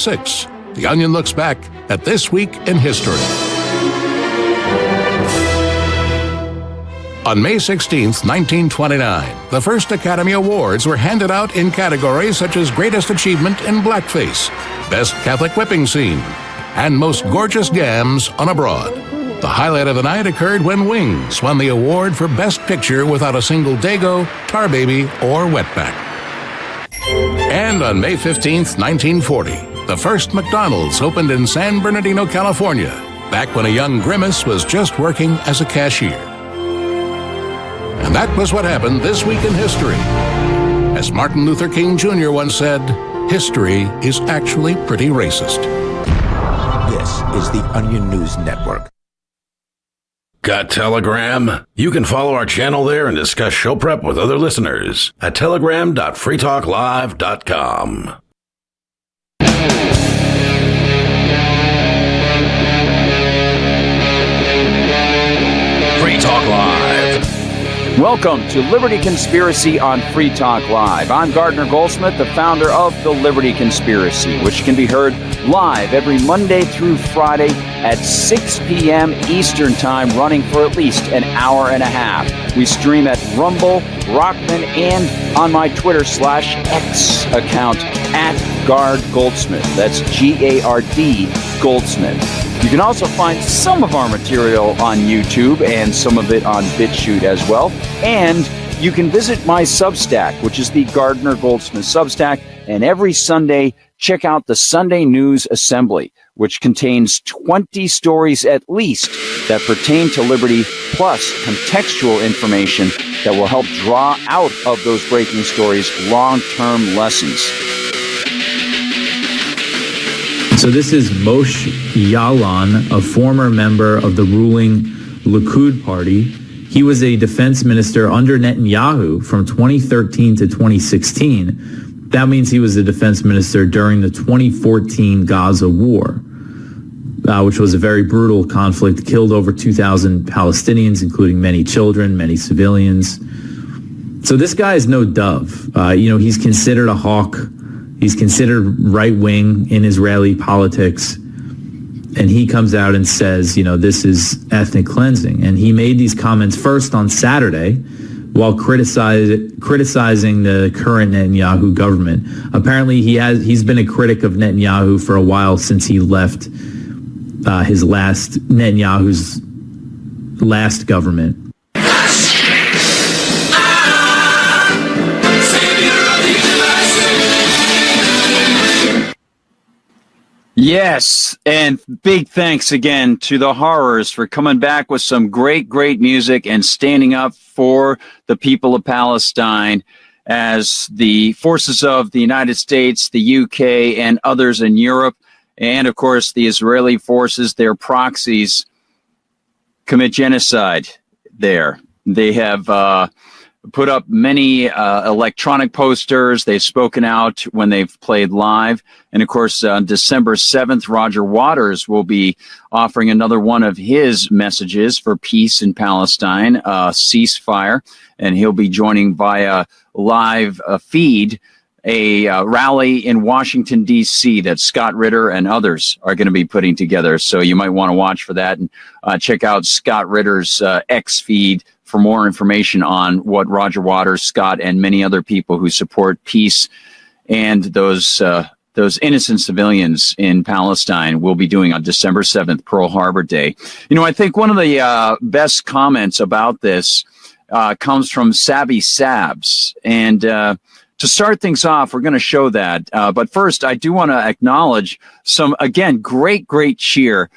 1946. The Onion looks back at this week in history. On May 16, 1929, the first Academy Awards were handed out in categories such as Greatest Achievement in Blackface, Best Catholic Whipping Scene, and Most Gorgeous Gams on a Broad. The highlight of the night occurred when Wings won the award for Best Picture without a single Dago, Tar Baby, or Wetback. And on May 15, 1940, the first McDonald's opened in San Bernardino, California, back when a young Grimace was just working as a cashier. And that was what happened this week in history. As Martin Luther King Jr. once said, history is actually pretty racist. This is the Onion News Network. Got Telegram? You can follow our channel there and discuss show prep with other listeners at telegram.freetalklive.com. Free Talk Live. Welcome to Liberty Conspiracy on Free Talk Live. I'm Gardner Goldsmith, the founder of the Liberty Conspiracy, which can be heard live every Monday through Friday at 6 p.m. Eastern Time, running for at least an hour and a half. We stream at Rumble, Rockman, and on my Twitter/X account at Gard Goldsmith. That's Gard Goldsmith. You can also find some of our material on YouTube and some of it on BitChute as well. And you can visit my Substack, which is the Gardner Goldsmith Substack. And every Sunday, check out the Sunday News Assembly, which contains 20 stories at least that pertain to liberty, plus contextual information that will help draw out of those breaking stories long-term lessons. So this is Moshe Yaalon, a former member of the ruling Likud party. He was a defense minister under Netanyahu from 2013 to 2016. That means he was a defense minister during the 2014 Gaza war, which was a very brutal conflict, killed over 2,000 Palestinians, including many children, many civilians. So this guy is no dove. He's considered a hawk. He's considered right-wing in Israeli politics, and he comes out and says, this is ethnic cleansing. And he made these comments first on Saturday while criticizing the current Netanyahu government. Apparently, he's been a critic of Netanyahu for a while, since he left Netanyahu's last government. Yes, and big thanks again to the Horrors for coming back with some great, great music and standing up for the people of Palestine as the forces of the United States, the UK, and others in Europe, and of course the Israeli forces, their proxies, commit genocide there. They have put up many electronic posters. They've spoken out when they've played live. And of course, on December 7th, Roger Waters will be offering another one of his messages for peace in Palestine, ceasefire. And he'll be joining via live feed a rally in Washington, D.C. that Scott Ritter and others are going to be putting together. So you might want to watch for that, and check out Scott Ritter's X feed for more information on what Roger Waters, Scott, and many other people who support peace and those innocent civilians in Palestine will be doing on December 7th, Pearl Harbor Day. I think one of the best comments about this comes from Savvy Sabs. And to start things off, we're going to show that. But first, I do want to acknowledge some, again, great cheer.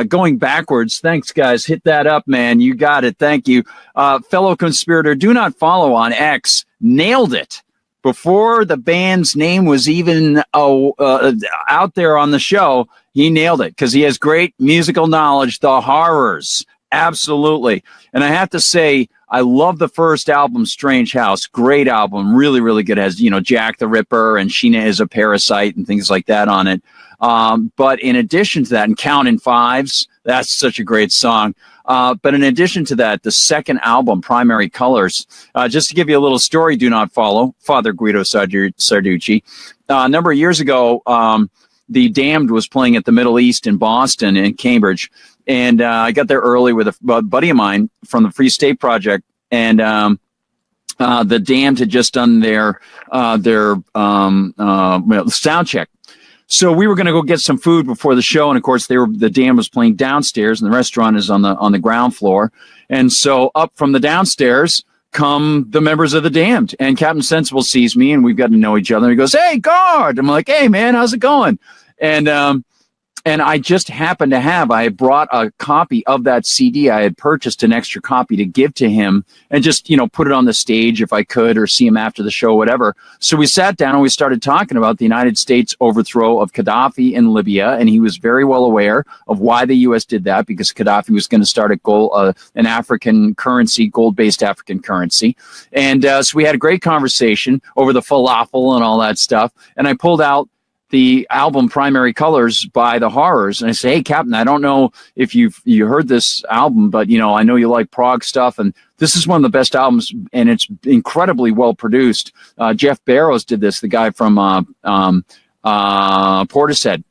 Going backwards. Thanks, guys. Hit that up, man. You got it. Thank you. Fellow conspirator, do not follow on X. Nailed it. Before the band's name was even out there on the show, he nailed it because he has great musical knowledge. The Horrors. Absolutely. And I have to say, I love the first album, Strange House. Great album. Really, really good. It has, Jack the Ripper and Sheena is a Parasite and things like that on it. But in addition to that, and Counting Fives, that's such a great song. But in addition to that, the second album, Primary Colors, just to give you a little story, do not follow, Father Guido Sarducci. A number of years ago, the Damned was playing at the Middle East in Boston and Cambridge. And I got there early with a buddy of mine from the Free State Project. And the Damned had just done their sound check. So we were going to go get some food before the show, and of course, the Damned was playing downstairs, and the restaurant is on the ground floor. And so up from the downstairs come the members of the Damned, and Captain Sensible sees me, and we've got to know each other. And he goes, "Hey, guard!" I'm like, "Hey, man, how's it going?" And I just happened to I had brought a copy of that CD. I had purchased an extra copy to give to him and just, put it on the stage if I could, or see him after the show, whatever. So we sat down and we started talking about the United States overthrow of Gaddafi in Libya. And he was very well aware of why the U.S. did that, because Gaddafi was going to start an African currency, gold-based African currency. And so we had a great conversation over the falafel and all that stuff. And I pulled out the album Primary Colors by the Horrors. And I say, "Hey, Captain, I don't know if you heard this album, but, I know you like prog stuff. And this is one of the best albums, and it's incredibly well produced. Jeff Barrows did this, the guy from Portishead."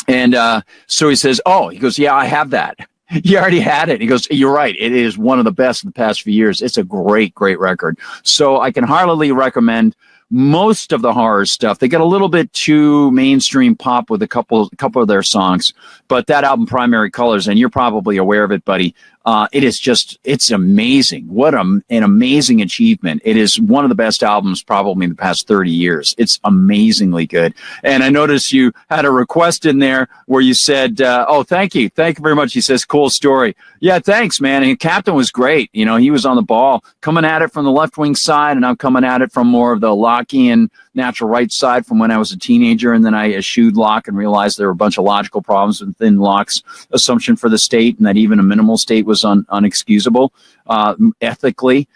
And so he says, he goes, "Yeah, I have that." You already had it. He goes, "You're right. It is one of the best of the past few years. It's a great, great record." So I can heartily recommend most of the Horrors stuff. They get a little bit too mainstream pop with a couple of their songs, but that album Primary Colors, and you're probably aware of it, buddy, it's amazing. What an amazing achievement. It is one of the best albums probably in the past 30 years. It's amazingly good. And I noticed you had a request in there where you said, thank you very much. He says, "Cool story." Yeah, thanks, man. And Captain was great. He was on the ball, coming at it from the left wing side, and I'm coming at it from more of the Lockean natural right side from when I was a teenager. And then I eschewed Locke and realized there were a bunch of logical problems within Locke's assumption for the state, and that even a minimal state was unexcusable. Ethically,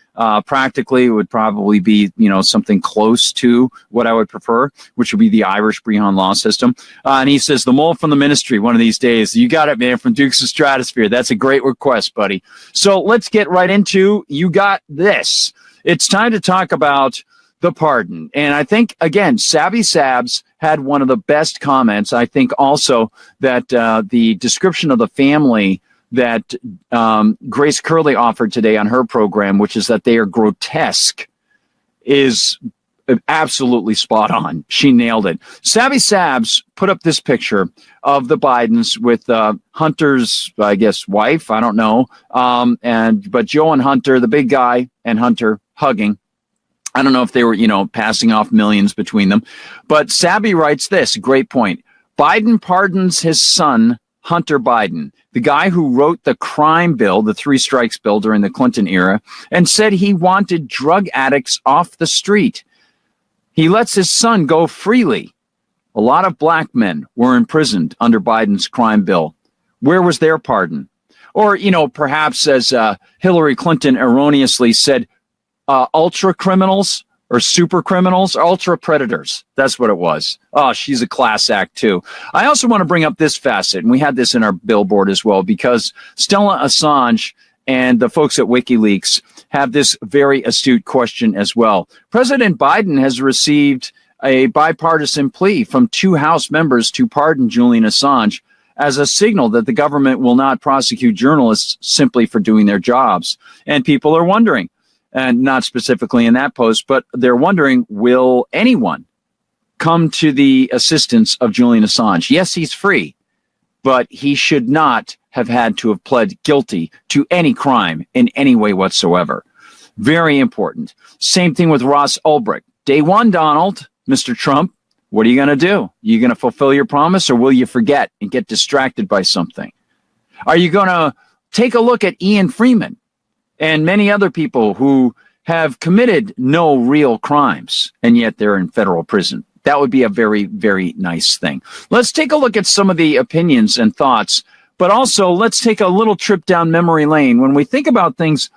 practically, it would probably be, something close to what I would prefer, which would be the Irish Brehon law system. And he says, "The mole from the ministry, one of these days." You got it, man, from Dukes of Stratosphere. That's a great request, buddy. So let's get right into You Got This. It's time to talk about the pardon. And I think, again, Savvy Sabs had one of the best comments. I think also that the description of the family that Grace Curley offered today on her program, which is that they are grotesque, is absolutely spot on. She nailed it. Savvy Sabs put up this picture of the Bidens with Hunter's, I guess, wife. I don't know. But Joe and Hunter, the big guy, and Hunter hugging. I don't know if they were, passing off millions between them. But Savvy writes this, great point. Biden pardons his son, Hunter Biden, the guy who wrote the crime bill, the 3 strikes bill during the Clinton era, and said he wanted drug addicts off the street. He lets his son go freely. A lot of black men were imprisoned under Biden's crime bill. Where was their pardon? Or, perhaps as Hillary Clinton erroneously said, ultra criminals or super criminals, ultra predators. That's what it was. Oh, she's a class act too. I also want to bring up this facet, and we had this in our billboard as well, because Stella Assange and the folks at WikiLeaks have this very astute question as well. President Biden has received a bipartisan plea from 2 House members to pardon Julian Assange as a signal that the government will not prosecute journalists simply for doing their jobs. And people are wondering, and not specifically in that post, but they're wondering, will anyone come to the assistance of Julian Assange? Yes, he's free, but he should not have had to have pled guilty to any crime in any way whatsoever. Very important. Same thing with Ross Ulbricht. Day one, Donald, Mr. Trump, what are you going to do? You going to fulfill your promise, or will you forget and get distracted by something? Are you going to take a look at Ian Freeman and many other people who have committed no real crimes, and yet they're in federal prison? That would be a very, very nice thing. Let's take a look at some of the opinions and thoughts, but also let's take a little trip down memory lane when we think about things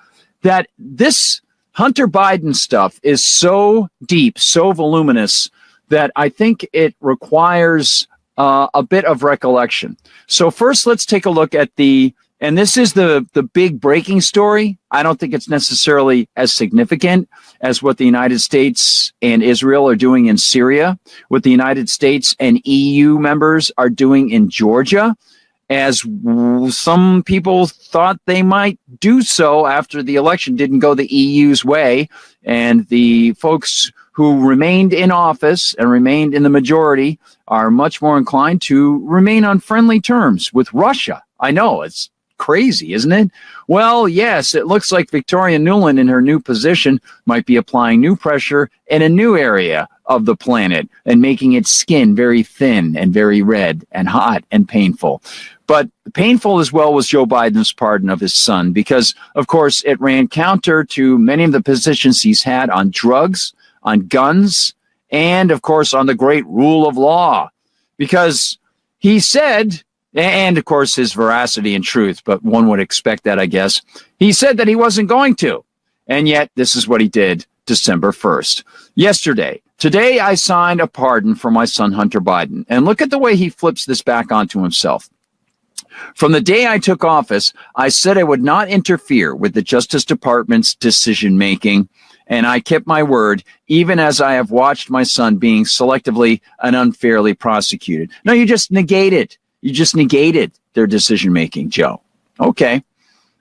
that this Hunter Biden stuff is so deep, so voluminous, that I think it requires a bit of recollection. So first, let's take a look at the and this is the big breaking story. I don't think it's necessarily as significant as what the United States and Israel are doing in Syria, what the United States and EU members are doing in Georgia, as some people thought they might do so after the election didn't go the EU's way, and the folks who remained in office and remained in the majority are much more inclined to remain on friendly terms with Russia. I know, it's crazy, isn't it? Well, yes, it looks like Victoria Nuland in her new position might be applying new pressure in a new area of the planet and making its skin very thin and very red and hot and painful. But painful as well was Joe Biden's pardon of his son, because, of course, it ran counter to many of the positions he's had on drugs, on guns, and, of course, on the great rule of law. Because he said, and, of course, his veracity and truth, but one would expect that, I guess, he said that he wasn't going to. And yet, this is what he did December 1st. Yesterday, today, I signed a pardon for my son, Hunter Biden. And look at the way he flips this back onto himself. From the day I took office, I said I would not interfere with the Justice Department's decision-making, and I kept my word, even as I have watched my son being selectively and unfairly prosecuted. No, you just negated their decision-making, Joe. Okay.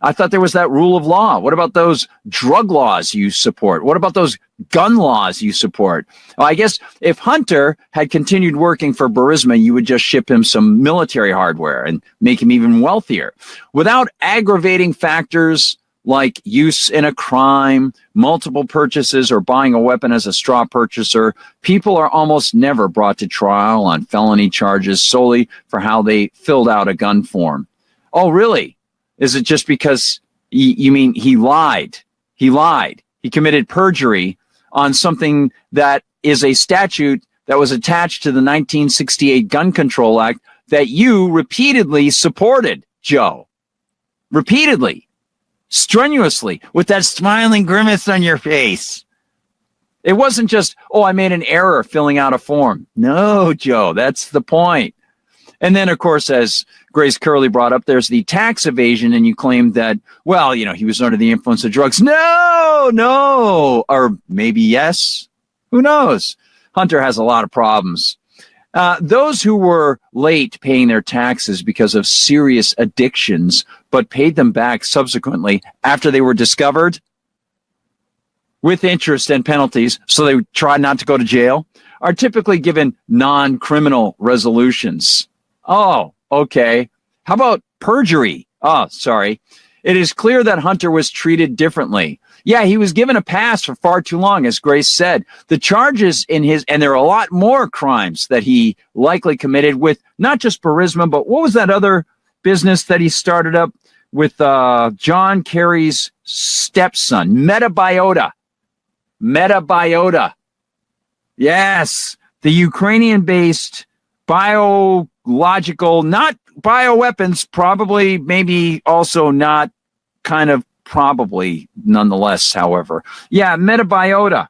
I thought there was that rule of law. What about those drug laws you support? What about those gun laws you support? Well, I guess if Hunter had continued working for Burisma, you would just ship him some military hardware and make him even wealthier. Without aggravating factors like use in a crime, multiple purchases, or buying a weapon as a straw purchaser, people are almost never brought to trial on felony charges solely for how they filled out a gun form. Oh, really? Is it just because you mean he lied? He lied. He committed perjury on something that is a statute that was attached to the 1968 Gun Control Act that you repeatedly supported, Joe. Repeatedly. Strenuously, with that smiling grimace on your face. It wasn't just, oh, I made an error filling out a form. No, Joe, that's the point. And then, of course, as Grace Curley brought up, there's the tax evasion, and you claimed that, well, he was under the influence of drugs. No, or maybe yes. Who knows? Hunter has a lot of problems. Those who were late paying their taxes because of serious addictions, but paid them back subsequently after they were discovered with interest and penalties, so they tried not to go to jail, are typically given non-criminal resolutions. Oh, okay. How about perjury? Oh, sorry. It is clear that Hunter was treated differently. Yeah, he was given a pass for far too long, as Grace said. The charges in his, and there are a lot more crimes that he likely committed with not just Burisma, but what was that other business that he started up with John Kerry's stepson, Metabiota. Yes, the Ukrainian-based biological, not bioweapons, probably, maybe also not, kind of probably, nonetheless, however. Yeah, Metabiota.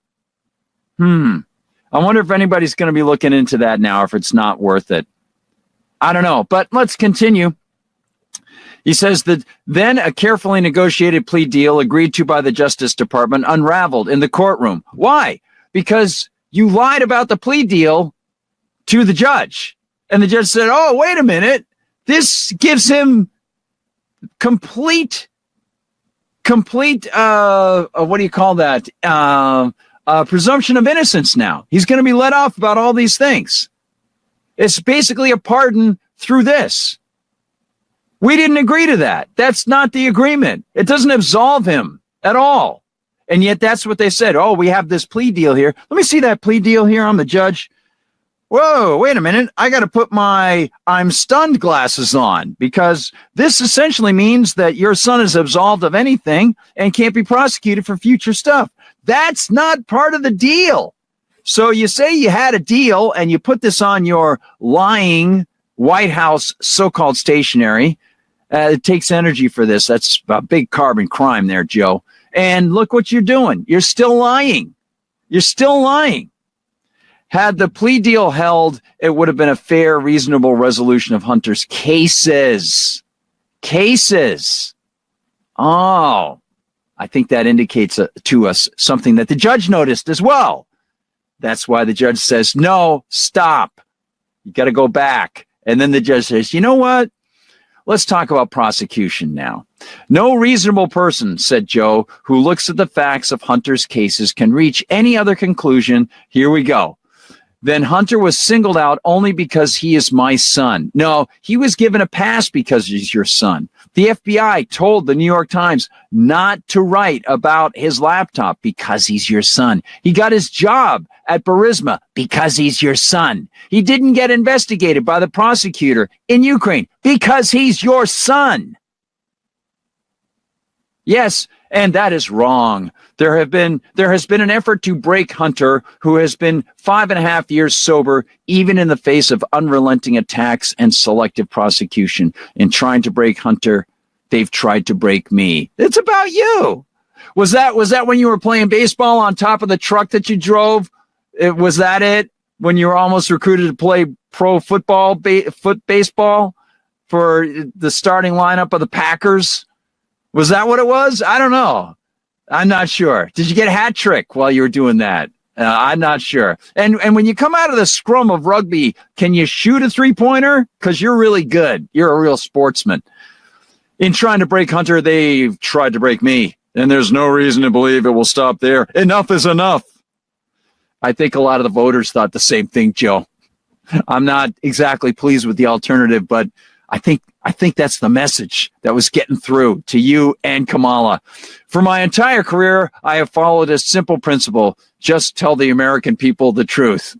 I wonder if anybody's going to be looking into that now, if it's not worth it. I don't know, but let's continue. He says that then a carefully negotiated plea deal agreed to by the Justice Department unraveled in the courtroom. Why? Because you lied about the plea deal to the judge. And the judge said, oh, wait a minute. This gives him complete, what do you call that? Presumption of innocence now. He's going to be let off about all these things. It's basically a pardon through this. We didn't agree to that. That's not the agreement. It doesn't absolve him at all. And yet that's what they said. Oh, we have this plea deal here. Let me see that plea deal here. I'm the judge. Whoa, wait a minute. I got to put my I'm stunned glasses on, because this essentially means that your son is absolved of anything and can't be prosecuted for future stuff. That's not part of the deal. So you say you had a deal and you put this on your lying White House so-called stationery. It takes energy for this. That's a big carbon crime there, Joe. And look what you're doing. You're still lying. You're still lying. Had the plea deal held, it would have been a fair, reasonable resolution of Hunter's cases. cases. Oh, I think that indicates to us something that the judge noticed as well. That's why the judge says, no, stop. You got to go back. And then the judge says, you know what? Let's talk about prosecution now. No reasonable person, said Joe, who looks at the facts of Hunter's cases can reach any other conclusion. Here we go. Then Hunter was singled out only because he is my son. No, he was given a pass because he's your son. The FBI told the New York Times not to write about his laptop because he's your son. He got his job at Burisma because he's your son. He didn't get investigated by the prosecutor in Ukraine because he's your son. Yes, and that is wrong. There has been an effort to break Hunter, who has been 5.5 years sober, even in the face of unrelenting attacks and selective prosecution. In trying to break Hunter, they've tried to break me. It's about you. Was that when you were playing baseball on top of the truck that you drove? Was that it? When you were almost recruited to play pro football, baseball for the starting lineup of the Packers? Was that what it was? I don't know. I'm not sure. Did you get a hat trick while you were doing that? I'm not sure. And when you come out of the scrum of rugby, can you shoot a three-pointer? Because you're really good. You're a real sportsman. In trying to break Hunter, they've tried to break me. And there's no reason to believe it will stop there. Enough is enough. I think a lot of the voters thought the same thing, Joe. I'm not exactly pleased with the alternative, but I think that's the message that was getting through to you and Kamala. For my entire career, I have followed a simple principle. Just tell the American people the truth.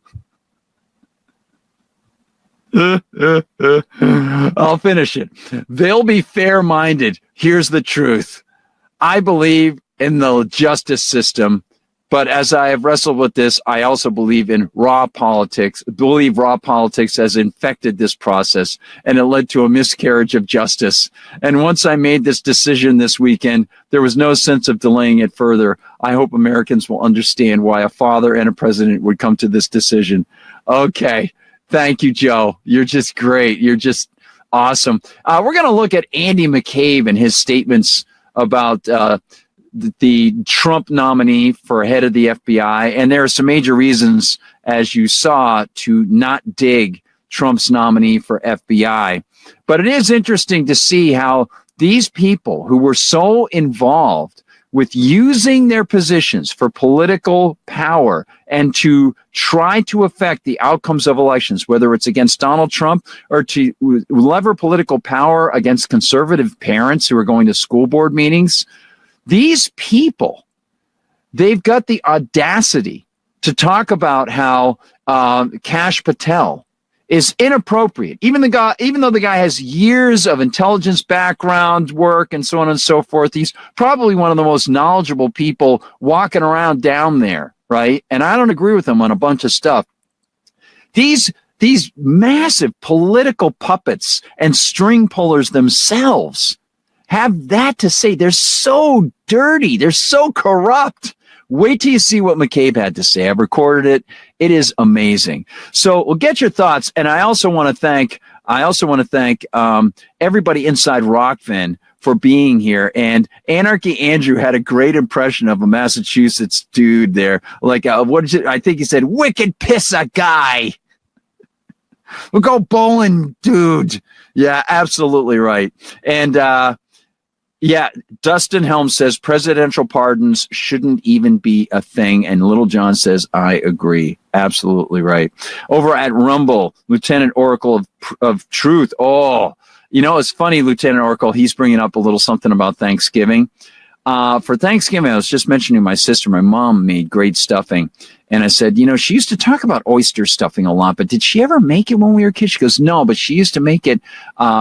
I'll finish it. They'll be fair-minded. Here's the truth. I believe in the justice system, but as I have wrestled with this, I also believe in raw politics. Raw politics has infected this process, and it led to a miscarriage of justice. And once I made this decision this weekend, there was no sense of delaying it further. I hope Americans will understand why a father and a president would come to this decision. Okay. Thank you, Joe. You're just great. You're just awesome. We're going to look at Andy McCabe and his statements about the Trump nominee for head of the FBI. And there are some major reasons, as you saw, to not dig Trump's nominee for FBI. But it is interesting to see how these people who were so involved with using their positions for political power and to try to affect the outcomes of elections, whether it's against Donald Trump or to lever political power against conservative parents who are going to school board meetings, these people, they've got the audacity to talk about how Kash Patel is inappropriate. Even though the guy has years of intelligence background work and so on and so forth, he's probably one of the most knowledgeable people walking around down there, right? And I don't agree with him on a bunch of stuff. These massive political puppets and string pullers themselves have that to say. They're so dirty. They're so corrupt. Wait till you see what McCabe had to say. I've recorded it. It is amazing. So we'll get your thoughts. And I also want to thank everybody inside Rockfin for being here. And Anarchy Andrew had a great impression of a Massachusetts dude there. Like, I think he said, wicked pissa guy. We'll go bowling, dude. Yeah, absolutely right. And, yeah, Dustin Helms says presidential pardons shouldn't even be a thing. And Little John says, I agree. Absolutely right. Over at Rumble, Lieutenant Oracle of Truth. Oh, you know, it's funny, Lieutenant Oracle, he's bringing up a little something about Thanksgiving. For Thanksgiving, I was just mentioning my sister, my mom made great stuffing. And I said, you know, she used to talk about oyster stuffing a lot, but did she ever make it when we were kids? She goes, no, but she used to make it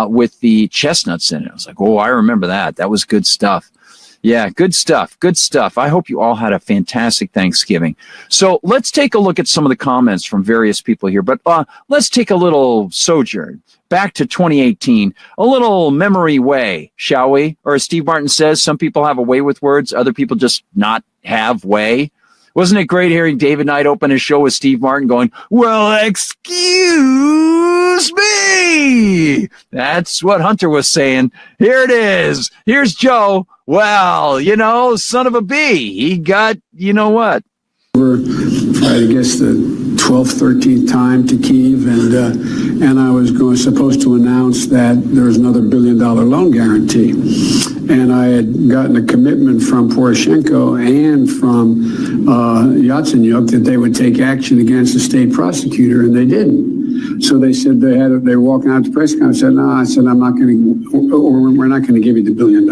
with the chestnuts in it. I was like, oh, I remember that. That was good stuff. Yeah, good stuff. Good stuff. I hope you all had a fantastic Thanksgiving. So let's take a look at some of the comments from various people here. But let's take a little sojourn back to 2018, a little memory way, shall we? Or as Steve Martin says, some people have a way with words, other people just not have way. Wasn't it great hearing David Knight open his show with Steve Martin going, well, excuse me. B. That's what Hunter was saying. Here it is. Here's Joe. Well, son of a B. He got, what? I guess the 12th, 13th time to Kyiv, and I was supposed to announce that there was another $1 billion loan guarantee. And I had gotten a commitment from Poroshenko and from Yatsenyuk that they would take action against the state prosecutor, and they didn't. So they said they were walking out to the press conference. I said, we're not going to give you the $1 billion.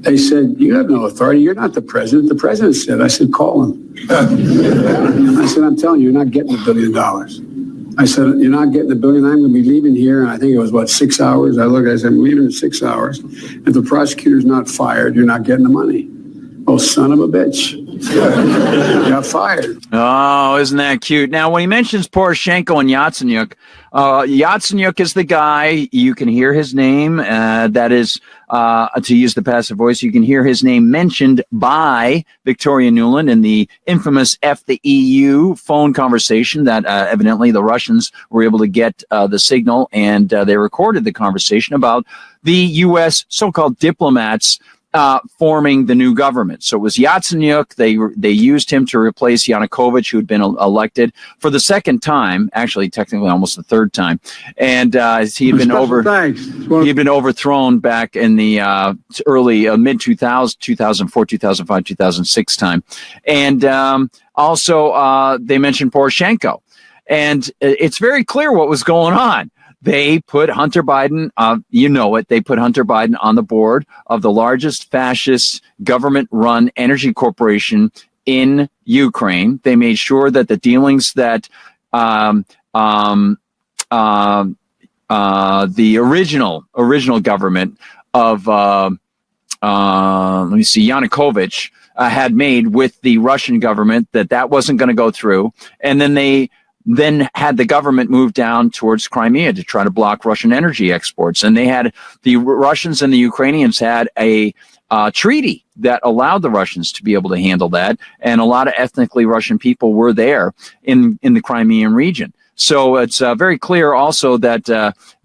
They said, you have no authority. You're not the president. The president said. I said, call him. I said, I'm telling you, you're not getting the $1 billion. I said, you're not getting the $1 billion. I'm going to be leaving here. And I think it was, 6 hours. I said, I'm leaving in 6 hours. If the prosecutor's not fired, you're not getting the money. Oh, son of a bitch. Got fired. Oh, isn't that cute? Now, when he mentions Poroshenko and Yatsenyuk, Yatsenyuk is the guy. You can hear his name. That is, to use the passive voice, you can hear his name mentioned by Victoria Nuland in the infamous F the EU phone conversation that evidently the Russians were able to get the signal, and they recorded the conversation about the U.S. so-called diplomats forming the new government. So it was Yatsenyuk. They used him to replace Yanukovych, who had been elected for the second time, actually technically almost the third time, and he had been overthrown back in the early mid 2000, 2004, 2005, 2006 time, and also they mentioned Poroshenko, and it's very clear what was going on. They put Hunter Biden, they put Hunter Biden on the board of the largest fascist government-run energy corporation in Ukraine. They made sure that the dealings that the original government of, Yanukovych had made with the Russian government, that wasn't going to go through. And then they had the government move down towards Crimea to try to block Russian energy exports. And the Russians and the Ukrainians had a treaty that allowed the Russians to be able to handle that. And a lot of ethnically Russian people were there in the Crimean region. So it's very clear also that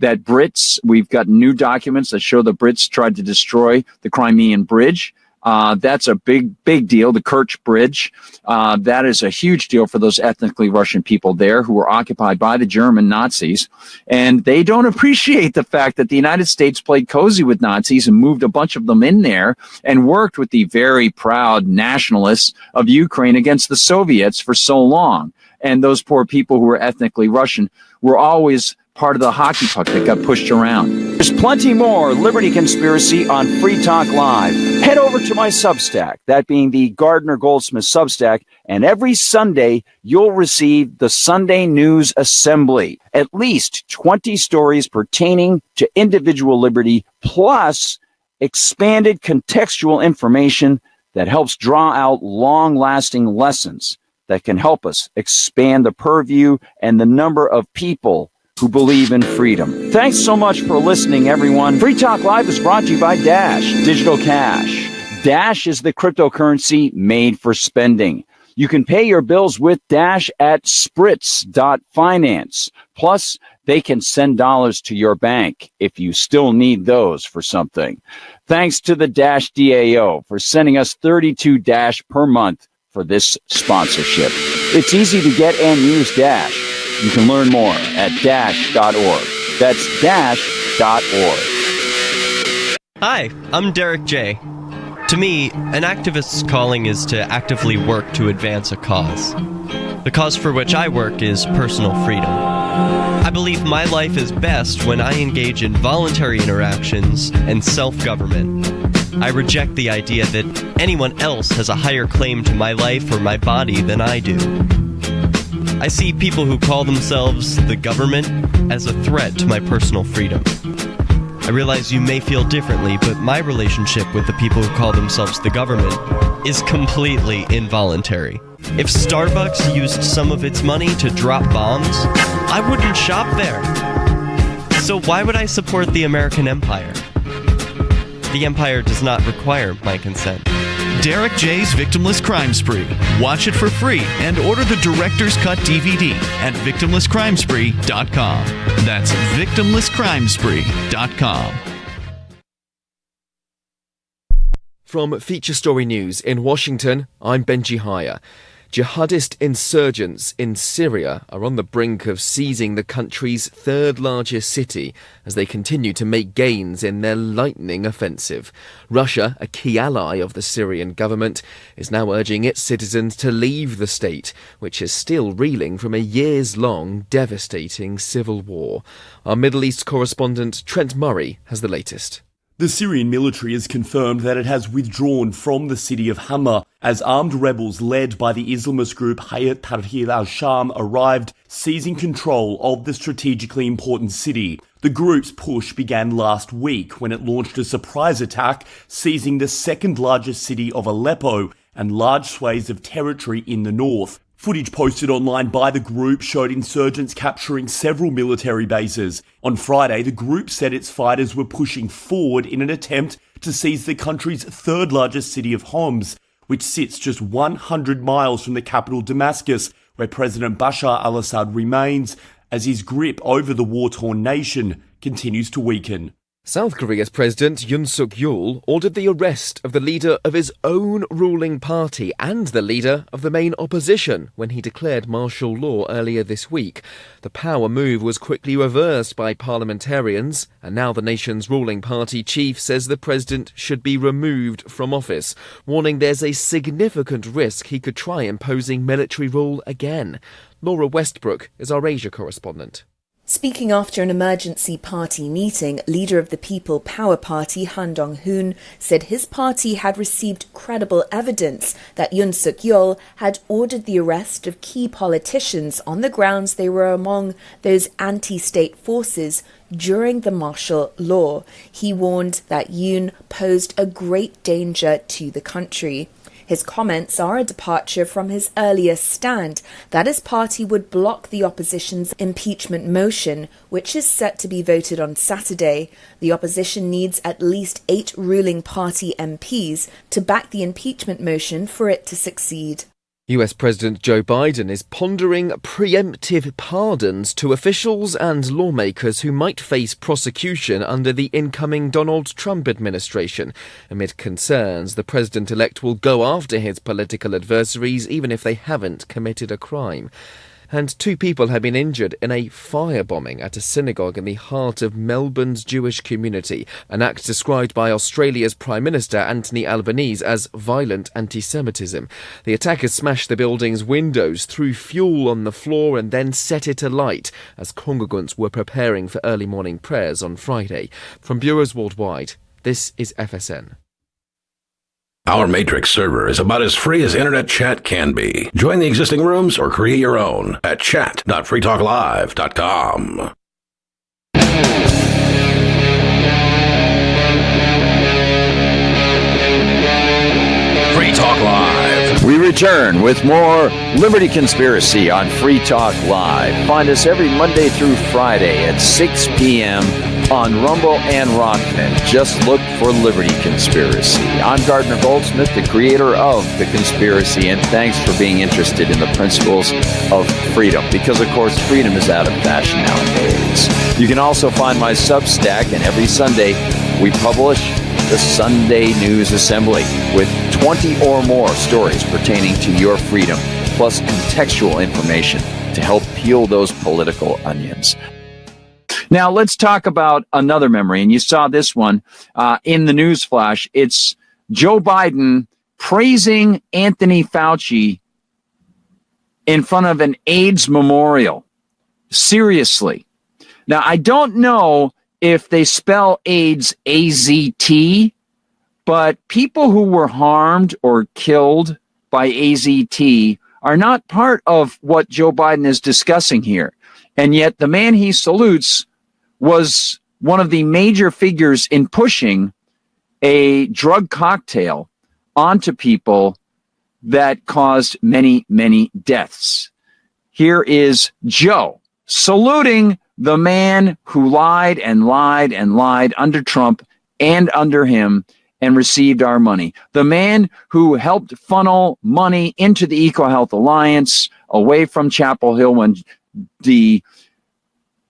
Brits, we've got new documents that show the Brits tried to destroy the Crimean Bridge. That's a big deal. The Kerch Bridge. That is a huge deal for those ethnically Russian people there who were occupied by the German Nazis. And they don't appreciate the fact that the United States played cozy with Nazis and moved a bunch of them in there and worked with the very proud nationalists of Ukraine against the Soviets for so long. And those poor people who were ethnically Russian were always part of the hockey puck that got pushed around. There's plenty more Liberty Conspiracy on Free Talk Live. Head over to my Substack, that being the Gardner Goldsmith Substack, and every Sunday you'll receive the Sunday News Assembly. At least 20 stories pertaining to individual liberty, plus expanded contextual information that helps draw out long-lasting lessons that can help us expand the purview and the number of people who believe in freedom. Thanks so much for listening, everyone. Free Talk Live is brought to you by Dash Digital Cash. Dash is the cryptocurrency made for spending. You can pay your bills with Dash at spritz.finance. Plus, they can send dollars to your bank if you still need those for something. Thanks to the Dash DAO for sending us 32 Dash per month for this sponsorship. It's easy to get and use Dash. You can learn more at dash.org. That's dash.org. Hi, I'm Derek J. To me, an activist's calling is to actively work to advance a cause. The cause for which I work is personal freedom. I believe my life is best when I engage in voluntary interactions and self-government. I reject the idea that anyone else has a higher claim to my life or my body than I do. I see people who call themselves the government as a threat to my personal freedom. I realize you may feel differently, but my relationship with the people who call themselves the government is completely involuntary. If Starbucks used some of its money to drop bombs, I wouldn't shop there. So why would I support the American empire? The empire does not require my consent. Derek J's Victimless Crime Spree. Watch it for free and order the Director's Cut DVD at victimlesscrimespree.com. That's victimlesscrimespree.com. From Feature Story News in Washington, I'm Benji Haya. Jihadist insurgents in Syria are on the brink of seizing the country's third largest city as they continue to make gains in their lightning offensive. Russia, a key ally of the Syrian government, is now urging its citizens to leave the state, which is still reeling from a years-long, devastating civil war. Our Middle East correspondent Trent Murray has the latest. The Syrian military has confirmed that it has withdrawn from the city of Hama as armed rebels led by the Islamist group Hayat Tahrir al-Sham arrived, seizing control of the strategically important city. The group's push began last week when it launched a surprise attack, seizing the second largest city of Aleppo and large swathes of territory in the north. Footage posted online by the group showed insurgents capturing several military bases. On Friday, the group said its fighters were pushing forward in an attempt to seize the country's third largest city of Homs, which sits just 100 miles from the capital Damascus, where President Bashar al-Assad remains, as his grip over the war-torn nation continues to weaken. South Korea's President Yoon Suk-yeol ordered the arrest of the leader of his own ruling party and the leader of the main opposition when he declared martial law earlier this week. The power move was quickly reversed by parliamentarians, and now the nation's ruling party chief says the president should be removed from office, warning there's a significant risk he could try imposing military rule again. Laura Westbrook is our Asia correspondent. Speaking after an emergency party meeting, leader of the People Power Party, Han Dong-hoon, said his party had received credible evidence that Yoon Suk-yeol had ordered the arrest of key politicians on the grounds they were among those anti-state forces during the martial law. He warned that Yoon posed a great danger to the country. His comments are a departure from his earlier stand that his party would block the opposition's impeachment motion, which is set to be voted on Saturday. The opposition needs at least 8 ruling party MPs to back the impeachment motion for it to succeed. US President Joe Biden is pondering preemptive pardons to officials and lawmakers who might face prosecution under the incoming Donald Trump administration. Amid concerns, the president-elect will go after his political adversaries even if they haven't committed a crime. And 2 people have been injured in a firebombing at a synagogue in the heart of Melbourne's Jewish community, an act described by Australia's Prime Minister Anthony Albanese as violent anti-Semitism. The attackers smashed the building's windows, threw fuel on the floor and then set it alight as congregants were preparing for early morning prayers on Friday. From bureaus worldwide, this is FSN. Our Matrix server is about as free as internet chat can be. Join the existing rooms or create your own at chat.freetalklive.com. Free Talk Live. We return with more Liberty Conspiracy on Free Talk Live. Find us every Monday through Friday at 6 p.m. on Rumble and Rockman. Just look for Liberty Conspiracy. I'm Gardner Goldsmith, the creator of The Conspiracy, and thanks for being interested in the principles of freedom, because, of course, freedom is out of fashion nowadays. You can also find my Substack, and every Sunday we publish the Sunday News Assembly with 20 or more stories pertaining to your freedom, plus contextual information to help peel those political onions. Now, let's talk about another memory, and you saw this one in the news flash. It's Joe Biden praising Anthony Fauci in front of an AIDS memorial. Seriously. Now, I don't know if they spell AIDS AZT, but people who were harmed or killed by AZT are not part of what Joe Biden is discussing here. And yet the man he salutes was one of the major figures in pushing a drug cocktail onto people that caused many, many deaths. Here is Joe saluting the man who lied and lied and lied under Trump and under him, and received our money. The man who helped funnel money into the EcoHealth Alliance away from Chapel Hill when the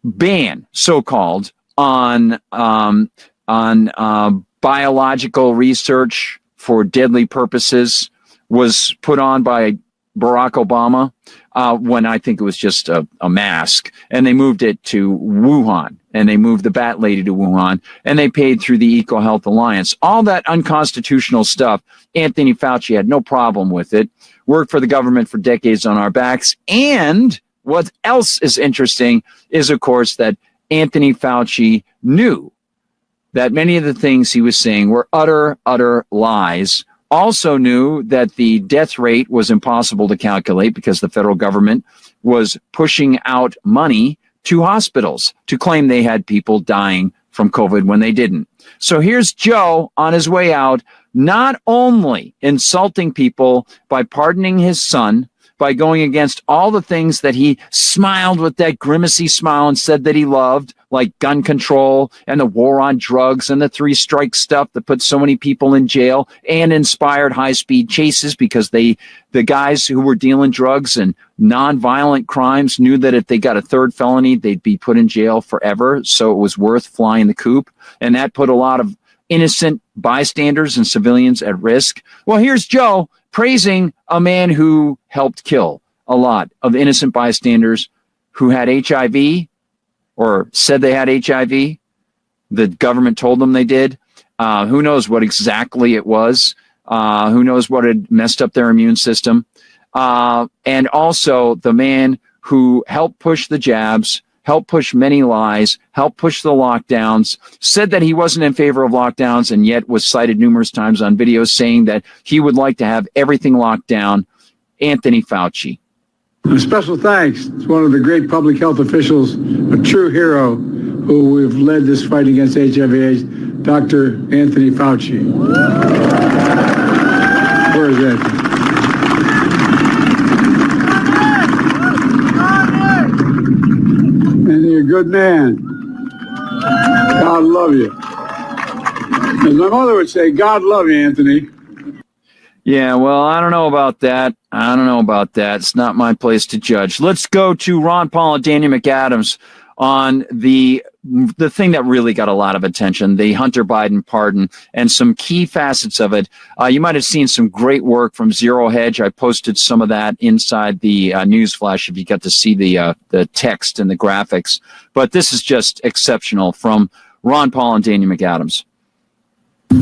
ban, so-called, on biological research for deadly purposes was put on by Barack Obama when I think it was just a mask. And they moved it to Wuhan. And they moved the bat lady to Wuhan. And they paid through the EcoHealth Alliance. All that unconstitutional stuff, Anthony Fauci had no problem with it. Worked for the government for decades on our backs. And what else is interesting is, of course, that Anthony Fauci knew that many of the things he was saying were utter lies. Also knew that the death rate was impossible to calculate because the federal government was pushing out money to hospitals to claim they had people dying from COVID when they didn't. So here's Joe on his way out, not only insulting people by pardoning his son, by going against all the things that he smiled with that grimacy smile and said that he loved, like gun control and the war on drugs and the 3-strike stuff that put so many people in jail and inspired high-speed chases because the guys who were dealing drugs and nonviolent crimes knew that if they got a third felony, they'd be put in jail forever. So it was worth flying the coop. And that put a lot of innocent bystanders and civilians at risk. Well, here's Joe praising a man who helped kill a lot of innocent bystanders who had HIV or said they had HIV. The government told them they did. Who knows what exactly it was? Who knows what had messed up their immune system? And also the man who helped push the jabs, helped push many lies, helped push the lockdowns, said that he wasn't in favor of lockdowns, and yet was cited numerous times on videos saying that he would like to have everything locked down. Anthony Fauci. A special thanks to one of the great public health officials, a true hero, who we've led this fight against HIV/AIDS, Dr. Anthony Fauci. Where is Anthony? And you're a good man. God love you. As my mother would say, God love you, Anthony. Yeah, well, I don't know about that. It's not my place to judge. Let's go to Ron Paul and Daniel McAdams on the thing that really got a lot of attention, the Hunter Biden pardon, and some key facets of it. You might have seen some great work from Zero Hedge. I posted some of that inside the news flash if you got to see the text and the graphics. But this is just exceptional from Ron Paul and Daniel McAdams.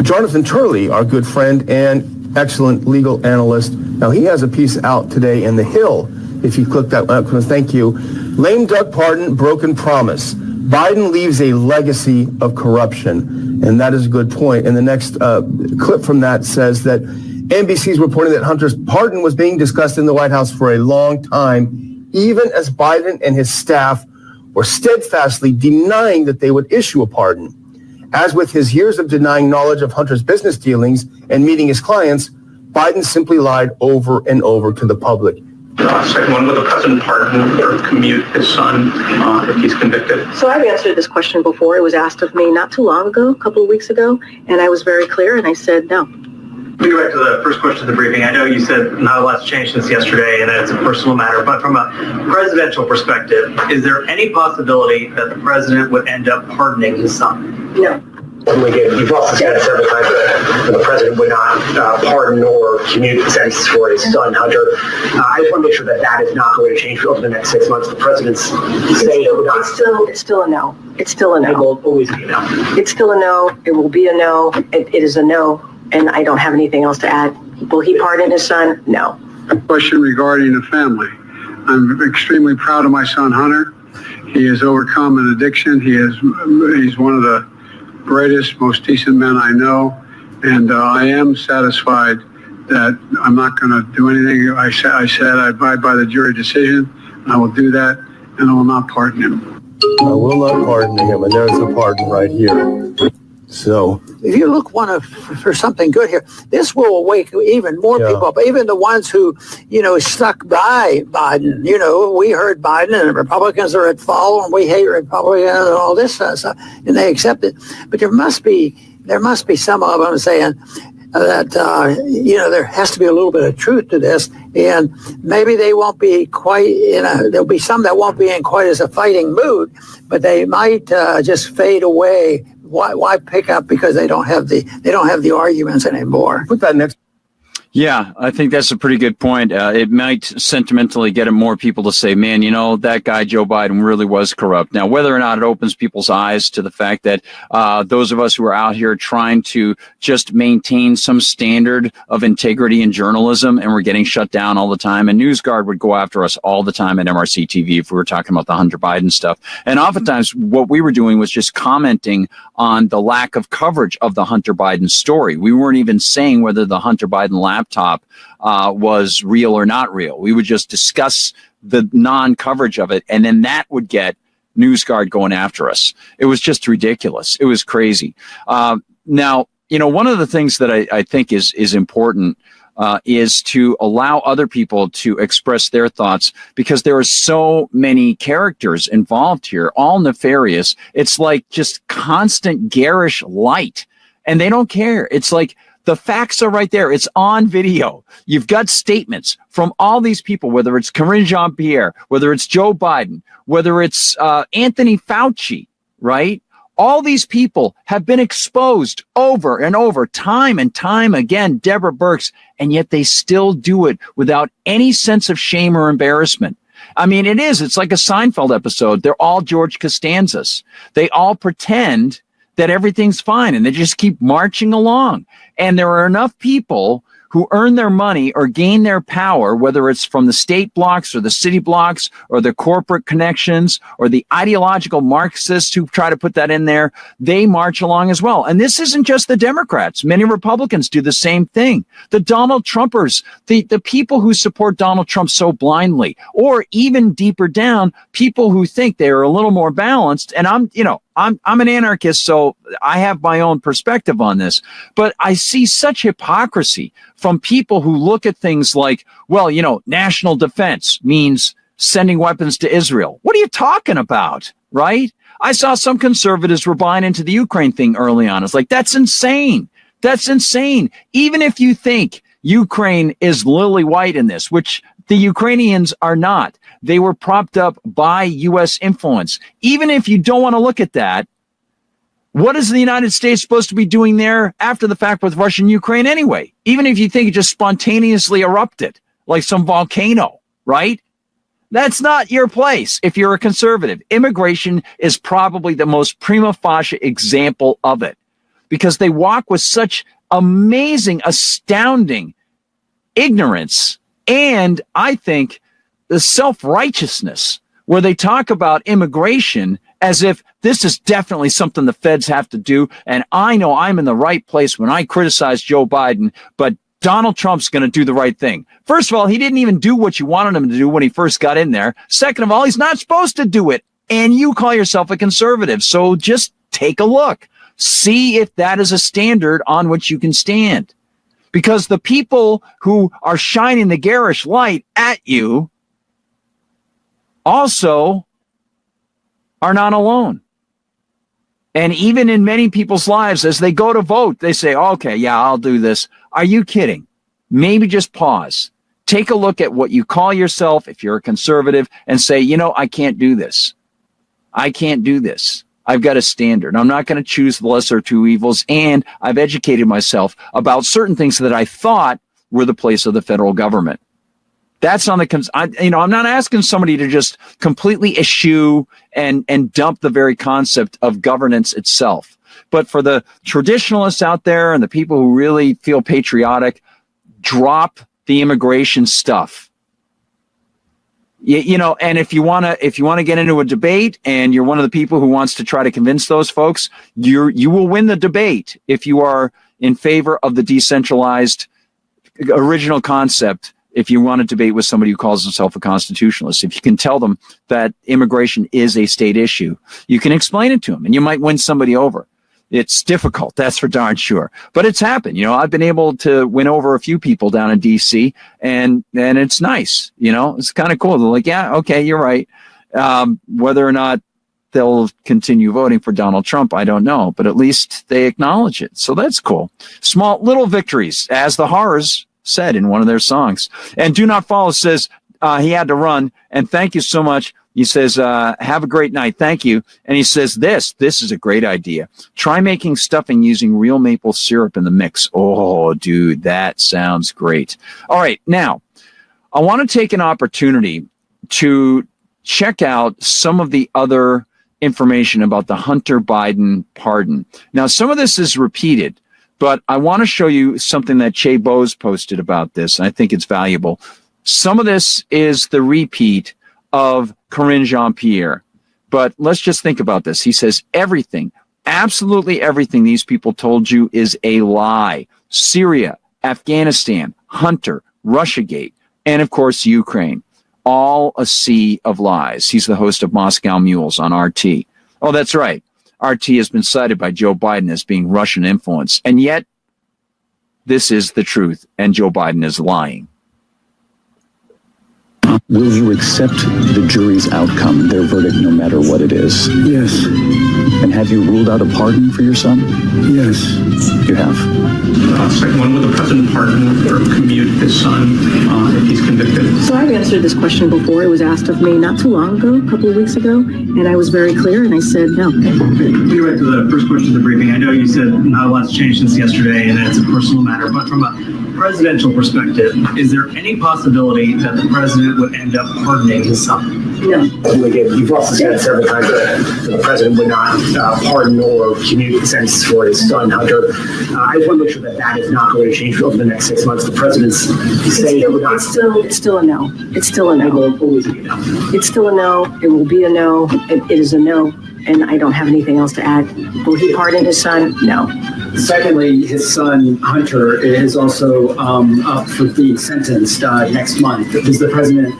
Jonathan Turley, our good friend and excellent legal analyst. Now, he has a piece out today in The Hill. If you click that, thank you. Lame duck pardon, broken promise. Biden leaves a legacy of corruption. And that is a good point. And the next clip from that says that NBC is reporting that Hunter's pardon was being discussed in the White House for a long time, even as Biden and his staff were steadfastly denying that they would issue a pardon. As with his years of denying knowledge of Hunter's business dealings and meeting his clients, Biden simply lied over and over to the public. Second one, will the president pardon or commute his son if he's convicted? So I've answered this question before. It was asked of me not too long ago, a couple of weeks ago, and I was very clear, and I said no. Let me go back to the first question of the briefing. I know you said not a lot's changed since yesterday and that it's a personal matter, but from a presidential perspective, is there any possibility that the president would end up pardoning his son? No. You've also said several times that the president would not pardon or commute the sentence for his son, Hunter. I just want to make sure that that is not going to change over the next 6 months. The president's saying it would not. It's still a no. It's still a no. It will always be a no. It's still a no. It will be a no. It is a no. And I don't have anything else to add. Will he pardon his son? No. A question regarding the family. I'm extremely proud of my son, Hunter. He has overcome an addiction. He's one of the greatest, most decent men I know. And I am satisfied that I'm not going to do anything. I said I abide by the jury decision. I will do that, and I will not pardon him. I will not pardon him, and there's the pardon right here. So, if you look for something good here, this will awake even more people, but even the ones who, stuck by Biden. We heard Biden and the Republicans are at fault and we hate Republicans and all this stuff, and they accept it. But there must be, there must be some of them saying that, there has to be a little bit of truth to this, and maybe they won't be quite there'll be some that won't be in quite as a fighting mood, but they might just fade away. Why pick up because they don't have the arguments anymore? Put that next. Yeah, I think that's a pretty good point. It might sentimentally get more people to say, man, that guy Joe Biden really was corrupt. Now, whether or not it opens people's eyes to the fact that those of us who are out here trying to just maintain some standard of integrity in journalism, and we're getting shut down all the time, and NewsGuard would go after us all the time at MRC TV if we were talking about the Hunter Biden stuff. And oftentimes what we were doing was just commenting on the lack of coverage of the Hunter Biden story. We weren't even saying whether the Hunter Biden laptop was real or not real. We would just discuss the non-coverage of it, and then that would get NewsGuard going after us. It was just ridiculous. It was crazy. Now, one of the things that I think is important is to allow other people to express their thoughts, because there are so many characters involved here, all nefarious. It's like just constant garish light, and they don't care. It's like the facts are right there. It's on video. You've got statements from all these people, whether it's Karine Jean-Pierre, whether it's Joe Biden, whether it's Anthony Fauci, right? All these people have been exposed over and over, time and time again, Deborah Birx, and yet they still do it without any sense of shame or embarrassment. I mean, it's like a Seinfeld episode. They're all George Costanzas. They all pretend that everything's fine, and they just keep marching along. And there are enough people who earn their money or gain their power, whether it's from the state blocks or the city blocks or the corporate connections or the ideological Marxists who try to put that in there, they march along as well. And this isn't just the Democrats. Many Republicans do the same thing. The Donald Trumpers, the people who support Donald Trump so blindly, or even deeper down, people who think they're a little more balanced. And I'm an anarchist, so I have my own perspective on this, but I see such hypocrisy from people who look at things like, well, national defense means sending weapons to Israel. What are you talking about, right? I saw some conservatives were buying into the Ukraine thing early on. It's like, that's insane. That's insane. Even if you think Ukraine is lily white in this, which the Ukrainians are not. They were propped up by U.S. influence. Even if you don't want to look at that, what is the United States supposed to be doing there after the fact with Russia and Ukraine anyway? Even if you think it just spontaneously erupted like some volcano, right? That's not your place if you're a conservative. Immigration is probably the most prima facie example of it, because they walk with such amazing, astounding ignorance, and I think the self-righteousness, where they talk about immigration as if this is definitely something the feds have to do. And I know I'm in the right place when I criticize Joe Biden, but Donald Trump's going to do the right thing. First of all, he didn't even do what you wanted him to do when he first got in there. Second of all, he's not supposed to do it. And you call yourself a conservative. So just take a look. See if that is a standard on which you can stand. Because the people who are shining the garish light at you also are not alone. And even in many people's lives, as they go to vote, they say, okay, yeah, I'll do this. Are you kidding? Maybe just pause. Take a look at what you call yourself if you're a conservative and say, I can't do this. I can't do this. I've got a standard. I'm not going to choose the lesser of two evils. And I've educated myself about certain things that I thought were the place of the federal government. That's on the, I'm not asking somebody to just completely eschew and dump the very concept of governance itself. But for the traditionalists out there and the people who really feel patriotic, drop the immigration stuff. And if you want to get into a debate and you're one of the people who wants to try to convince those folks, you will win the debate if you are in favor of the decentralized original concept. If you want to debate with somebody who calls himself a constitutionalist, if you can tell them that immigration is a state issue, you can explain it to them and you might win somebody over. It's difficult, that's for darn sure, but it's happened. I've been able to win over a few people down in DC and it's nice. It's kind of cool. They're like, yeah, okay, you're right. Whether or not they'll continue voting for Donald Trump, I don't know, but at least they acknowledge it. So that's cool. Small little victories, as the Horrors said in one of their songs. And Do Not Follow says he had to run, and thank you so much. He says, have a great night. Thank you. And he says this is a great idea. Try making stuffing using real maple syrup in the mix. Oh, dude, that sounds great. All right. Now, I want to take an opportunity to check out some of the other information about the Hunter Biden pardon. Now, some of this is repeated, but I want to show you something that Che Bose posted about this. I think it's valuable. Some of this is the repeat of Karine Jean-Pierre. But let's just think about this. He says everything, absolutely everything these people told you is a lie. Syria, Afghanistan, Hunter, Russiagate, and of course, Ukraine. All a sea of lies. He's the host of Moscow Mules on RT. Oh, that's right. RT has been cited by Joe Biden as being Russian influence. And yet, this is the truth, and Joe Biden is lying. Will you accept the jury's outcome, their verdict, no matter what it is? Yes. And have you ruled out a pardon for your son? Yes. You have. Second one, will the president pardon or commute his son if he's convicted? So I've answered this question before. It was asked of me not too long ago, a couple of weeks ago, and I was very clear, and I said no. We went to the first question of the briefing. I know you said not a lot's changed since yesterday, and it's a personal matter, but from a presidential perspective, is there any possibility that the president would end up pardoning his son? No. Again, you've also said several times that the president would not pardon or commute the sentence for his son, Hunter. I just want to make sure that that is not going to change over the next 6 months. The president's saying it would not. It's still a no. It's still a no. It will always be a no. It's still a no. It will be a no. It is a no. And I don't have anything else to add. Will he pardon his son? No. Secondly, his son, Hunter, is also up for being sentenced next month. Does the president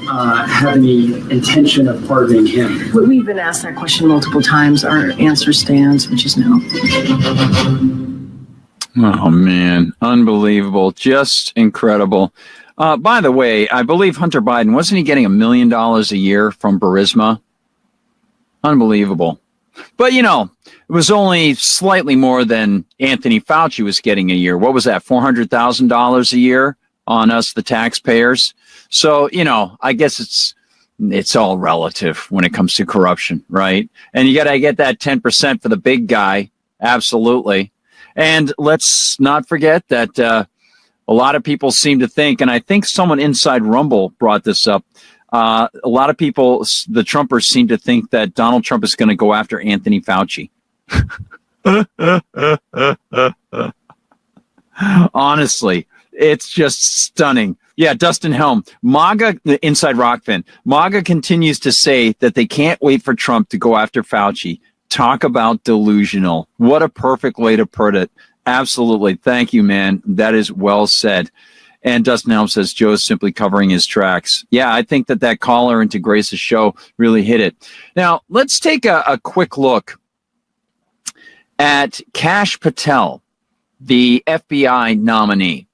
have any intention of pardoning him? We've been asked that question multiple times. Our answer stands, which is no. Oh, man. Unbelievable. Just incredible. By the way, I believe Hunter Biden, wasn't he getting $1 million a year from Burisma? Unbelievable. But, you know, it was only slightly more than Anthony Fauci was getting a year. What was that, $400,000 a year on us, the taxpayers? So, you know, I guess it's all relative when it comes to corruption, right? And you got to get that 10% for the big guy. Absolutely. And let's not forget that a lot of people seem to think, and I think someone inside Rumble brought this up, a lot of people, the Trumpers, seem to think that Donald Trump is going to go after Anthony Fauci. Honestly, it's just stunning. Yeah, Dustin Helm, MAGA, the Inside Rockfin, MAGA continues to say that they can't wait for Trump to go after Fauci. Talk about delusional. What a perfect way to put it. Absolutely. Thank you, man. That is well said. And Dustin Helm says Joe's simply covering his tracks. Yeah, I think that caller into Grace's show really hit it. Now, let's take a quick look at Kash Patel, the FBI nominee.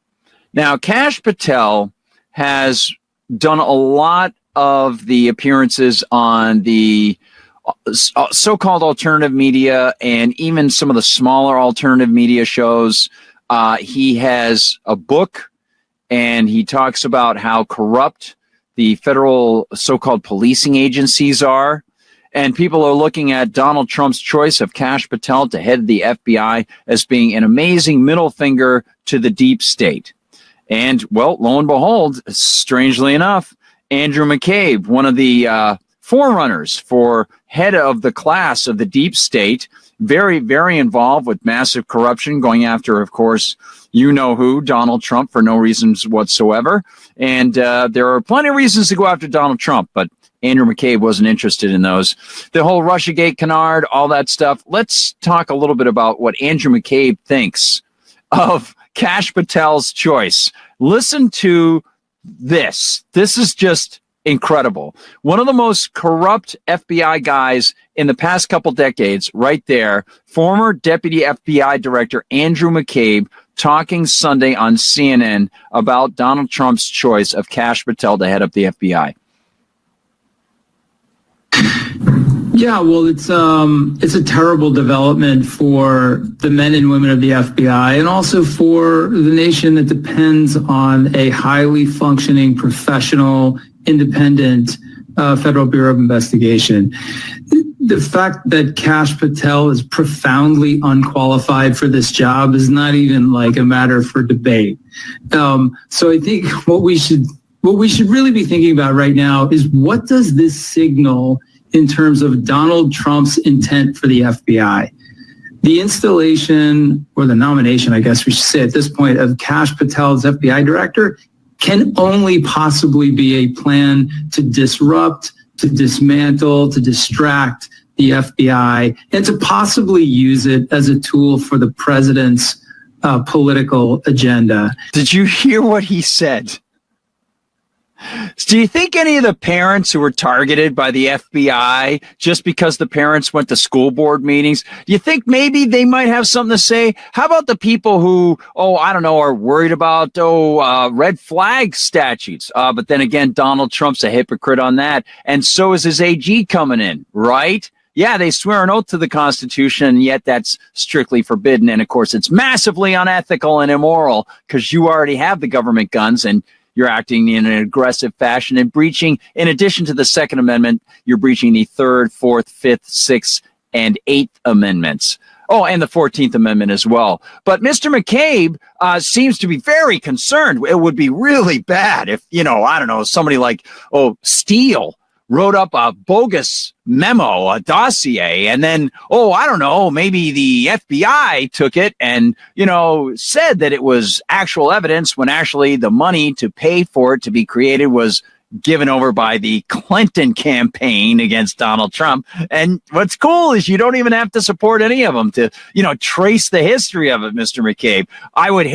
Now, Kash Patel has done a lot of the appearances on the so-called alternative media and even some of the smaller alternative media shows. He has a book, and he talks about how corrupt the federal so-called policing agencies are. And people are looking at Donald Trump's choice of Kash Patel to head the FBI as being an amazing middle finger to the deep state. And, well, lo and behold, strangely enough, Andrew McCabe, one of the forerunners for head of the class of the deep state, very, very involved with massive corruption, going after, of course, you know who, Donald Trump, for no reasons whatsoever. And there are plenty of reasons to go after Donald Trump, but Andrew McCabe wasn't interested in those. The whole Russiagate canard, all that stuff. Let's talk a little bit about what Andrew McCabe thinks of Kash Patel's choice. Listen to this. This is just incredible. One of the most corrupt FBI guys in the past couple decades, right there, former Deputy FBI Director Andrew McCabe, talking Sunday on CNN about Donald Trump's choice of Kash Patel to head up the FBI. Yeah, well, it's a terrible development for the men and women of the FBI and also for the nation that depends on a highly functioning, professional, independent Federal Bureau of Investigation. The fact that Kash Patel is profoundly unqualified for this job is not even like a matter for debate. So I think what we should really be thinking about right now is, what does this signal in terms of Donald Trump's intent for the FBI? The installation, or the nomination, I guess we should say at this point, of Kash Patel as FBI director can only possibly be a plan to disrupt, to dismantle, to distract the FBI, and to possibly use it as a tool for the president's political agenda. Did you hear what he said? Do you think any of the parents who were targeted by the FBI just because the parents went to school board meetings, do you think maybe they might have something to say? How about the people who, are worried about, red flag statutes? But then again, Donald Trump's a hypocrite on that. And so is his AG coming in, right? Yeah, they swear an oath to the Constitution, and yet that's strictly forbidden. And of course, it's massively unethical and immoral because you already have the government guns and you're acting in an aggressive fashion and breaching, in addition to the Second Amendment, you're breaching the Third, Fourth, Fifth, Sixth, and Eighth Amendments. Oh, and the 14th Amendment as well. But Mr. McCabe seems to be very concerned. It would be really bad if, somebody like, Steele wrote up a bogus memo, a dossier, and then, maybe the FBI took it and, said that it was actual evidence when actually the money to pay for it to be created was given over by the Clinton campaign against Donald Trump. And what's cool is you don't even have to support any of them to, trace the history of it, Mr. McCabe. I would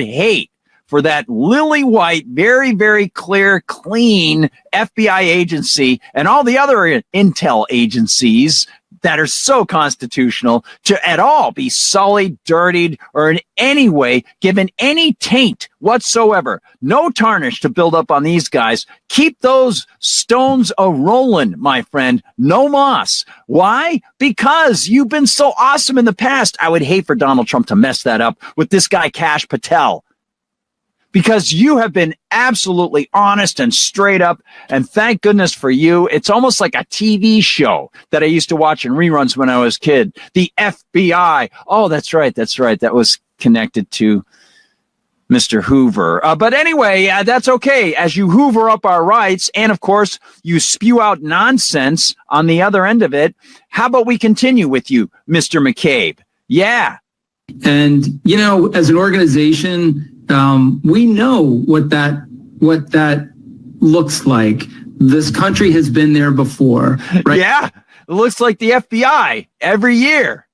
hate for that lily white, very, very clear, clean FBI agency and all the other intel agencies that are so constitutional to at all be sullied, dirtied, or in any way given any taint whatsoever. No tarnish to build up on these guys. Keep those stones a-rolling, my friend. No moss. Why? Because you've been so awesome in the past. I would hate for Donald Trump to mess that up with this guy, Kash Patel. Because you have been absolutely honest and straight up, and thank goodness for you. It's almost like a TV show that I used to watch in reruns when I was a kid. The FBI. Oh, that's right. That was connected to Mr. Hoover. But anyway, that's okay. As you hoover up our rights, and of course, you spew out nonsense on the other end of it, how about we continue with you, Mr. McCabe? Yeah. And, as an organization, we know what that looks like. This country has been there before, right? Yeah, it looks like the FBI every year,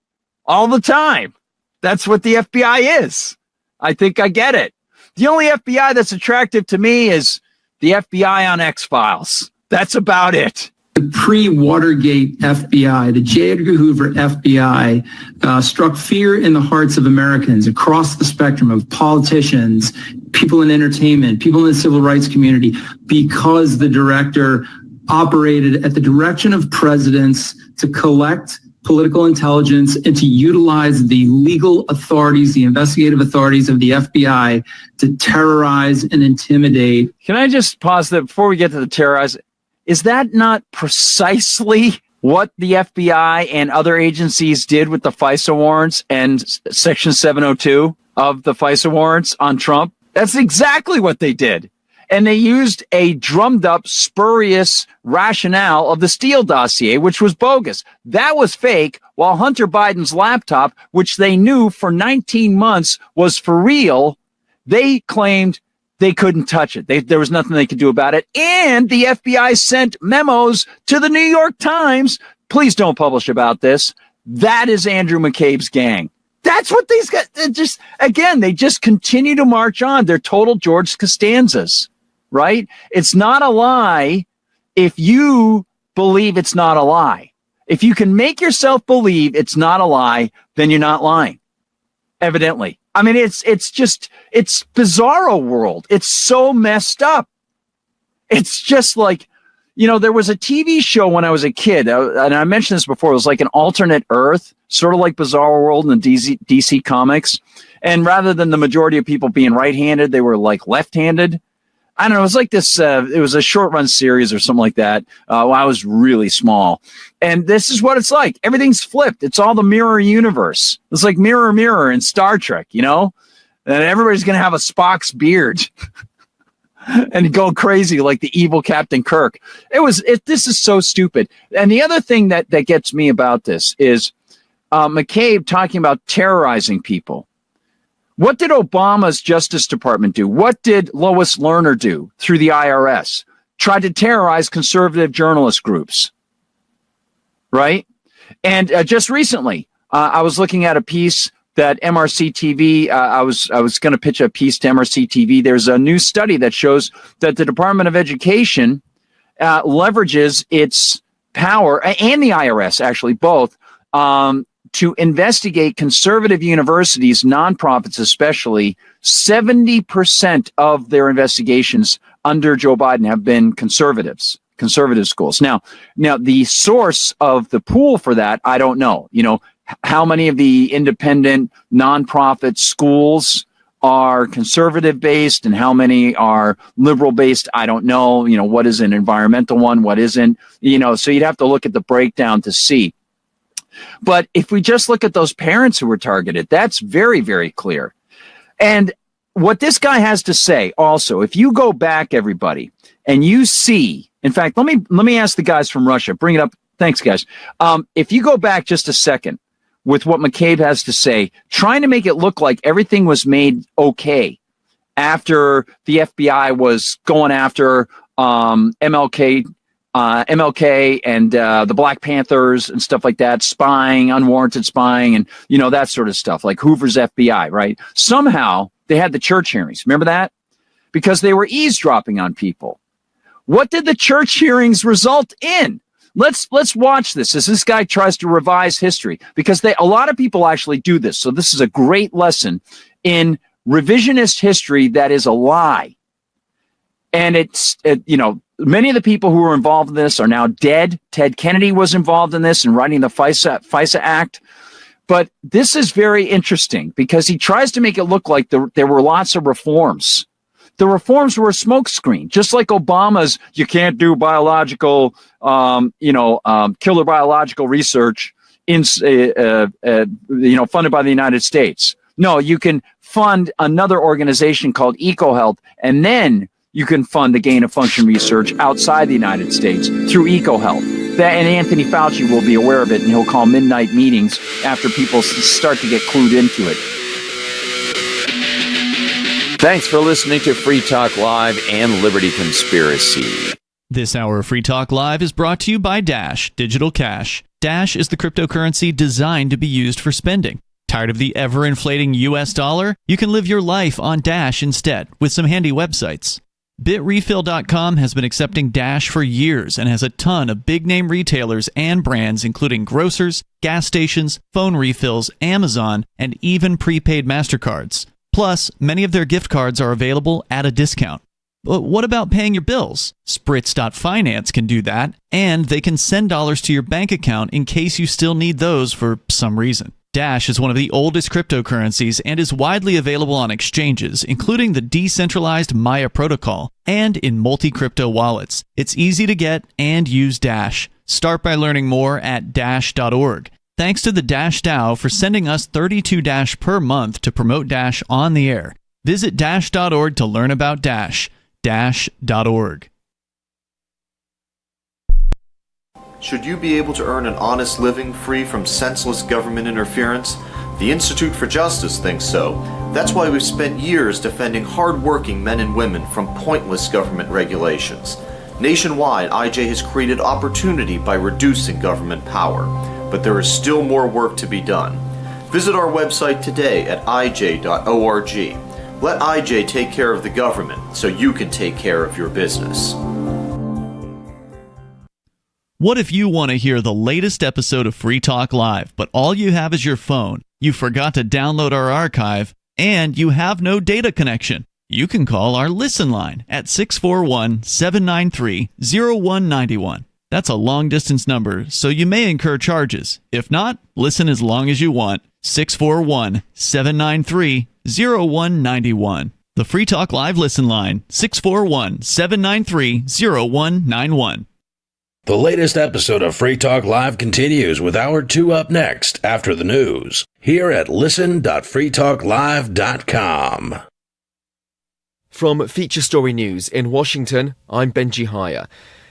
all the time. That's what the FBI is. I think I get it. The only FBI that's attractive to me is the FBI on X-Files. That's about it. The pre-Watergate FBI, the J. Edgar Hoover FBI, struck fear in the hearts of Americans across the spectrum of politicians, people in entertainment, people in the civil rights community, because the director operated at the direction of presidents to collect political intelligence and to utilize the legal authorities, the investigative authorities of the FBI to terrorize and intimidate. Can I just pause there before we get to the terrorize? Is that not precisely what the FBI and other agencies did with the FISA warrants and Section 702 of the FISA warrants on Trump? That's exactly what they did. And they used a drummed up, spurious rationale of the Steele dossier, which was bogus. That was fake, while Hunter Biden's laptop, which they knew for 19 months was for real, they claimed they couldn't touch it. There was nothing they could do about it. And the FBI sent memos to the New York Times. Please don't publish about this. That is Andrew McCabe's gang. That's what these guys they just continue to march on. They're total George Costanzas, right? It's not a lie if you believe it's not a lie. If you can make yourself believe it's not a lie, then you're not lying. Evidently. I mean, it's bizarro world. It's so messed up. It's just like, there was a TV show when I was a kid, and I mentioned this before. It was like an alternate Earth, sort of like Bizarre World in the DC Comics. And rather than the majority of people being right-handed, they were like left-handed. I don't know. It was like this. It was a short-run series or something like that. When I was really small, and this is what it's like. Everything's flipped. It's all the mirror universe. It's like Mirror, Mirror in Star Trek, and everybody's gonna have a Spock's beard. And go crazy like the evil Captain Kirk. This is so stupid. And the other thing that gets me about this is McCabe talking about terrorizing people. What did Obama's Justice Department do? What did Lois Lerner do through the IRS? Tried to terrorize conservative journalist groups, right? And just recently, I was looking at a piece that MRC TV, I was going to pitch a piece to MRC TV. There's a new study that shows that the Department of Education leverages its power, and the IRS actually, both, to investigate conservative universities, nonprofits especially. 70% of their investigations under Joe Biden have been conservative schools. Now the source of the pool for that, I don't know. How many of the independent nonprofit schools are conservative based and how many are liberal based? I don't know. What is an environmental one? What isn't? So you'd have to look at the breakdown to see. But if we just look at those parents who were targeted, that's very, very clear. And what this guy has to say also, if you go back, everybody, and you see, in fact, let me ask the guys from Russia, bring it up. Thanks, guys. If you go back just a second, with what McCabe has to say, trying to make it look like everything was made okay after the FBI was going after MLK and the Black Panthers and stuff like that, spying, unwarranted spying, and that sort of stuff, like Hoover's FBI, right? Somehow they had the church hearings. Remember that? Because they were eavesdropping on people. What did the church hearings result in? Let's watch this as this guy tries to revise history, because a lot of people actually do this. So this is a great lesson in revisionist history that is a lie. And many of the people who were involved in this are now dead. Ted Kennedy was involved in this and writing the FISA Act. But this is very interesting because he tries to make it look like there were lots of reforms. The reforms were a smokescreen, just like Obama's. You can't do biological, killer biological research funded by the United States. No, you can fund another organization called EcoHealth, and then you can fund the gain of function research outside the United States through EcoHealth. And Anthony Fauci will be aware of it, and he'll call midnight meetings after people start to get clued into it. Thanks for listening to Free Talk Live and Liberty Conspiracy. This hour of Free Talk Live is brought to you by Dash Digital Cash. Dash is the cryptocurrency designed to be used for spending. Tired of the ever-inflating US dollar? You can live your life on Dash instead with some handy websites. BitRefill.com has been accepting Dash for years and has a ton of big-name retailers and brands including grocers, gas stations, phone refills, Amazon, and even prepaid MasterCards. Plus, many of their gift cards are available at a discount. But what about paying your bills? Spritz.finance can do that, and they can send dollars to your bank account in case you still need those for some reason. Dash is one of the oldest cryptocurrencies and is widely available on exchanges, including the decentralized Maya protocol and in multi-crypto wallets. It's easy to get and use Dash. Start by learning more at Dash.org. Thanks to the Dash DAO for sending us 32 Dash per month to promote Dash on the air. Visit Dash.org to learn about Dash. Dash.org. Should you be able to earn an honest living free from senseless government interference? The Institute for Justice thinks so. That's why we've spent years defending hard-working men and women from pointless government regulations. Nationwide, IJ has created opportunity by reducing government power. But there is still more work to be done. Visit our website today at ij.org. Let IJ take care of the government so you can take care of your business. What if you want to hear the latest episode of Free Talk Live, but all you have is your phone, you forgot to download our archive, and you have no data connection? You can call our Listen line at 641-793-0191. That's a long-distance number, so you may incur charges. If not, listen as long as you want. 641-793-0191. The Free Talk Live Listen line, 641-793-0191. The latest episode of Free Talk Live continues with Hour 2 up next after the news here at listen.freetalklive.com. From Feature Story News in Washington, I'm Benji Haya.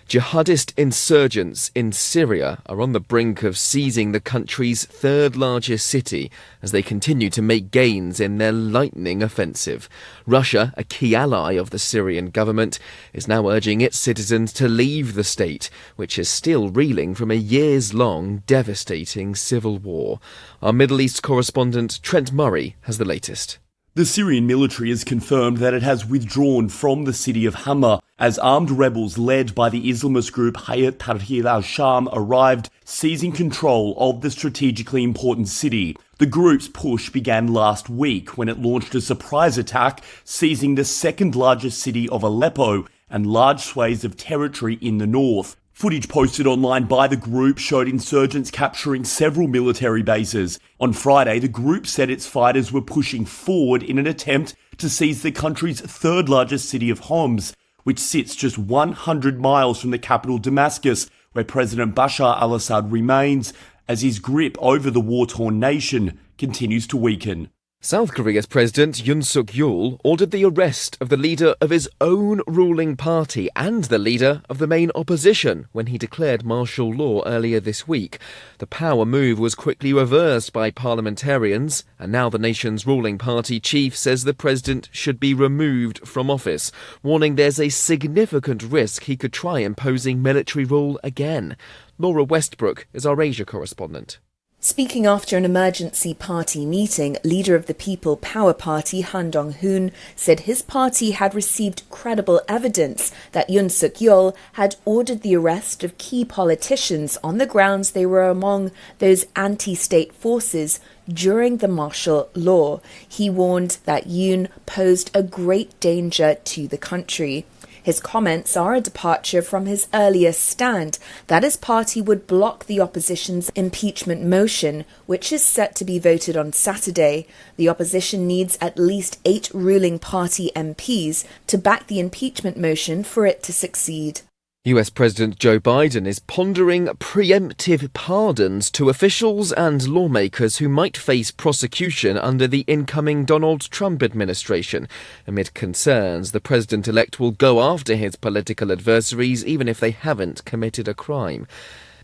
Jihadist insurgents in Syria are on the brink of seizing the country's third largest city as they continue to make gains in their lightning offensive. Russia, a key ally of the Syrian government, is now urging its citizens to leave the state, which is still reeling from a years-long devastating civil war. Our Middle East correspondent Trent Murray has the latest. The Syrian military has confirmed that it has withdrawn from the city of Hama as armed rebels led by the Islamist group Hayat Tahrir al-Sham arrived, seizing control of the strategically important city. The group's push began last week when it launched a surprise attack, seizing the second largest city of Aleppo and large swathes of territory in the north. Footage posted online by the group showed insurgents capturing several military bases. On Friday, the group said its fighters were pushing forward in an attempt to seize the country's third largest city of Homs, which sits just 100 miles from the capital Damascus, where President Bashar al-Assad remains, as his grip over the war-torn nation continues to weaken. South Korea's President Yoon Suk-yeol ordered the arrest of the leader of his own ruling party and the leader of the main opposition when he declared martial law earlier this week. The power move was quickly reversed by parliamentarians, and now the nation's ruling party chief says the president should be removed from office, warning there's a significant risk he could try imposing military rule again. Laura Westbrook is our Asia correspondent. Speaking after an emergency party meeting, leader of the People Power Party Han Dong-hoon said his party had received credible evidence that Yoon Suk-yeol had ordered the arrest of key politicians on the grounds they were among those anti-state forces during the martial law. He warned that Yoon posed a great danger to the country. His comments are a departure from his earlier stand that his party would block the opposition's impeachment motion, which is set to be voted on Saturday. The opposition needs at least 8 ruling party MPs to back the impeachment motion for it to succeed. US President Joe Biden is pondering preemptive pardons to officials and lawmakers who might face prosecution under the incoming Donald Trump administration. Amid concerns, the president-elect will go after his political adversaries even if they haven't committed a crime.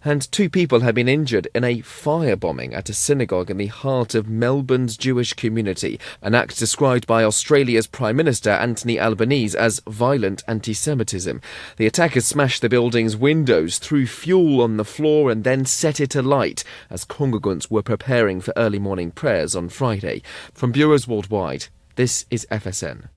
And 2 people have been injured in a firebombing at a synagogue in the heart of Melbourne's Jewish community, an act described by Australia's Prime Minister Anthony Albanese as violent anti-Semitism. The attackers smashed the building's windows, threw fuel on the floor and then set it alight as congregants were preparing for early morning prayers on Friday. From bureaus worldwide, this is FSN.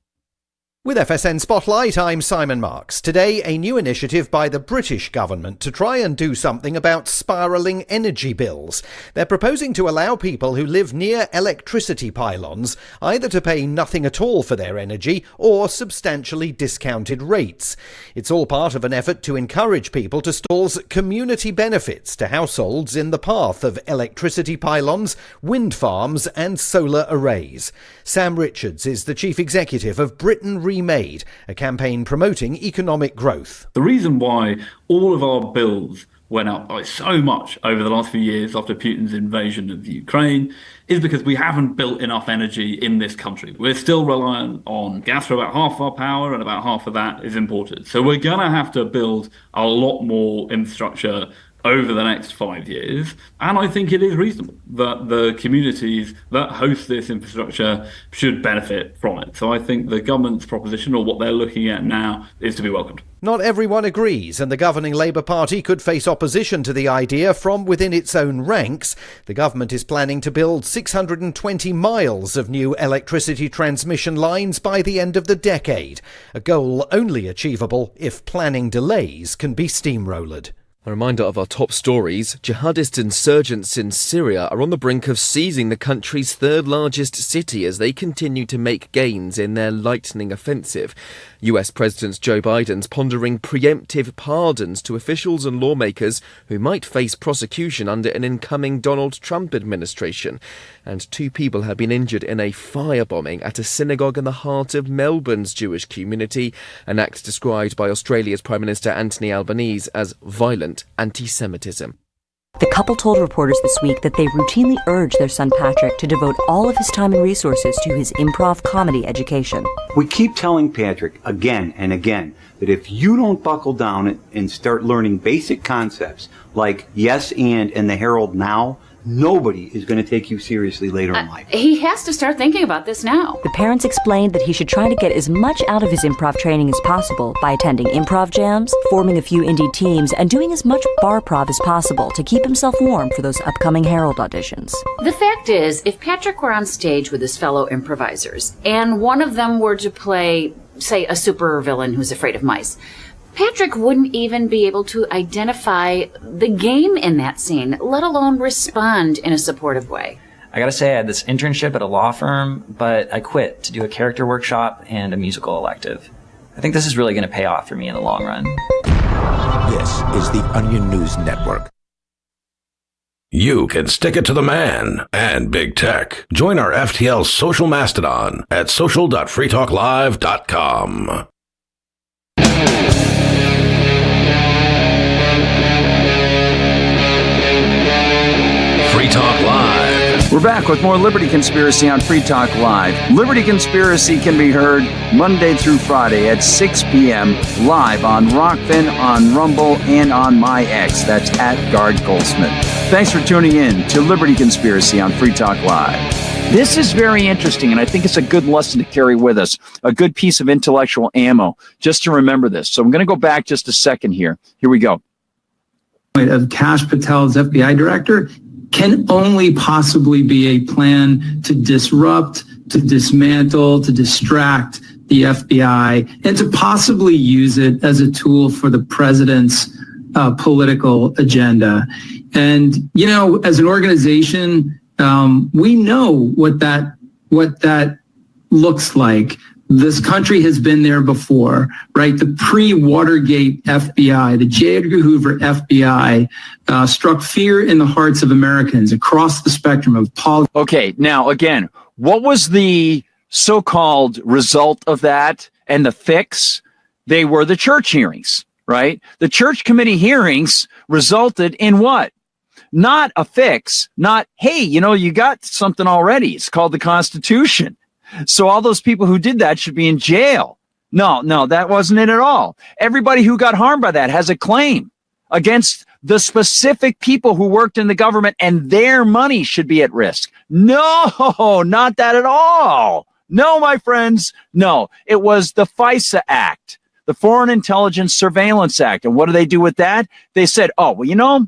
With FSN Spotlight, I'm Simon Marks. Today, a new initiative by the British government to try and do something about spiralling energy bills. They're proposing to allow people who live near electricity pylons either to pay nothing at all for their energy or substantially discounted rates. It's all part of an effort to encourage people to stall community benefits to households in the path of electricity pylons, wind farms and solar arrays. Sam Richards is the chief executive of Britain Remade, a campaign promoting economic growth. The reason why all of our bills went up by so much over the last few years after Putin's invasion of Ukraine is because we haven't built enough energy in this country. We're still reliant on gas for about half of our power, and about half of that is imported. So we're going to have to build a lot more infrastructure over the next 5 years. And I think it is reasonable that the communities that host this infrastructure should benefit from it. So I think the government's proposition, or what they're looking at now, is to be welcomed. Not everyone agrees, and the governing Labour Party could face opposition to the idea from within its own ranks. The government is planning to build 620 miles of new electricity transmission lines by the end of the decade, a goal only achievable if planning delays can be steamrolled. A reminder of our top stories. Jihadist insurgents in Syria are on the brink of seizing the country's third largest city as they continue to make gains in their lightning offensive. US President Joe Biden's pondering preemptive pardons to officials and lawmakers who might face prosecution under an incoming Donald Trump administration. And 2 people have been injured in a firebombing at a synagogue in the heart of Melbourne's Jewish community, an act described by Australia's Prime Minister Anthony Albanese as violent anti-Semitism. The couple told reporters this week that they routinely urge their son Patrick to devote all of his time and resources to his improv comedy education. We keep telling Patrick again and again that if you don't buckle down and start learning basic concepts like yes and the Herald now, nobody is going to take you seriously later in life. He has to start thinking about this now. The parents explained that he should try to get as much out of his improv training as possible by attending improv jams, forming a few indie teams, and doing as much bar-prov as possible to keep himself warm for those upcoming Herald auditions. The fact is, if Patrick were on stage with his fellow improvisers, and one of them were to play, say, a supervillain who's afraid of mice, Patrick wouldn't even be able to identify the game in that scene, let alone respond in a supportive way. I gotta say, I had this internship at a law firm, but I quit to do a character workshop and a musical elective. I think this is really gonna pay off for me in the long run. This is the Onion News Network. You can stick it to the man and big tech. Join our FTL social mastodon at social.freetalklive.com. Free Talk Live. We're back with more Liberty Conspiracy on Free Talk Live. Liberty Conspiracy can be heard Monday through Friday at 6 p.m. live on Rockfin, on Rumble, and on my X. That's at Guard Goldsmith. Thanks for tuning in to Liberty Conspiracy on Free Talk Live. This is very interesting, and I think it's a good lesson to carry with us, a good piece of intellectual ammo, just to remember this. So I'm going to go back just a second here. Here we go. Of Kash Patel as FBI director can only possibly be a plan to disrupt, to dismantle, to distract the FBI, and to possibly use it as a tool for the president's political agenda. And, you know, as an organization, we know what that looks like. This country has been there before, right? The pre-Watergate FBI, the J. Edgar Hoover FBI, struck fear in the hearts of Americans across the spectrum of politics. Okay, now again, what was the so-called result of that and the fix? They were the church hearings, right? The church committee hearings resulted in what? Not a fix, not, hey, you know, you got something already. It's called the Constitution. So all those people who did that should be in jail. No, that wasn't it at all. Everybody who got harmed by that has a claim against the specific people who worked in the government, and their money should be at risk. No, not that at all. No, my friends. No, it was the FISA Act, the Foreign Intelligence Surveillance Act. And what do they do with that? They said, oh, well, you know,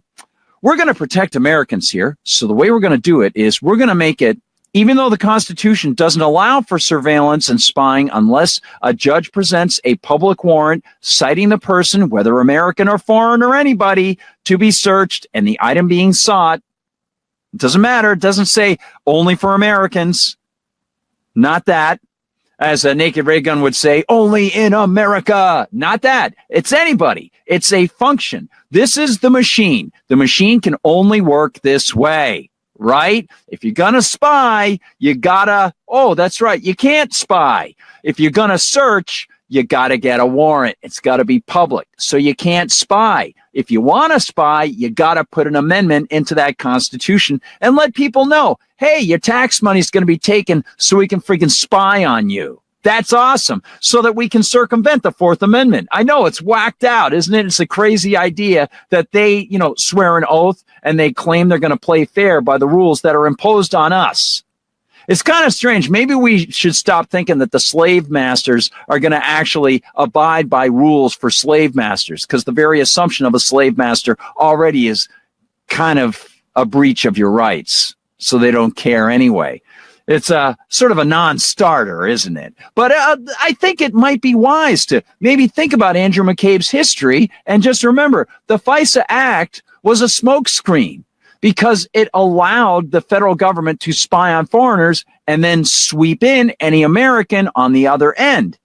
we're going to protect Americans here. So the way we're going to do it is we're going to make it, even though the Constitution doesn't allow for surveillance and spying unless a judge presents a public warrant citing the person, whether American or foreign or anybody, to be searched, and the item being sought, it doesn't matter. It doesn't say only for Americans. Not that. As a Naked Ray Gun would say, only in America. Not that. It's anybody. It's a function. This is the machine. The machine can only work this way. Right? If you're going to spy, you gotta, oh, that's right. You can't spy. If you're going to search, you got to get a warrant. It's got to be public. So you can't spy. If you want to spy, you got to put an amendment into that Constitution and let people know, hey, your tax money is going to be taken so we can freaking spy on you. That's awesome. So that we can circumvent the Fourth Amendment. I know it's whacked out, isn't it? It's a crazy idea that they, you know, swear an oath and they claim they're going to play fair by the rules that are imposed on us. It's kind of strange. Maybe we should stop thinking that the slave masters are going to actually abide by rules for slave masters, because the very assumption of a slave master already is kind of a breach of your rights. So they don't care anyway. It's a sort of a non-starter, isn't it? But I think it might be wise to maybe think about Andrew McCabe's history and just remember the FISA Act was a smokescreen because it allowed the federal government to spy on foreigners and then sweep in any American on the other end.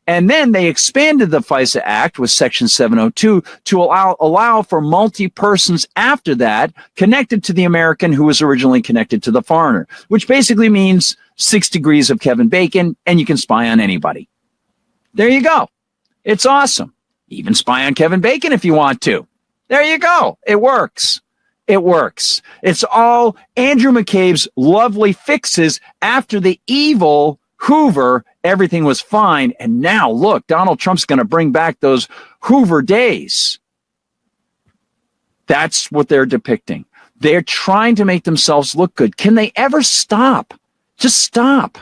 And then they expanded the FISA Act with Section 702 to allow for multi-persons after that connected to the American who was originally connected to the foreigner, which basically means 6 degrees of Kevin Bacon, and you can spy on anybody. There you go. It's awesome. Even spy on Kevin Bacon if you want to. There you go. It works. It works. It's all Andrew McCabe's lovely fixes after the evil Hoover. Everything was fine. And now, look, Donald Trump's going to bring back those Hoover days. That's what they're depicting. They're trying to make themselves look good. Can they ever stop? Just stop.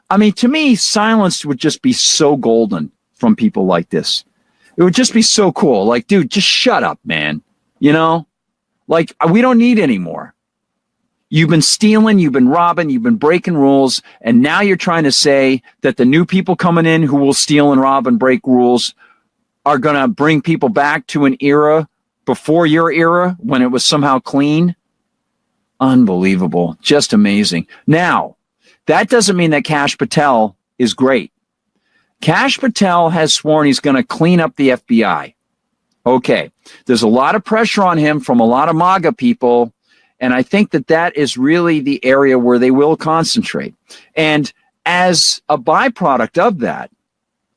I mean, to me, silence would just be so golden from people like this. It would just be so cool. Like, dude, just shut up, man. You know, like, we don't need any more. You've been stealing, you've been robbing, you've been breaking rules, and now you're trying to say that the new people coming in who will steal and rob and break rules are going to bring people back to an era before your era when it was somehow clean? Unbelievable. Just amazing. Now, that doesn't mean that Kash Patel is great. Kash Patel has sworn he's going to clean up the FBI. Okay, there's a lot of pressure on him from a lot of MAGA people. And I think that that is really the area where they will concentrate. And as a byproduct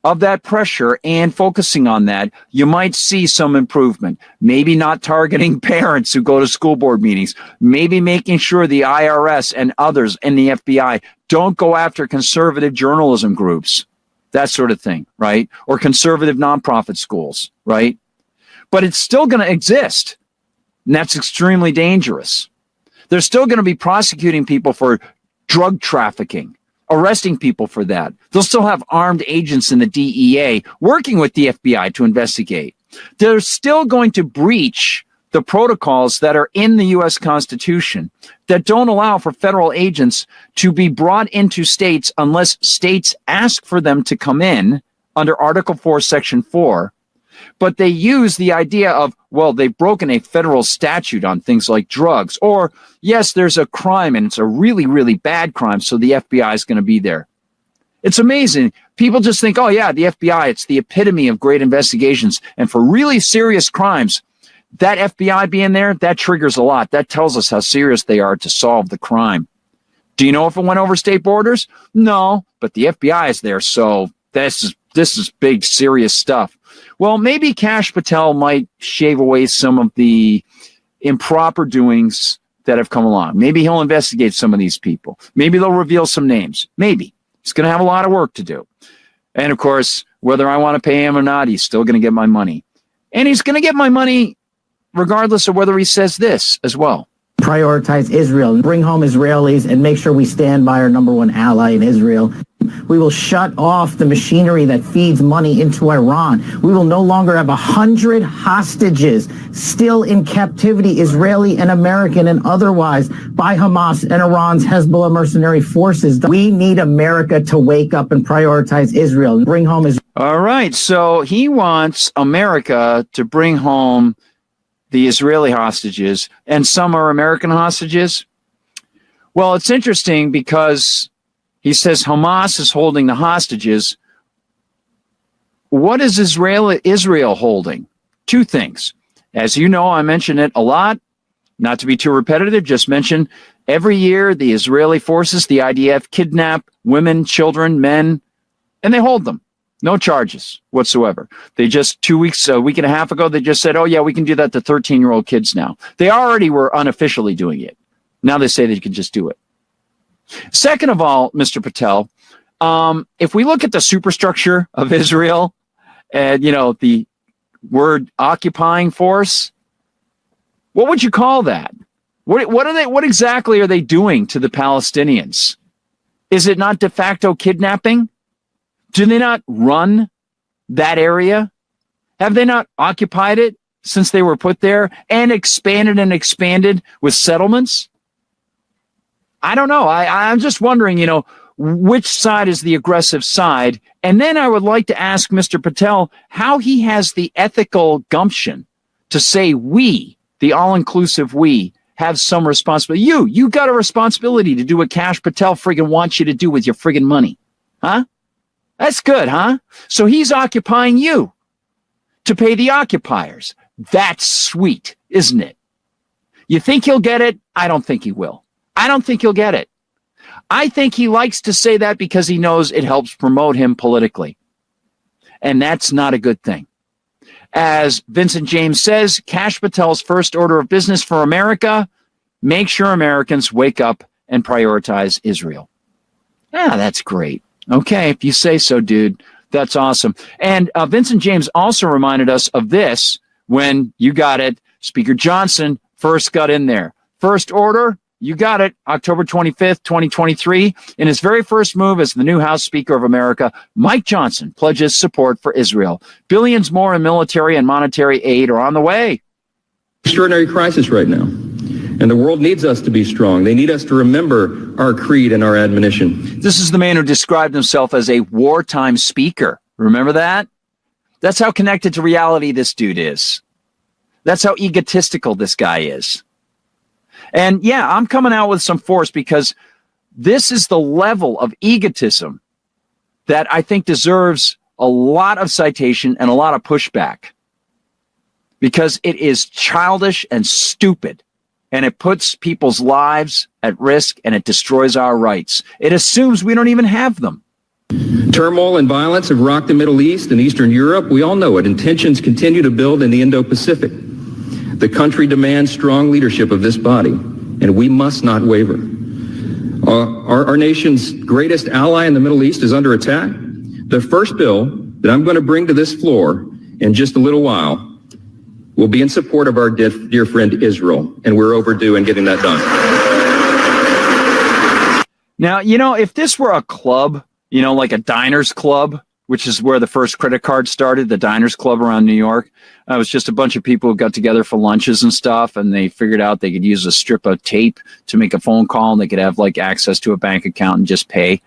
of that pressure and focusing on that, you might see some improvement. Maybe not targeting parents who go to school board meetings. Maybe making sure the IRS and others in the FBI don't go after conservative journalism groups. That sort of thing, right? Or conservative nonprofit schools, right? But it's still going to exist. And that's extremely dangerous. They're still going to be prosecuting people for drug trafficking, arresting people for that. They'll still have armed agents in the DEA working with the FBI to investigate. They're still going to breach the protocols that are in the U.S. Constitution that don't allow for federal agents to be brought into states unless states ask for them to come in under Article 4, Section 4. But they use the idea of, well, they've broken a federal statute on things like drugs. Or, yes, there's a crime and it's a really, really bad crime, so the FBI is going to be there. It's amazing. People just think, oh, yeah, the FBI, it's the epitome of great investigations. And for really serious crimes, that FBI being there, that triggers a lot. That tells us how serious they are to solve the crime. Do you know if it went over state borders? No, but the FBI is there, so this is big, serious stuff. Well, maybe Kash Patel might shave away some of the improper doings that have come along. Maybe he'll investigate some of these people. Maybe they'll reveal some names. Maybe. He's going to have a lot of work to do. And, of course, whether I want to pay him or not, he's still going to get my money. And he's going to get my money regardless of whether he says this as well. Prioritize Israel, bring home Israelis, and make sure we stand by our number one ally in Israel. We will shut off the machinery that feeds money into Iran. We will no longer have 100 hostages still in captivity, Israeli and American and otherwise, by Hamas and Iran's Hezbollah mercenary forces. We need America to wake up and prioritize Israel and bring home Israel. All right, so he wants America to bring home the Israeli hostages, and some are American hostages. Well, it's interesting because he says Hamas is holding the hostages. What is Israel holding? Two things. As you know, I mention it a lot. Not to be too repetitive, just mention every year the Israeli forces, the IDF, kidnap women, children, men, and they hold them. No charges whatsoever. They just a week and a half ago, they just said, oh, yeah, we can do that to 13-year-old kids now. They already were unofficially doing it. Now they say that you can just do it. Second of all, Mr. Patel, if we look at the superstructure of Israel and, the word occupying force, what would you call that? What exactly are they doing to the Palestinians? Is it not de facto kidnapping? Do they not run that area? Have they not occupied it since they were put there and expanded with settlements? I don't know. I'm just wondering, which side is the aggressive side? And then I would like to ask Mr. Patel how he has the ethical gumption to say we, the all-inclusive we, have some responsibility. You got a responsibility to do what Kash Patel friggin' wants you to do with your friggin' money. Huh? That's good, huh? So he's occupying you to pay the occupiers. That's sweet, isn't it? You think he'll get it? I don't think he will. I don't think he'll get it. I think he likes to say that because he knows it helps promote him politically. And that's not a good thing. As Vincent James says, Kash Patel's first order of business for America, make sure Americans wake up and prioritize Israel. That's great. Okay, if you say so, dude, that's awesome. And Vincent James also reminded us of this when, you got it, Speaker Johnson first got in there. First order, you got it, October 25th, 2023. In his very first move as the new House Speaker of America, Mike Johnson pledges support for Israel. Billions more in military and monetary aid are on the way. Extraordinary crisis right now. And the world needs us to be strong. They need us to remember our creed and our admonition. This is the man who described himself as a wartime speaker. Remember that? That's how connected to reality this dude is. That's how egotistical this guy is. And yeah, I'm coming out with some force because this is the level of egotism that I think deserves a lot of citation and a lot of pushback, because it is childish and stupid, and it puts people's lives at risk, and it destroys our rights. It assumes we don't even have them. Turmoil and violence have rocked the Middle East and Eastern Europe. We all know it, and tensions continue to build in the Indo-Pacific. The country demands strong leadership of this body, and we must not waver. Our nation's greatest ally in the Middle East is under attack. The first bill that I'm going to bring to this floor in just a little while will be in support of our dear friend Israel, and we're overdue in getting that done. Now, if this were a club, like a diners club, which is where the first credit card started, the Diners Club around New York. It was just a bunch of people who got together for lunches and stuff, and they figured out they could use a strip of tape to make a phone call, and they could have access to a bank account and just pay.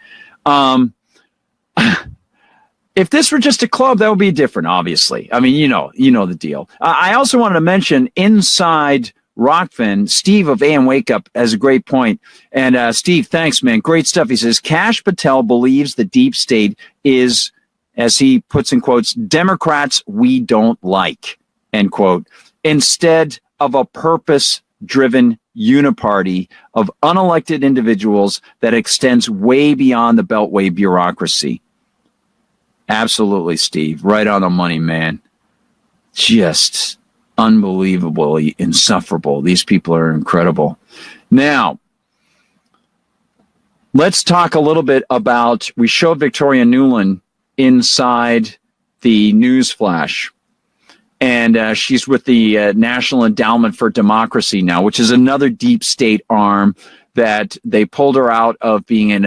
If this were just a club, that would be different, obviously. I mean, you know the deal. I also wanted to mention inside Rockfin, Steve of AM Wake Up has a great point. And Steve, thanks, man. Great stuff. He says, Kash Patel believes the deep state is, as he puts in quotes, Democrats we don't like, end quote, instead of a purpose-driven uniparty of unelected individuals that extends way beyond the Beltway bureaucracy. Absolutely, Steve. Right on the money, man. Just unbelievably insufferable. These people are incredible. Now, let's talk a little bit about, we showed Victoria Nuland inside the news flash, and she's with the National Endowment for Democracy now, which is another deep state arm that they pulled her out of being an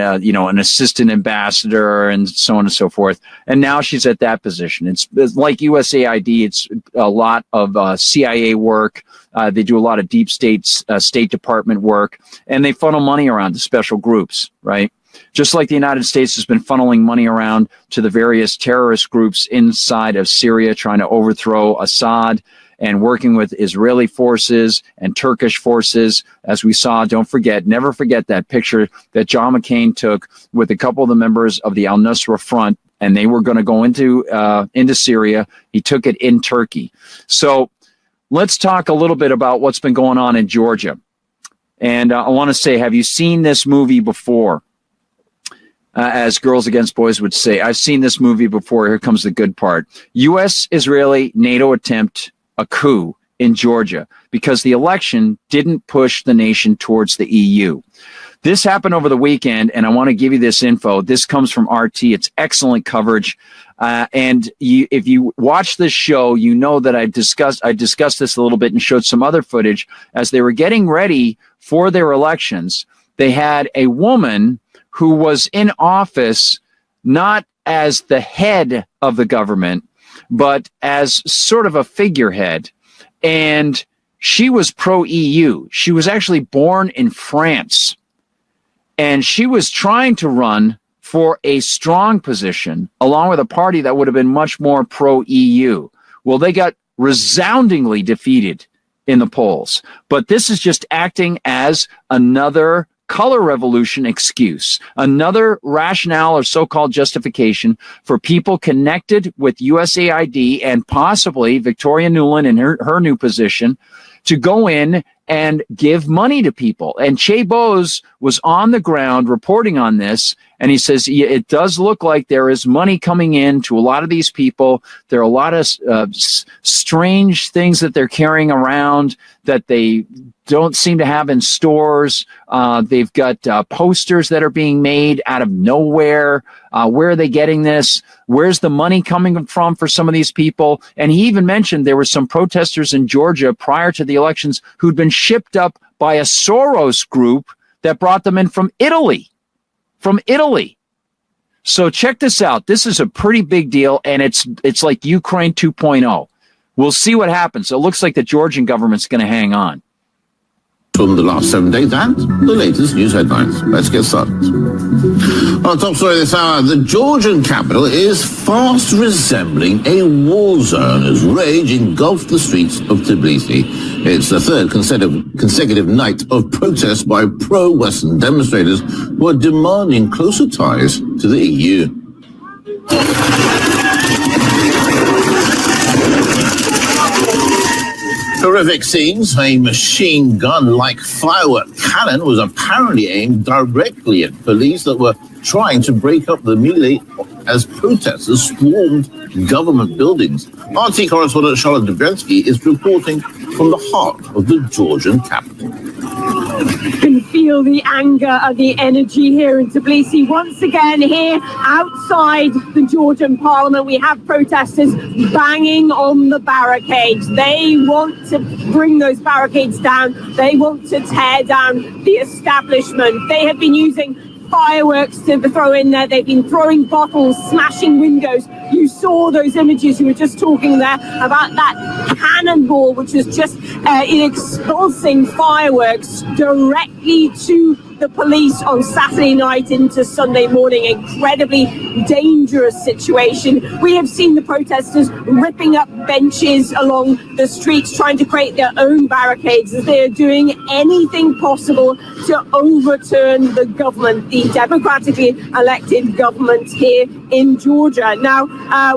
assistant ambassador and so on and so forth. And now she's at that position. It's like USAID. It's a lot of CIA work. They do a lot of deep State Department work, and they funnel money around to special groups, right? Just like the United States has been funneling money around to the various terrorist groups inside of Syria, trying to overthrow Assad, and working with Israeli forces and Turkish forces, as we saw. Don't forget, never forget that picture that John McCain took with a couple of the members of the al-Nusra Front, and they were going to go into Syria. He took it in Turkey. So let's talk a little bit about what's been going on in Georgia. And I want to say, have you seen this movie before? As Girls Against Boys would say, I've seen this movie before. Here comes the good part. U.S.-Israeli NATO attempt a coup in Georgia because the election didn't push the nation towards the EU. This happened over the weekend, and I want to give you this info. This comes from RT. It's excellent coverage. And if you watch this show, you know that I discussed this a little bit and showed some other footage. As they were getting ready for their elections, they had a woman who was in office not as the head of the government, but as sort of a figurehead. And she was pro-EU. She was actually born in France. And she was trying to run for a strong position along with a party that would have been much more pro-EU. Well, they got resoundingly defeated in the polls. But this is just acting as another color revolution excuse, another rationale or so-called justification for people connected with USAID and possibly Victoria Nuland in her new position to go in and give money to people. And Che Bose was on the ground reporting on this, and he says it does look like there is money coming in to a lot of these people. There are a lot of strange things that they're carrying around that they don't seem to have in stores. They've got posters that are being made out of nowhere. Where are they getting this? Where's the money coming from for some of these people? And he even mentioned there were some protesters in Georgia prior to the elections who'd been shipped up by a Soros group that brought them in from Italy. So check this out. This is a pretty big deal, and it's like Ukraine 2.0. We'll see what happens. It looks like the Georgian government's going to hang on. From the last 7 days and the latest news headlines. Let's get started. Our top story this hour, the Georgian capital is fast resembling a war zone as rage engulfed the streets of Tbilisi. It's the third consecutive night of protests by pro-Western demonstrators who are demanding closer ties to the EU. Horrific scenes. A machine gun-like firework cannon was apparently aimed directly at police that were trying to break up the melee as protesters swarmed government buildings. RT correspondent Charlotte Dobrensky is reporting from the heart of the Georgian capital. You can feel the anger and the energy here in Tbilisi. Once again, here outside the Georgian parliament, we have protesters banging on the barricades. They want to bring those barricades down. They want to tear down the establishment. They have been using fireworks to throw in there. They've been throwing bottles, smashing windows. You saw those images. You were just talking there about that cannonball, which was just expulsing fireworks directly to the police on Saturday night into Sunday morning. Incredibly dangerous situation. We have seen the protesters ripping up benches along the streets, trying to create their own barricades as they are doing anything possible to overturn the government, the democratically elected government here in Georgia. Now,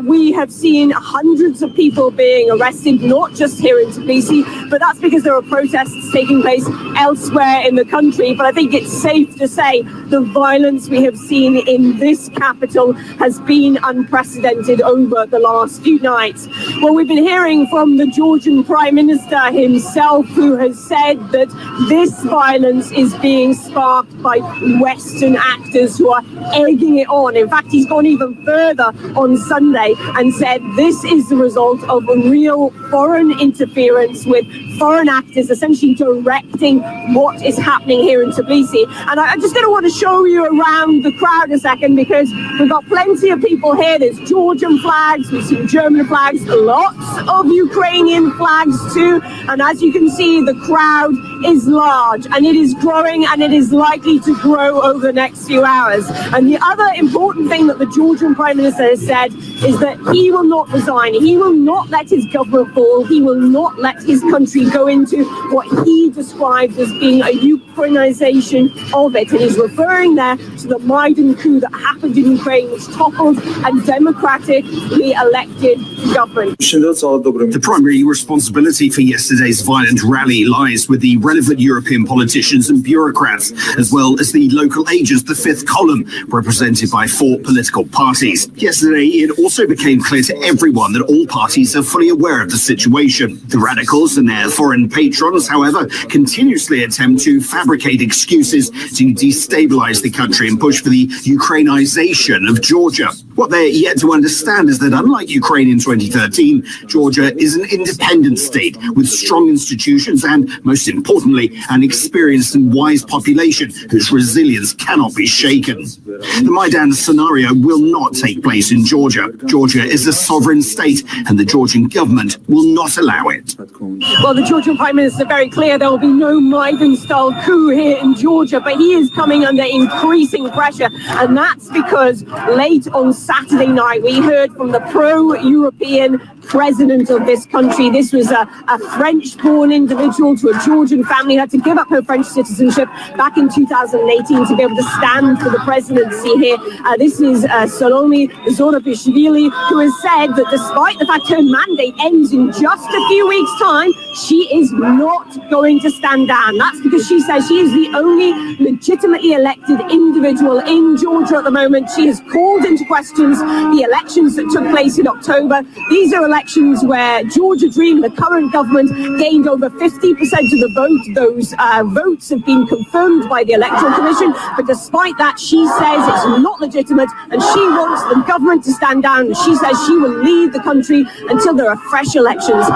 we have seen hundreds of people being arrested, not just here in Tbilisi, but that's because there are protests taking place elsewhere in the country. But I think it's safe to say the violence we have seen in this capital has been unprecedented over the last few nights. Well, we've been hearing from the Georgian Prime Minister himself, who has said that this violence is being sparked by Western actors who are egging it on. In fact, he's gone even further on Sunday and said this is the result of real foreign interference with foreign actors essentially directing what is happening here in Tbilisi. And I'm just going to want to show you around the crowd a second, because we've got plenty of people here. There's Georgian flags, we've seen German flags, lots of Ukrainian flags too. And as you can see, the crowd is large and it is growing, and it is likely to grow over the next few hours. And the other important thing that the Georgian Prime Minister has said is that he will not resign. He will not let his government fall. He will not let his country go into what he describes as being a Ukrainization of it. And he's referring there to the Maidan coup that happened in Ukraine, which toppled a democratically elected government. The primary responsibility for yesterday's violent rally lies with the relevant European politicians and bureaucrats, as well as the local agents, the fifth column, represented by 4 political parties. Yesterday, it also became clear to everyone that all parties are fully aware of the situation. The radicals and their foreign patrons, however, continuously attempt to fabricate excuses to destabilize the country and push for the Ukrainization of Georgia. What they're yet to understand is that unlike Ukraine in 2013, Georgia is an independent state with strong institutions and, most importantly, an experienced and wise population whose resilience cannot be shaken. The Maidan scenario will not take place in Georgia. Georgia is a sovereign state and the Georgian government will not allow it. Well, the Georgian Prime Minister very clear there will be no Maidan-style coup here in Georgia, but he is coming under increasing pressure, and that's because late on Saturday night we heard from the pro-European president of this country. This was a French-born individual to a Georgian family who had to give up her French citizenship back in 2018 to be able to stand for the presidency here. This is Salome Zorabishvili, who has said that despite the fact her mandate ends in just a few weeks' time, she is not going to stand down. That's because she says she is the only legitimately elected individual in Georgia at the moment. She has called into questions the elections that took place in October. These are elections where Georgia Dream, the current government, gained over 50% of the vote. Those votes have been confirmed by the Electoral Commission, but despite that, she says it's not legitimate and she wants the government to stand down. She says she will lead the country until there are fresh elections.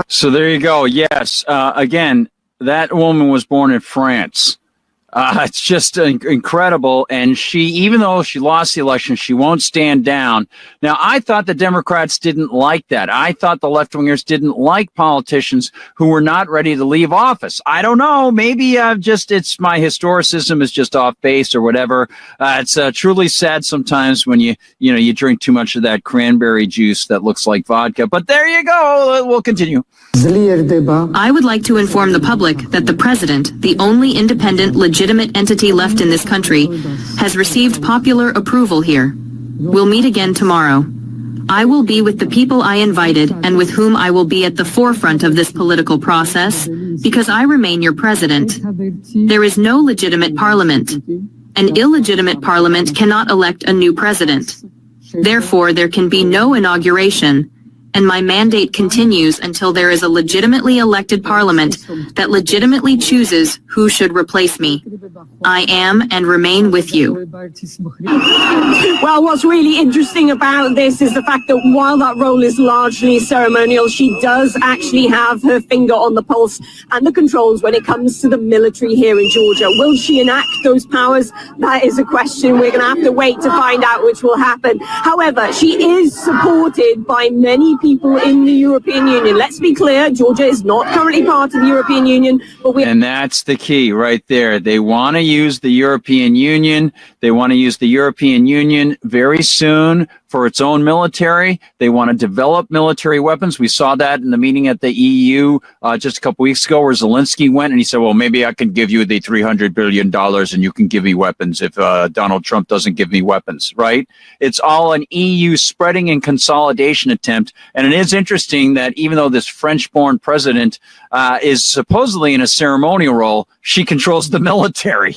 So there you go. Yes. Again, that woman was born in France. It's just incredible. And she, even though she lost the election, she won't stand down. Now, I thought the Democrats didn't like that. I thought the left-wingers didn't like politicians who were not ready to leave office. I don't know. Maybe it's my historicism is just off base or whatever. It's truly sad sometimes when you drink too much of that cranberry juice that looks like vodka. But there you go. We'll continue. I would like to inform the public that the president, the only independent, legitimate entity left in this country, has received popular approval here. We'll meet again tomorrow. I will be with the people I invited and with whom I will be at the forefront of this political process because I remain your president. There is no legitimate parliament. An illegitimate parliament cannot elect a new president. Therefore, there can be no inauguration, and my mandate continues until there is a legitimately elected parliament that legitimately chooses who should replace me. I am and remain with you. Well, what's really interesting about this is the fact that while that role is largely ceremonial, she does actually have her finger on the pulse and the controls when it comes to the military here in Georgia. Will she enact those powers? That is a question we're going to have to wait to find out, which will happen. However, she is supported by many people in the European Union. Let's be clear, Georgia is not currently part of the European Union, but and that's the key right there. They want to use the European Union. They want to use the European Union very soon for its own military. They want to develop military weapons. We saw that in the meeting at the EU just a couple weeks ago where Zelensky went and he said, well, maybe I can give you the $300 billion and you can give me weapons if Donald Trump doesn't give me weapons, right? It's all an EU spreading and consolidation attempt. And it is interesting that even though this French-born president is supposedly in a ceremonial role, she controls the military.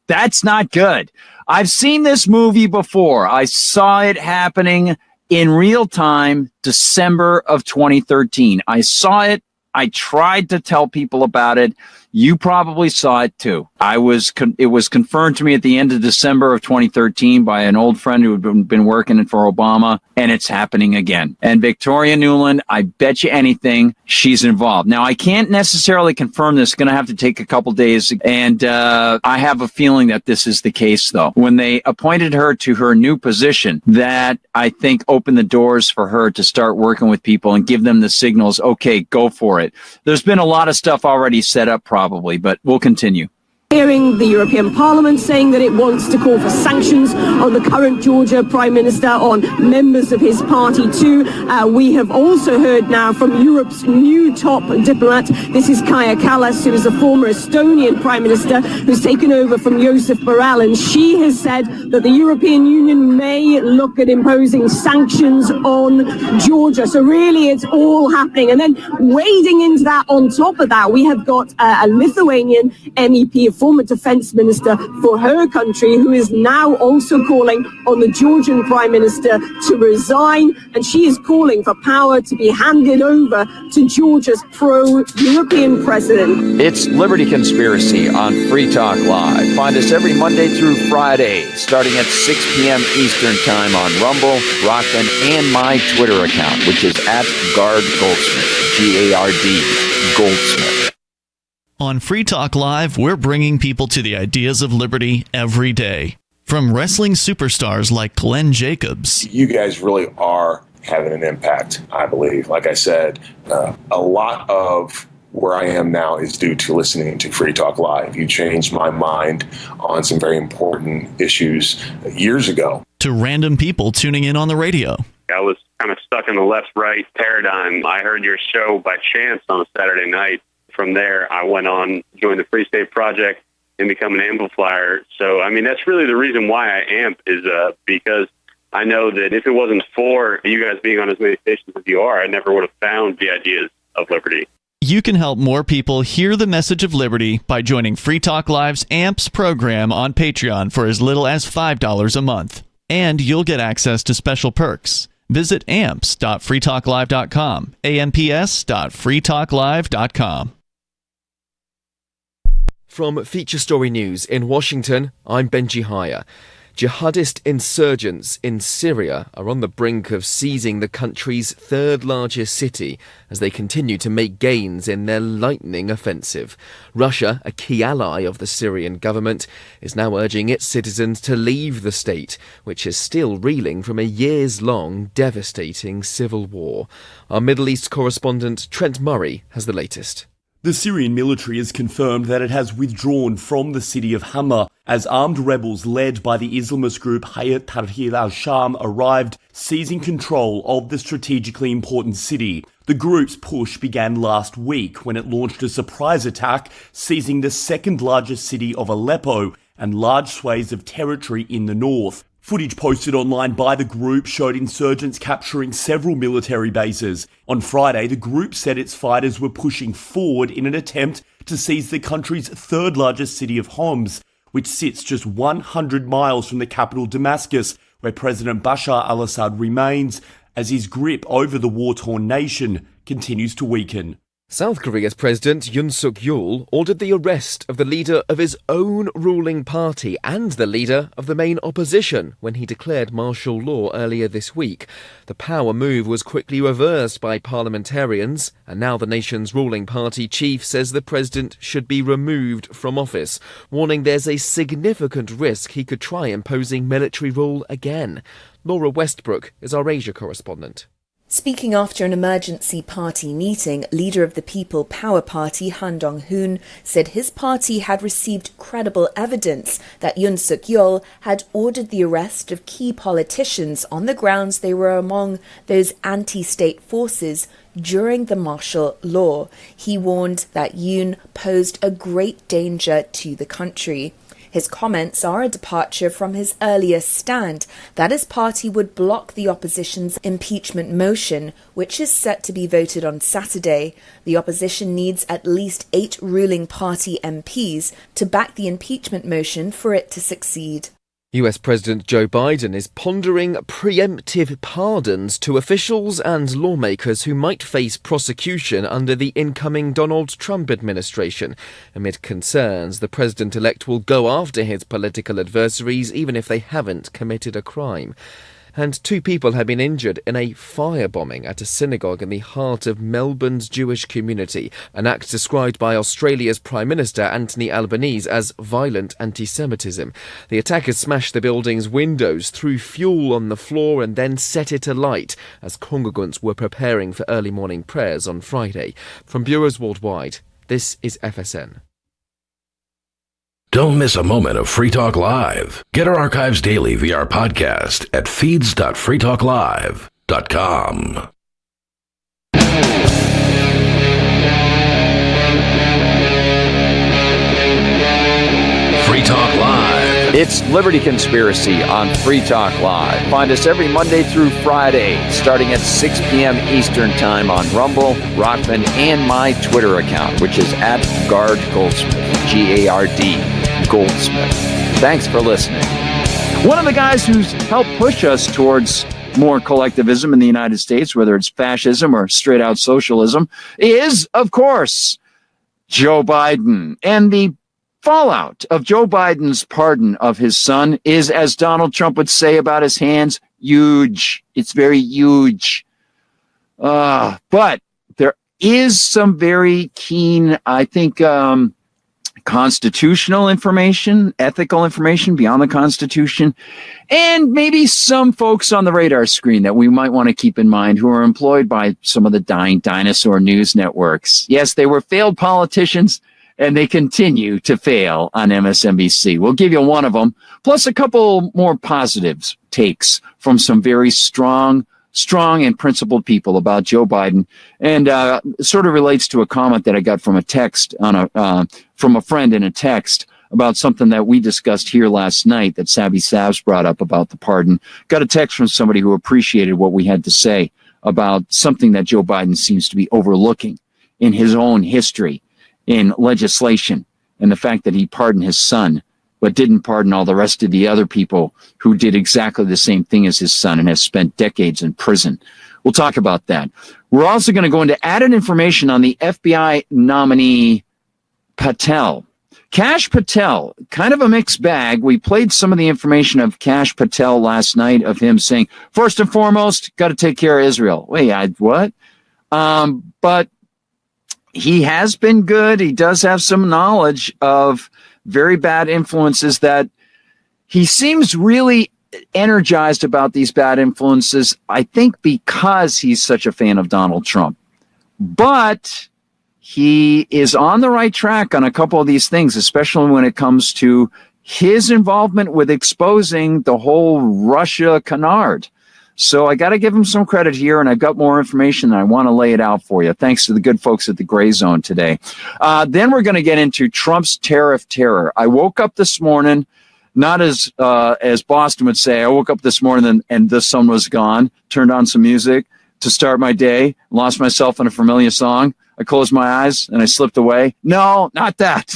That's not good. I've seen this movie before. I saw it happening in real time, December of 2013. I saw it. I tried to tell people about it. You probably saw it too. It was confirmed to me at the end of December of 2013 by an old friend who had been working for Obama, and it's happening again. And Victoria Nuland, I bet you anything, she's involved. Now, I can't necessarily confirm this. It's going to have to take a couple days, and I have a feeling that this is the case, though. When they appointed her to her new position, that I think opened the doors for her to start working with people and give them the signals, okay, go for it. There's been a lot of stuff already set up probably, but we'll continue. Hearing the European Parliament saying that it wants to call for sanctions on the current Georgia Prime Minister, on members of his party too. We have also heard now from Europe's new top diplomat. This is Kaja Kallas, who is a former Estonian Prime Minister who's taken over from Josep Borrell, and she has said that the European Union may look at imposing sanctions on Georgia. So really it's all happening. And then wading into that, on top of that, we have got a Lithuanian MEP, former defense minister for her country, who is now also calling on the Georgian prime minister to resign. And she is calling for power to be handed over to Georgia's pro-European president. It's Liberty Conspiracy on Free Talk Live. Find us every Monday through Friday, starting at 6 p.m. Eastern Time on Rumble, Rockman, and my Twitter account, which is @GardGoldsmith, G-A-R-D, Goldsmith. On Free Talk Live, we're bringing people to the ideas of liberty every day. From wrestling superstars like Glenn Jacobs. You guys really are having an impact, I believe. Like I said, a lot of where I am now is due to listening to Free Talk Live. You changed my mind on some very important issues years ago. To random people tuning in on the radio. I was kind of stuck in the left-right paradigm. I heard your show by chance on a Saturday night. From there, I went on, joined the Free State Project, and become an amplifier. So, I mean, that's really the reason why I amp is because I know that if it wasn't for you guys being on as many stations as you are, I never would have found the ideas of liberty. You can help more people hear the message of liberty by joining Free Talk Live's AMPS program on Patreon for as little as $5 a month. And you'll get access to special perks. Visit amps.freetalklive.com, amps.freetalklive.com. From Feature Story News in Washington, I'm Benji Haya. Jihadist insurgents in Syria are on the brink of seizing the country's third largest city as they continue to make gains in their lightning offensive. Russia, a key ally of the Syrian government, is now urging its citizens to leave the state, which is still reeling from a years-long devastating civil war. Our Middle East correspondent Trent Murray has the latest. The Syrian military has confirmed that it has withdrawn from the city of Hama as armed rebels led by the Islamist group Hayat Tahrir al-Sham arrived, seizing control of the strategically important city. The group's push began last week when it launched a surprise attack, seizing the second largest city of Aleppo and large swathes of territory in the north. Footage posted online by the group showed insurgents capturing several military bases. On Friday, the group said its fighters were pushing forward in an attempt to seize the country's third largest city of Homs, which sits just 100 miles from the capital Damascus, where President Bashar al-Assad remains, as his grip over the war-torn nation continues to weaken. South Korea's President Yoon Suk-yeol ordered the arrest of the leader of his own ruling party and the leader of the main opposition when he declared martial law earlier this week. The power move was quickly reversed by parliamentarians, and now the nation's ruling party chief says the president should be removed from office, warning there's a significant risk he could try imposing military rule again. Laura Westbrook is our Asia correspondent. Speaking after an emergency party meeting, leader of the People Power Party Han Dong-hoon said his party had received credible evidence that Yoon Suk-yeol had ordered the arrest of key politicians on the grounds they were among those anti-state forces during the martial law. He warned that Yoon posed a great danger to the country. His comments are a departure from his earlier stand that his party would block the opposition's impeachment motion, which is set to be voted on Saturday. The opposition needs at least 8 ruling party MPs to back the impeachment motion for it to succeed. US President Joe Biden is pondering preemptive pardons to officials and lawmakers who might face prosecution under the incoming Donald Trump administration. Amid concerns, the president-elect will go after his political adversaries even if they haven't committed a crime. And 2 people have been injured in a firebombing at a synagogue in the heart of Melbourne's Jewish community, an act described by Australia's Prime Minister Anthony Albanese as violent anti-Semitism. The attackers smashed the building's windows, threw fuel on the floor and then set it alight as congregants were preparing for early morning prayers on Friday. From bureaus worldwide, this is FSN. Don't miss a moment of Free Talk Live. Get our archives daily via our podcast at feeds.freetalklive.com. Free Talk Live. It's Liberty Conspiracy on Free Talk Live. Find us every Monday through Friday, starting at 6 p.m. Eastern Time on Rumble, Rockman, and my Twitter account, which is @GardGoldsmith. G-A-R-D, Goldsmith. Thanks for listening. One of the guys who's helped push us towards more collectivism in the United States, whether it's fascism or straight-out socialism, is, of course, Joe Biden. And the fallout of Joe Biden's pardon of his son is, as Donald Trump would say about his hands, huge. It's very huge. But there is some very keen, I think, constitutional information, ethical information beyond the Constitution, and maybe some folks on the radar screen that we might want to keep in mind who are employed by some of the dying dinosaur news networks. Yes, they were failed politicians, and they continue to fail on MSNBC. We'll give you one of them, plus a couple more positive takes from some very strong and principled people about Joe Biden, and sort of relates to a comment that I got from a text from a friend in a text about something that we discussed here last night that Sabby Sabs brought up about the pardon. Got a text from somebody who appreciated what we had to say about something that Joe Biden seems to be overlooking in his own history in legislation, and the fact that he pardoned his son but didn't pardon all the rest of the other people who did exactly the same thing as his son and has spent decades in prison. We'll talk about that. We're also going to go into added information on the FBI nominee Patel. Kash Patel, kind of a mixed bag. We played some of the information of Kash Patel last night of him saying, first and foremost, got to take care of Israel. Wait, what? But he has been good. He does have some knowledge of very bad influences that he seems really energized about these bad influences, I think because he's such a fan of Donald Trump. But he is on the right track on a couple of these things, especially when it comes to his involvement with exposing the whole Russia canard. So I got to give him some credit here, and I've got more information, and I want to lay it out for you, thanks to the good folks at the Gray Zone today. Then we're going to get into Trump's tariff terror. I woke up this morning, not as Boston would say, I woke up this morning and the sun was gone, turned on some music to start my day, lost myself in a familiar song. I closed my eyes, and I slipped away. No, not that.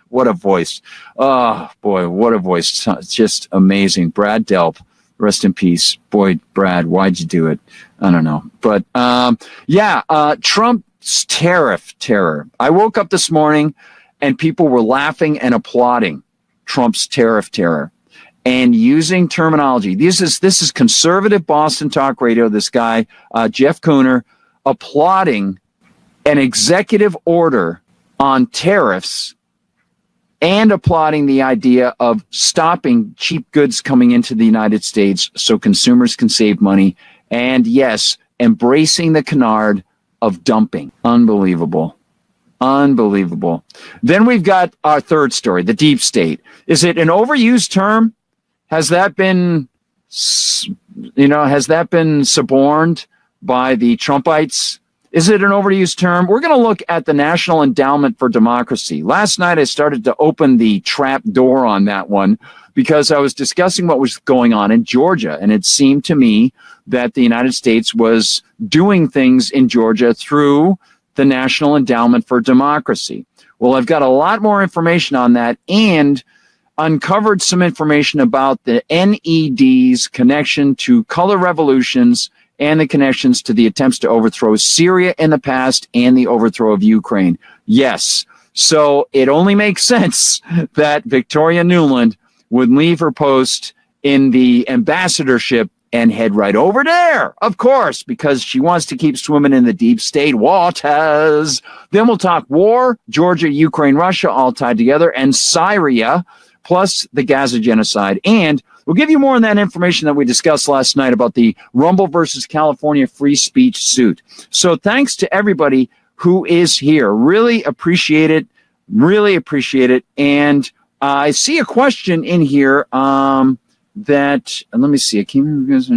What a voice. Oh, boy, what a voice. It's just amazing. Brad Delp. Rest in peace. Boy, Brad, why'd you do it? I don't know. But, Trump's tariff terror. I woke up this morning and people were laughing and applauding Trump's tariff terror and using terminology. This is conservative Boston talk radio. This guy, Jeff Cooner, applauding an executive order on tariffs and applauding the idea of stopping cheap goods coming into the United States so consumers can save money. And yes, embracing the canard of dumping. Unbelievable. Unbelievable. Then we've got our third story, the deep state. Is it an overused term? Has that been suborned by the Trumpites? Is it an overused term? We're going to look at the National Endowment for Democracy. Last night, I started to open the trap door on that one because I was discussing what was going on in Georgia. And it seemed to me that the United States was doing things in Georgia through the National Endowment for Democracy. Well, I've got a lot more information on that and uncovered some information about the NED's connection to color revolutions and the connections to the attempts to overthrow Syria in the past and the overthrow of Ukraine. Yes. So it only makes sense that Victoria Nuland would leave her post in the ambassadorship and head right over there, of course, because she wants to keep swimming in the deep state waters. Then we'll talk war, Georgia, Ukraine, Russia, all tied together, and Syria, plus the Gaza genocide. And we'll give you more on that information that we discussed last night about the Rumble versus California free speech suit. So thanks to everybody who is here. Really appreciate it. Really appreciate it. And I see a question in here that, let me see. I came here because,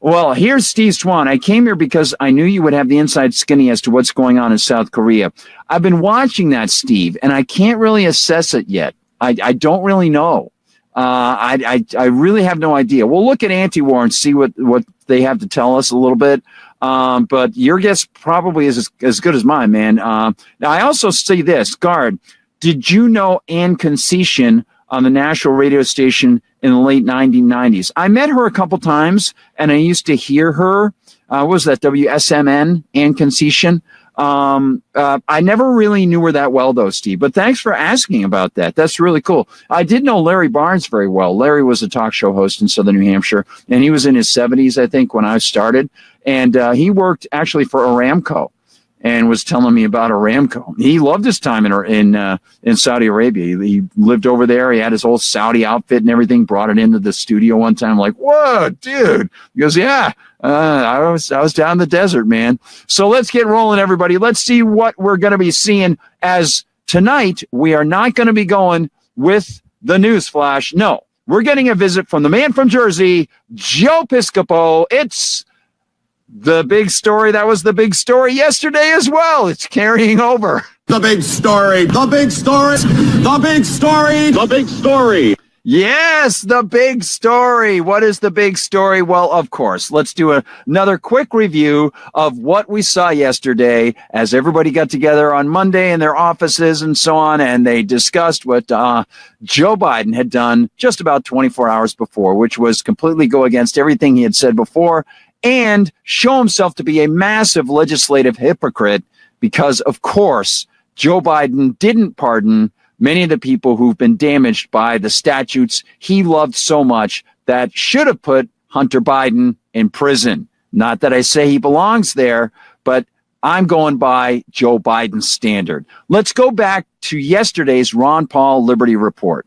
well, here's Steve Swan. I came here because I knew you would have the inside skinny as to what's going on in South Korea. I've been watching that, Steve, and I can't really assess it yet. I don't really know. I really have no idea. We'll look at Anti-War and see what they have to tell us a little bit. But your guess probably is as good as mine, man. Now, I also see this. Guard, did you know Ann Concession on the national radio station in the late 1990s? I met her a couple times, and I used to hear her. What was that, WSMN, Ann Concession? I never really knew her that well, though, Steve. But thanks for asking about that. That's really cool. I did know Larry Barnes very well. Larry was a talk show host in Southern New Hampshire, and he was in his 70s, I think, when I started. And he worked actually for Aramco and was telling me about Aramco. He loved his time in Saudi Arabia. He lived over there. He had his whole Saudi outfit and everything, brought it into the studio one time. Like, whoa, dude. He goes, yeah. I was down in the desert, man. So let's get rolling, everybody. Let's see what we're going to be seeing, as tonight we are not going to be going with the news flash. No, we're getting a visit from the man from Jersey, Joe Piscopo. It's the big story. That was the big story yesterday as well. It's carrying over. The big story, the big story, the big story, the big story. Yes, the big story. What is the big story? Well, of course, let's do another quick review of what we saw yesterday as everybody got together on Monday in their offices and so on, and they discussed what Joe Biden had done just about 24 hours before, which was completely go against everything he had said before and show himself to be a massive legislative hypocrite because, of course, Joe Biden didn't pardon many of the people who've been damaged by the statutes he loved so much that should have put Hunter Biden in prison. Not that I say he belongs there, but I'm going by Joe Biden's standard. Let's go back to yesterday's Ron Paul Liberty Report.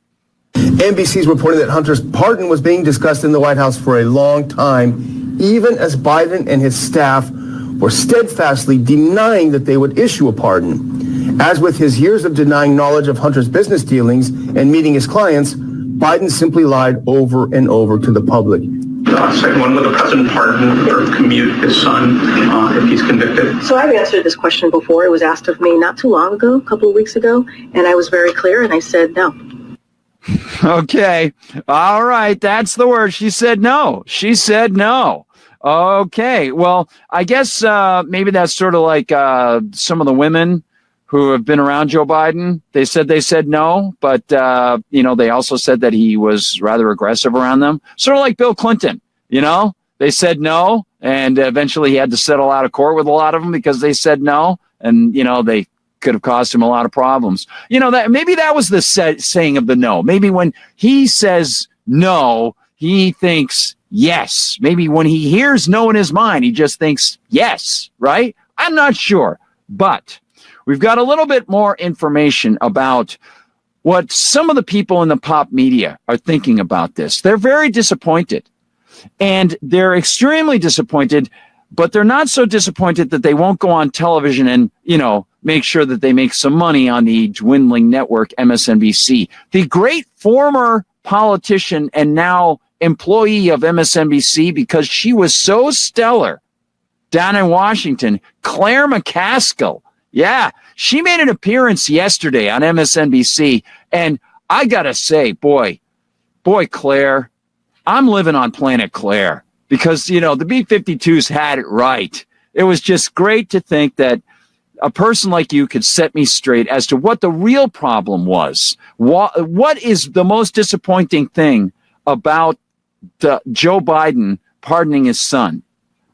NBC's reporting that Hunter's pardon was being discussed in the White House for a long time, even as Biden and his staff were steadfastly denying that they would issue a pardon. As with his years of denying knowledge of Hunter's business dealings and meeting his clients, Biden simply lied over and over to the public. Second one, will the president pardon or commute his son if he's convicted? So I've answered this question before. It was asked of me not too long ago, a couple of weeks ago, and I was very clear, and I said no. Okay. All right. That's the word. She said no. She said no. Okay. Well, I guess maybe that's sort of like some of the women who have been around Joe Biden. They said no, but, they also said that he was rather aggressive around them. Sort of like Bill Clinton, they said no, and eventually he had to settle out of court with a lot of them because they said no, and, they could have caused him a lot of problems. That maybe that was the saying of the no. Maybe when he says no, he thinks yes. Maybe when he hears no in his mind, he just thinks yes, right? I'm not sure, but we've got a little bit more information about what some of the people in the pop media are thinking about this. They're very disappointed, and they're extremely disappointed, but they're not so disappointed that they won't go on television and, make sure that they make some money on the dwindling network MSNBC. The great former politician and now employee of MSNBC, because she was so stellar down in Washington, Claire McCaskill. Yeah, she made an appearance yesterday on MSNBC, and I gotta say, boy, Claire, I'm living on planet Claire because, the B-52s had it right. It was just great to think that a person like you could set me straight as to what the real problem was. What is the most disappointing thing about Joe Biden pardoning his son?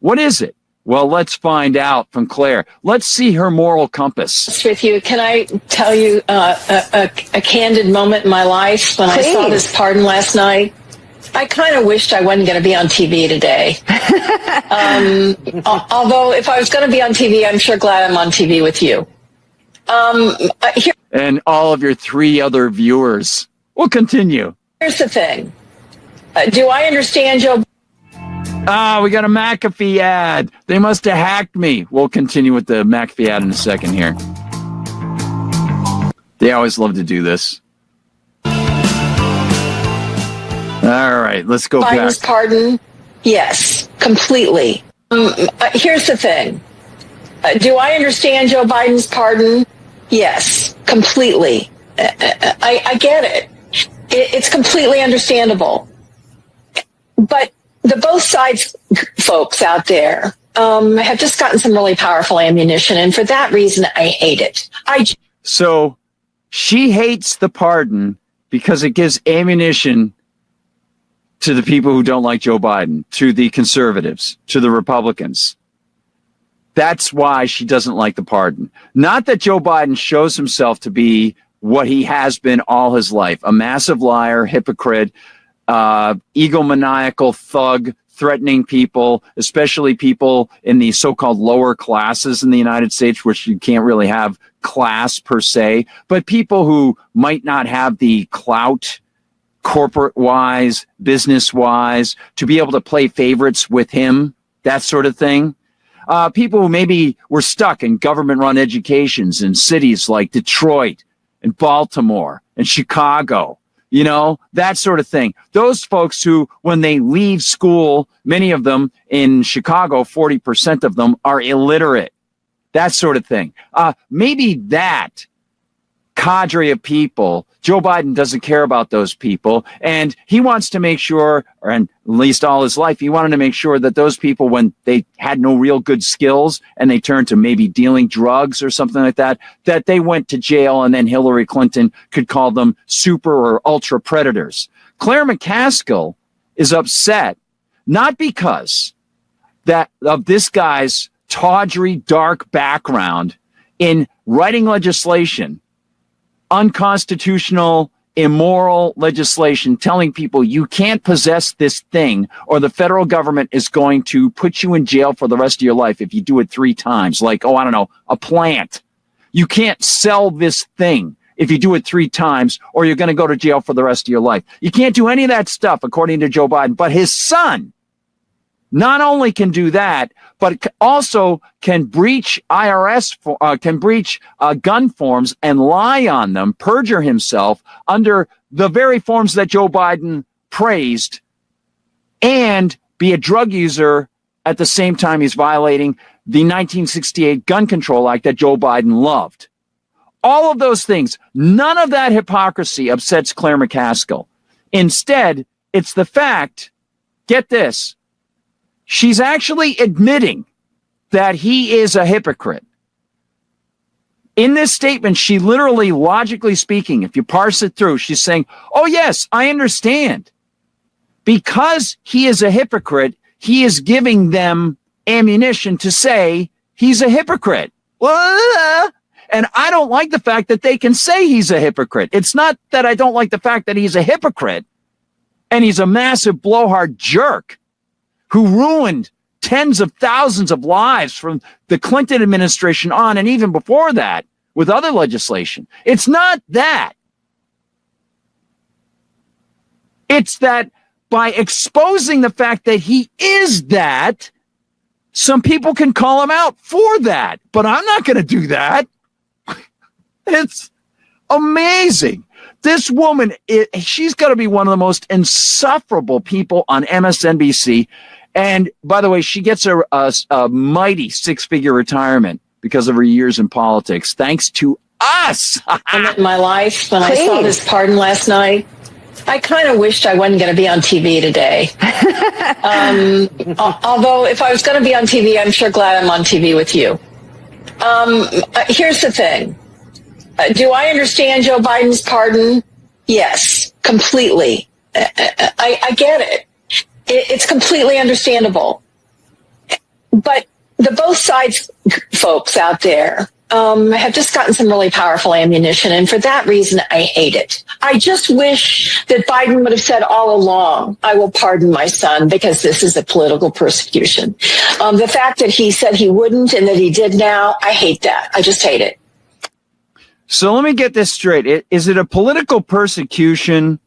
What is it? Well, let's find out from Claire. Let's see her moral compass. With you, can I tell you a candid moment in my life when I saw this pardon last night? I kind of wished I wasn't going to be on TV today. Although if I was going to be on TV, I'm sure glad I'm on TV with you. And all of your 3 other viewers. We'll continue. Here's the thing. Do I understand Joe? We got a McAfee ad. They must have hacked me. We'll continue with the McAfee ad in a second here. They always love to do this. All right, let's go Biden's back. Pardon? Yes, completely. Here's the thing. Do I understand Joe Biden's pardon? Yes, completely. I get it. It's completely understandable. But the both sides folks out there have just gotten some really powerful ammunition, and for that reason, I hate it. So she hates the pardon because it gives ammunition to the people who don't like Joe Biden, to the conservatives, to the Republicans. That's why she doesn't like the pardon. Not that Joe Biden shows himself to be what he has been all his life, a massive liar, hypocrite, egomaniacal thug, threatening people, especially people in the so-called lower classes in the United States, which you can't really have class per se, but people who might not have the clout corporate-wise, business-wise, to be able to play favorites with him, that sort of thing. People who maybe were stuck in government-run educations in cities like Detroit and Baltimore and Chicago, you know, that sort of thing. Those folks who, when they leave school, many of them in Chicago, 40% of them are illiterate, that sort of thing. Maybe that cadre of people, Joe Biden doesn't care about those people, and he wants to make sure, or at least all his life, he wanted to make sure that those people, when they had no real good skills and they turned to maybe dealing drugs or something like that, that they went to jail, and then Hillary Clinton could call them super or ultra predators. Claire McCaskill is upset, not because that of this guy's tawdry, dark background in writing legislation, unconstitutional, immoral legislation telling people you can't possess this thing or the federal government is going to put you in jail for the rest of your life if you do it 3 times. Like, oh, I don't know, a plant. You can't sell this thing if you do it 3 times or you're going to go to jail for the rest of your life. You can't do any of that stuff, according to Joe Biden. But his son not only can do that, but also can breach can breach gun forms and lie on them, perjure himself under the very forms that Joe Biden praised, and be a drug user at the same time he's violating the 1968 Gun Control Act that Joe Biden loved. All of those things, none of that hypocrisy upsets Claire McCaskill. Instead, it's the fact, get this, she's actually admitting that he is a hypocrite. In this statement, she literally, logically speaking, if you parse it through, she's saying, oh, yes, I understand. Because he is a hypocrite, he is giving them ammunition to say he's a hypocrite. And I don't like the fact that they can say he's a hypocrite. It's not that I don't like the fact that he's a hypocrite and he's a massive blowhard jerk who ruined tens of thousands of lives from the Clinton administration on, and even before that with other legislation. It's not that. It's that by exposing the fact that he is that, some people can call him out for that. But I'm not going to do that. It's amazing. This woman, she's got to be one of the most insufferable people on MSNBC. And by the way, she gets a mighty 6-figure retirement because of her years in politics, thanks to us. In my life, when I saw this pardon last night, I kind of wished I wasn't going to be on TV today. Although if I was going to be on TV, I'm sure glad I'm on TV with you. Here's the thing. Do I understand Joe Biden's pardon? Yes, completely. I get it. It's completely understandable. But the both sides folks out there have just gotten some really powerful ammunition, and for that reason, I hate it. I just wish that Biden would have said all along, I will pardon my son because this is a political persecution. The fact that he said he wouldn't and that he did now, I hate that. I just hate it. So let me get this straight. Is it a political persecution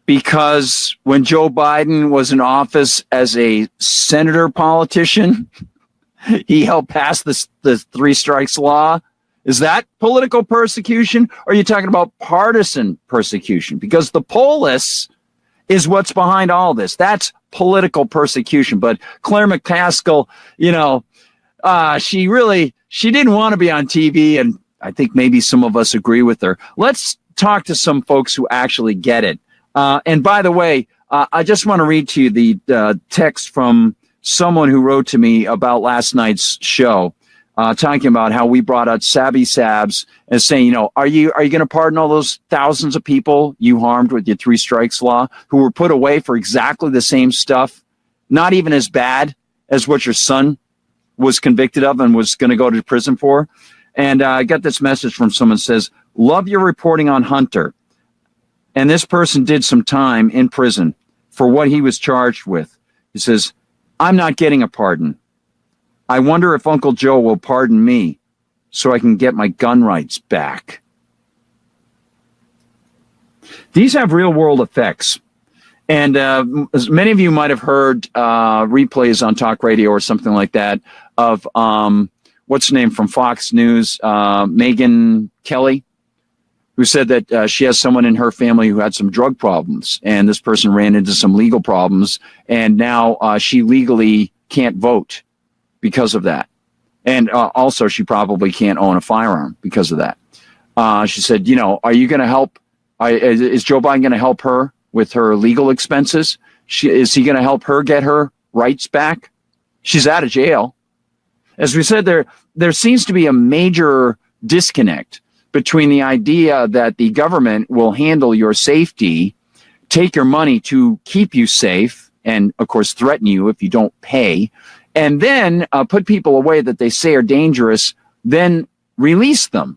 because when Joe Biden was in office as a senator politician, he helped pass the 3 strikes law? Is that political persecution? Or are you talking about partisan persecution? Because the polis is what's behind all this. That's political persecution. But Claire McCaskill, she didn't want to be on TV, and I think maybe some of us agree with her. Let's talk to some folks who actually get it. And by the way, I just want to read to you the text from someone who wrote to me about last night's show, talking about how we brought out Sabby Sabs and saying, you know, are you going to pardon all those thousands of people you harmed with your 3 strikes law who were put away for exactly the same stuff, not even as bad as what your son was convicted of and was going to go to prison for? And I got this message from someone that says, love your reporting on Hunter. And this person did some time in prison for what he was charged with. He says, I'm not getting a pardon. I wonder if Uncle Joe will pardon me so I can get my gun rights back. These have real world effects. And as many of you might have heard replays on talk radio or something like that of what's her name from Fox News, Megyn Kelly, who said that she has someone in her family who had some drug problems, and this person ran into some legal problems, and now she legally can't vote because of that. And also she probably can't own a firearm because of that. She said, you know, are you going to help? Is Joe Biden going to help her with her legal expenses? Is he going to help her get her rights back? She's out of jail. As we said, there seems to be a major disconnect between the idea that the government will handle your safety, take your money to keep you safe, and of course threaten you if you don't pay, and then put people away that they say are dangerous, then release them,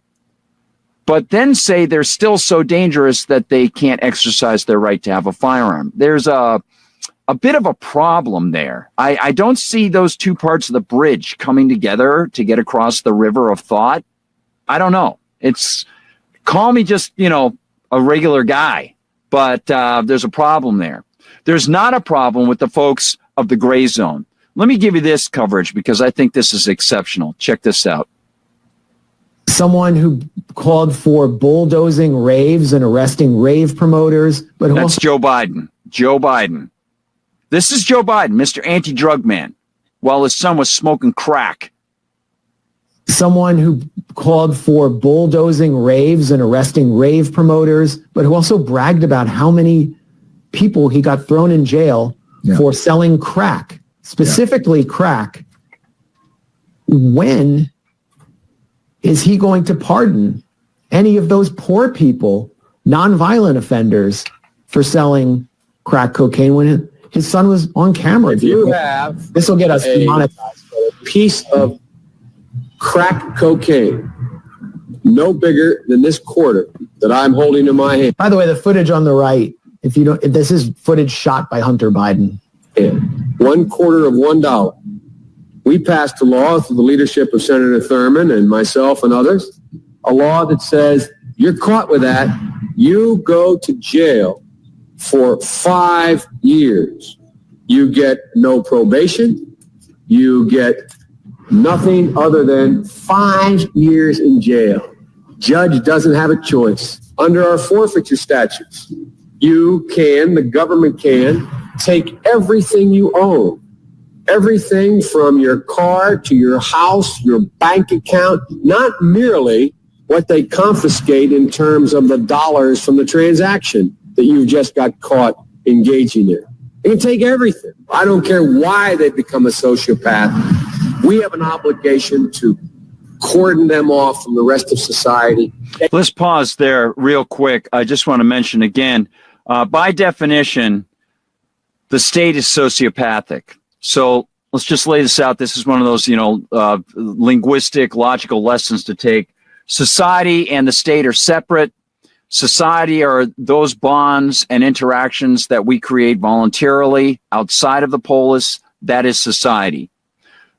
but then say they're still so dangerous that they can't exercise their right to have a firearm. There's a bit of a problem there. I don't see those two parts of the bridge coming together to get across the river of thought. I don't know. Call me just, you know, a regular guy, but there's a problem there. There's not a problem with the folks of the gray zone. Let me give you this coverage because I think this is exceptional. Check this out. Someone who called for bulldozing raves and arresting rave promoters. But that's Joe Biden. Joe Biden. This is Joe Biden, Mr. Anti-Drug Man, while his son was smoking crack. Someone who called for bulldozing raves and arresting rave promoters, but who also bragged about how many people he got thrown in jail for selling crack, specifically crack. When is he going to pardon any of those poor people, nonviolent offenders, for selling crack cocaine when his son was on camera? If you have this will get us demonetized. A piece of crack cocaine no bigger than this quarter that I'm holding in my hand. By the way, the footage on the right, if you don't, this is footage shot by Hunter Biden. $1/4 of $1. We passed a law through the leadership of Senator Thurmond and myself and others, a law that says you're caught with that, you go to jail for 5 years. You get no probation. You get nothing other than 5 years in jail. Judge doesn't have a choice. Under our forfeiture statutes, the government can take everything you own, everything from your car to your house, your bank account, not merely what they confiscate in terms of the dollars from the transaction that you just got caught engaging in. They can take everything. I don't care why they become a sociopath. We have an obligation to cordon them off from the rest of society. Let's pause there real quick. I just want to mention again, by definition, the state is sociopathic. So let's just lay this out. This is one of those, linguistic, logical lessons to take. Society and the state are separate. Society are those bonds and interactions that we create voluntarily outside of the polis. That is society.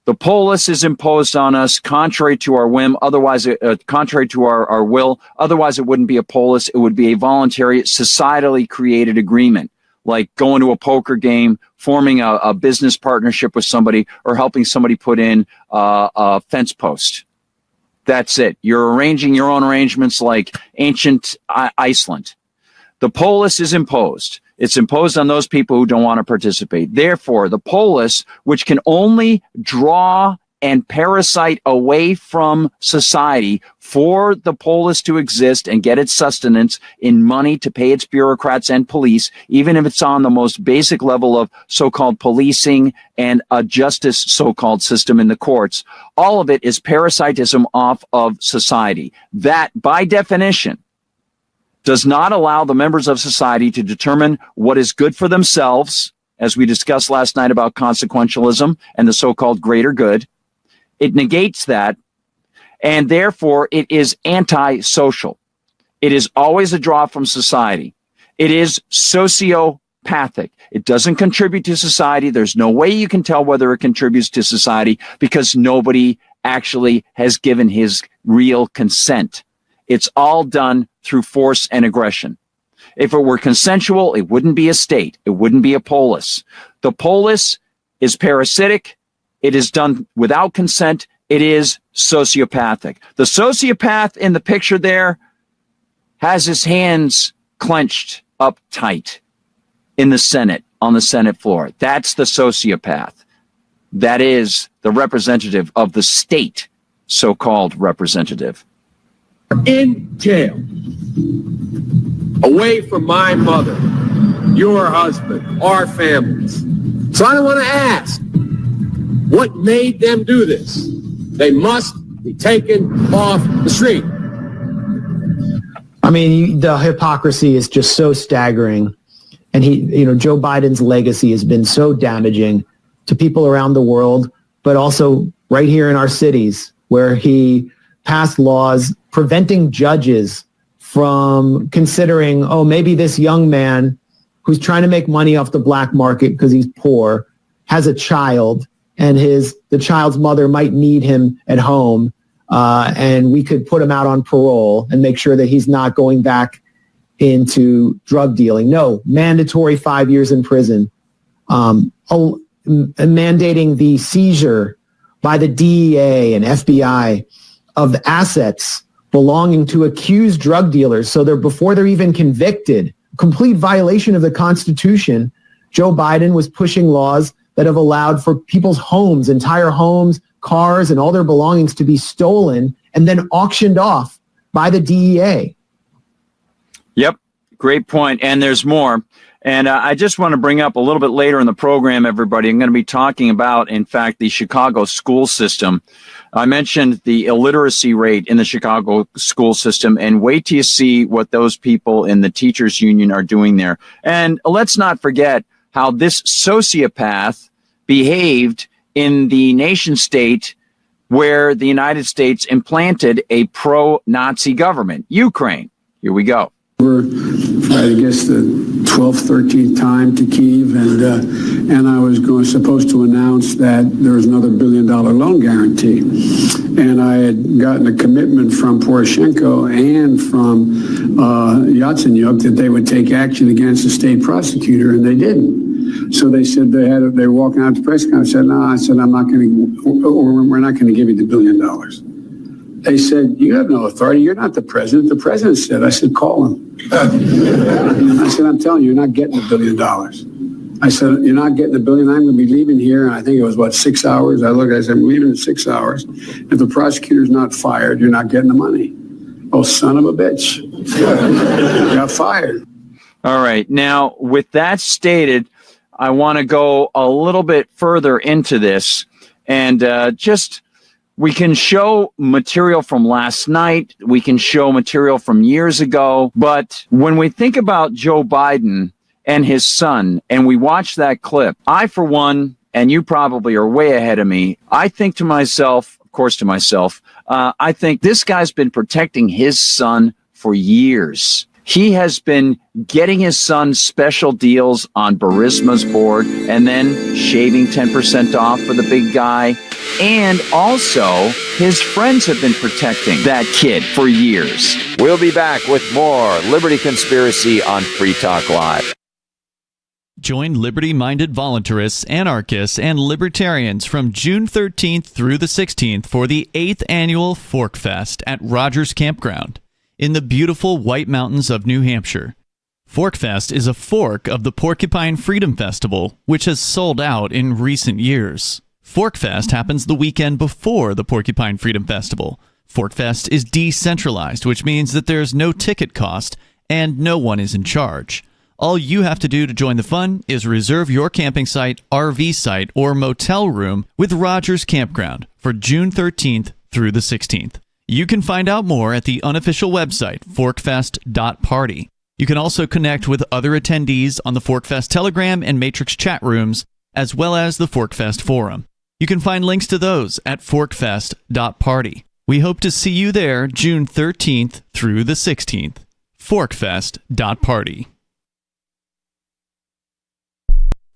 The polis is imposed on us contrary to our whim, otherwise, contrary to our will. Otherwise, it wouldn't be a polis. It would be a voluntary, societally created agreement, like going to a poker game, forming a business partnership with somebody, or helping somebody put in a fence post. That's it. You're arranging your own arrangements like ancient Iceland. The polis is imposed. It's imposed on those people who don't want to participate. Therefore, the polis, which can only draw and parasite away from society for the polis to exist and get its sustenance in money to pay its bureaucrats and police, even if it's on the most basic level of so-called policing and a justice so-called system in the courts. All of it is parasitism off of society. That, by definition, does not allow the members of society to determine what is good for themselves, as we discussed last night about consequentialism and the so-called greater good. It negates that, and therefore it is anti-social. It is always a draw from society. It is sociopathic. It doesn't contribute to society. There's no way you can tell whether it contributes to society because nobody actually has given his real consent. It's all done through force and aggression. If it were consensual, it wouldn't be a state. It wouldn't be a polis. The polis is parasitic. It is done without consent. It is sociopathic. The sociopath in the picture there has his hands clenched up tight in the Senate, on the Senate floor. That's the sociopath. That is the representative of the state, so-called representative. In jail, away from my mother, your husband, our families. So I don't want to ask, what made them do this? They must be taken off the street. I mean, the hypocrisy is just so staggering. And Joe Biden's legacy has been so damaging to people around the world, but also right here in our cities, where he passed laws preventing judges from considering, oh, maybe this young man who's trying to make money off the black market because he's poor has a child, and the child's mother might need him at home, and we could put him out on parole and make sure that he's not going back into drug dealing. No, mandatory 5 years in prison, mandating the seizure by the DEA and FBI of the assets belonging to accused drug dealers. So before they're even convicted, complete violation of the Constitution. Joe Biden was pushing laws that have allowed for people's homes, entire homes, cars, and all their belongings to be stolen and then auctioned off by the DEA. Yep. Great point. And there's more. And I just want to bring up a little bit later in the program, everybody, I'm going to be talking about, in fact, the Chicago school system. I mentioned the illiteracy rate in the Chicago school system, and wait till you see what those people in the teachers union are doing there. And let's not forget how this sociopath behaved in the nation state where the United States implanted a pro-Nazi government, Ukraine. Here we go. I guess the 12th, 13th time to Kyiv, and I was supposed to announce that there was another $1 billion loan guarantee, and I had gotten a commitment from Poroshenko and from Yatsenyuk that they would take action against the state prosecutor, and they didn't. So they said they were walking out to the press conference. I said, no, I said, we're not going to give you the $1 billion. They said, you have no authority. You're not the president. The president said. I said, call him. I said, I'm telling you, you're not getting $1 billion. I said, you're not getting $1 billion. I'm going to be leaving here. And I think it was, 6 hours. I said, I'm leaving in 6 hours. If the prosecutor's not fired, you're not getting the money. Oh, son of a bitch. Got fired. All right. Now, with that stated, I want to go a little bit further into this and we can show material from last night. We can show material from years ago. But when we think about Joe Biden and his son, and we watch that clip, I, for one, and you probably are way ahead of me, I think to myself, I think this guy's been protecting his son for years. He has been getting his son special deals on Burisma's board and then shaving 10% off for the big guy. And also, his friends have been protecting that kid for years. We'll be back with more Liberty Conspiracy on Free Talk Live. Join liberty-minded voluntarists, anarchists, and libertarians from June 13th through the 16th for the 8th annual Fork Fest at Rogers Campground in the beautiful White Mountains of New Hampshire. Forkfest is a fork of the Porcupine Freedom Festival, which has sold out in recent years. Forkfest happens the weekend before the Porcupine Freedom Festival. Forkfest is decentralized, which means that there's no ticket cost and no one is in charge. All you have to do to join the fun is reserve your camping site, RV site, or motel room with Rogers Campground for June 13th through the 16th. You can find out more at the unofficial website, forkfest.party. You can also connect with other attendees on the Forkfest Telegram and Matrix chat rooms, as well as the Forkfest Forum. You can find links to those at forkfest.party. We hope to see you there June 13th through the 16th. Forkfest.party.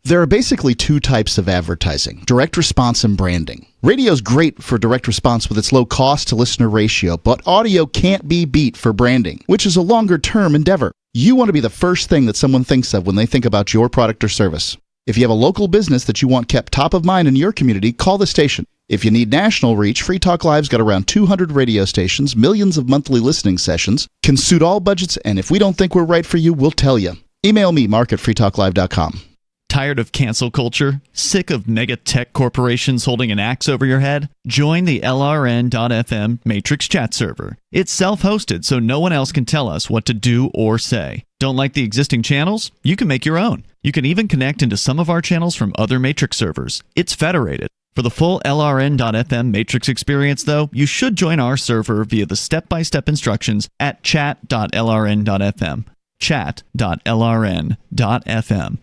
There are basically two types of advertising, direct response and branding. Radio's great for direct response with its low cost to listener ratio, but audio can't be beat for branding, which is a longer term endeavor. You want to be the first thing that someone thinks of when they think about your product or service. If you have a local business that you want kept top of mind in your community, call the station. If you need national reach, Free Talk Live's got around 200 radio stations, millions of monthly listening sessions, can suit all budgets, and if we don't think we're right for you, we'll tell you. Email me, mark@freetalklive.com. Tired of cancel culture? Sick of mega tech corporations holding an axe over your head? Join the LRN.FM Matrix chat server. It's self-hosted, so no one else can tell us what to do or say. Don't like the existing channels? You can make your own. You can even connect into some of our channels from other Matrix servers. It's federated. For the full LRN.FM Matrix experience, though, you should join our server via the step-by-step instructions at chat.lrn.fm. Chat.lrn.fm.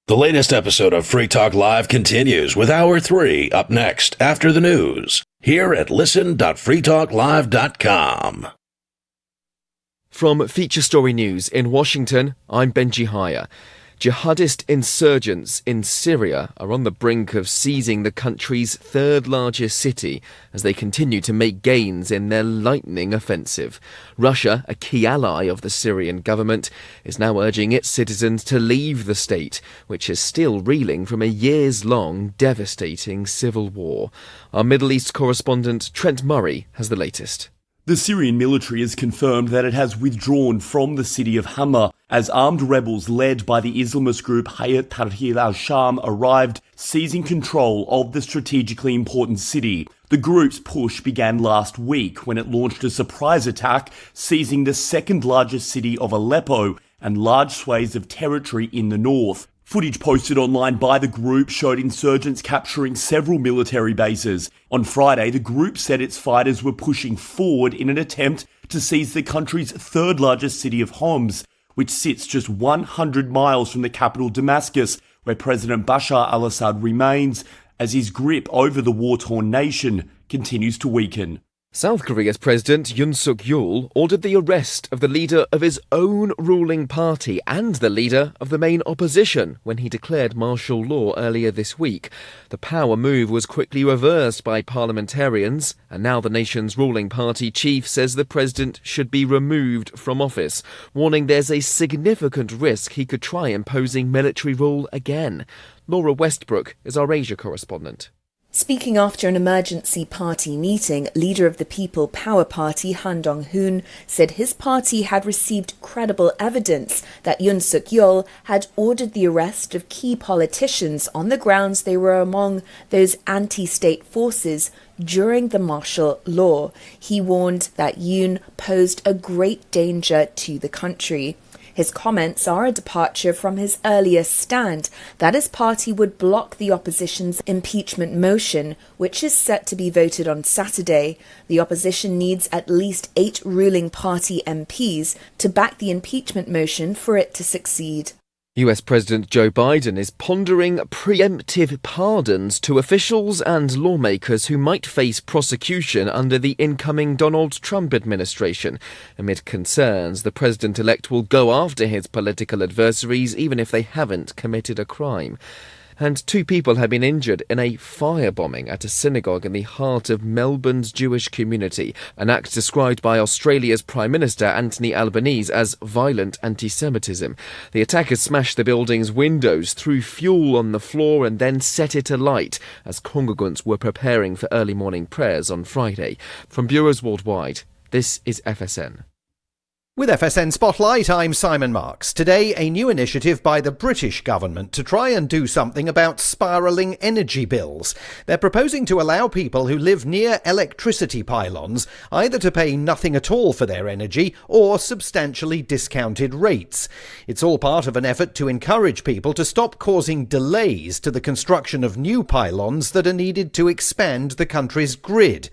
The latest episode of Free Talk Live continues with Hour 3 up next after the news here at listen.freetalklive.com. From Feature Story News in Washington, I'm Benji Haya. Jihadist insurgents in Syria are on the brink of seizing the country's third largest city as they continue to make gains in their lightning offensive. Russia, a key ally of the Syrian government, is now urging its citizens to leave the state, which is still reeling from a years-long devastating civil war. Our Middle East correspondent Trent Murray has the latest. The Syrian military has confirmed that it has withdrawn from the city of Hama as armed rebels led by the Islamist group Hayat Tahrir al-Sham arrived, seizing control of the strategically important city. The group's push began last week when it launched a surprise attack, seizing the second largest city of Aleppo and large swathes of territory in the north. Footage posted online by the group showed insurgents capturing several military bases. On Friday, the group said its fighters were pushing forward in an attempt to seize the country's third largest city of Homs, which sits just 100 miles from the capital Damascus, where President Bashar al-Assad remains, as his grip over the war-torn nation continues to weaken. South Korea's President Yoon Suk-yeol ordered the arrest of the leader of his own ruling party and the leader of the main opposition when he declared martial law earlier this week. The power move was quickly reversed by parliamentarians, and now the nation's ruling party chief says the president should be removed from office, warning there's a significant risk he could try imposing military rule again. Laura Westbrook is our Asia correspondent. Speaking after an emergency party meeting, leader of the People Power Party Han Dong-hoon said his party had received credible evidence that Yoon Suk-yeol had ordered the arrest of key politicians on the grounds they were among those anti-state forces during the martial law. He warned that Yoon posed a great danger to the country. His comments are a departure from his earlier stand that his party would block the opposition's impeachment motion, which is set to be voted on Saturday. The opposition needs at least 8 ruling party MPs to back the impeachment motion for it to succeed. US President Joe Biden is pondering preemptive pardons to officials and lawmakers who might face prosecution under the incoming Donald Trump administration. Amid concerns, the president-elect will go after his political adversaries even if they haven't committed a crime. And 2 people have been injured in a firebombing at a synagogue in the heart of Melbourne's Jewish community, an act described by Australia's Prime Minister Anthony Albanese as violent anti-Semitism. The attackers smashed the building's windows, threw fuel on the floor and then set it alight as congregants were preparing for early morning prayers on Friday. From bureaus worldwide, this is FSN. With FSN Spotlight, I'm Simon Marks. Today, a new initiative by the British government to try and do something about spiralling energy bills. They're proposing to allow people who live near electricity pylons either to pay nothing at all for their energy or substantially discounted rates. It's all part of an effort to encourage people to stop causing delays to the construction of new pylons that are needed to expand the country's grid.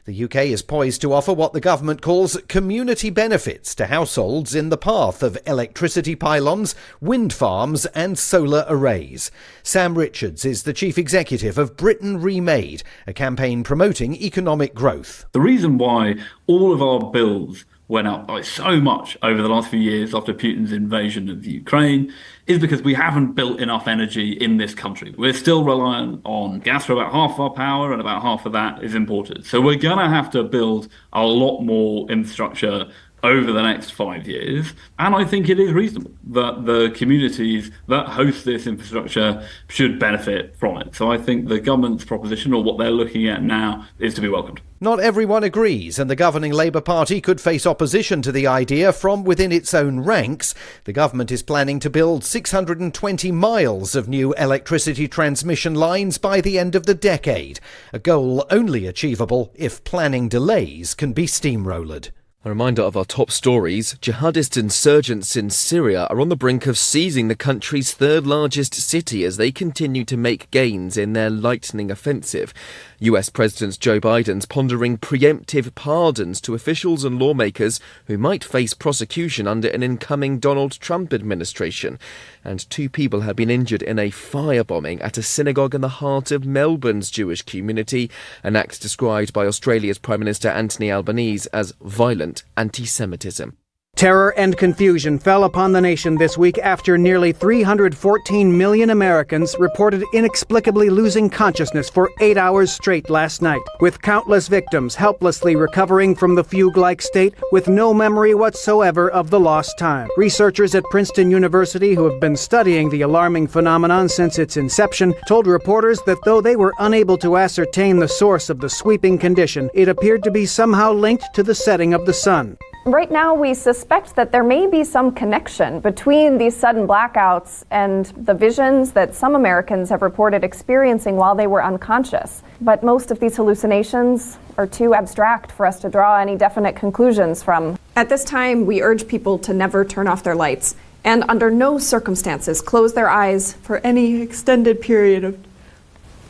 The UK is poised to offer what the government calls community benefits to households in the path of electricity pylons, wind farms and solar arrays. Sam Richards is the chief executive of Britain Remade, a campaign promoting economic growth. The reason why all of our bills went up by so much over the last few years after Putin's invasion of Ukraine is because we haven't built enough energy in this country. We're still reliant on gas for about half our power, and about half of that is imported. So we're going to have to build a lot more infrastructure over the next 5 years. And I think it is reasonable that the communities that host this infrastructure should benefit from it. So I think the government's proposition, or what they're looking at now, is to be welcomed. Not everyone agrees, and the governing Labour Party could face opposition to the idea from within its own ranks. The government is planning to build 620 miles of new electricity transmission lines by the end of the decade, a goal only achievable if planning delays can be steamrollered. A reminder of our top stories. Jihadist insurgents in Syria are on the brink of seizing the country's third largest city as they continue to make gains in their lightning offensive. US President Joe Biden's pondering preemptive pardons to officials and lawmakers who might face prosecution under an incoming Donald Trump administration. And 2 people have been injured in a firebombing at a synagogue in the heart of Melbourne's Jewish community, an act described by Australia's Prime Minister Anthony Albanese as violent anti-Semitism. Terror and confusion fell upon the nation this week after nearly 314 million Americans reported inexplicably losing consciousness for 8 hours straight last night, with countless victims helplessly recovering from the fugue-like state with no memory whatsoever of the lost time. Researchers at Princeton University, who have been studying the alarming phenomenon since its inception, told reporters that though they were unable to ascertain the source of the sweeping condition, it appeared to be somehow linked to the setting of the sun. Right now, we suspect that there may be some connection between these sudden blackouts and the visions that some Americans have reported experiencing while they were unconscious. But most of these hallucinations are too abstract for us to draw any definite conclusions from. At this time, we urge people to never turn off their lights and under no circumstances close their eyes for any extended period of...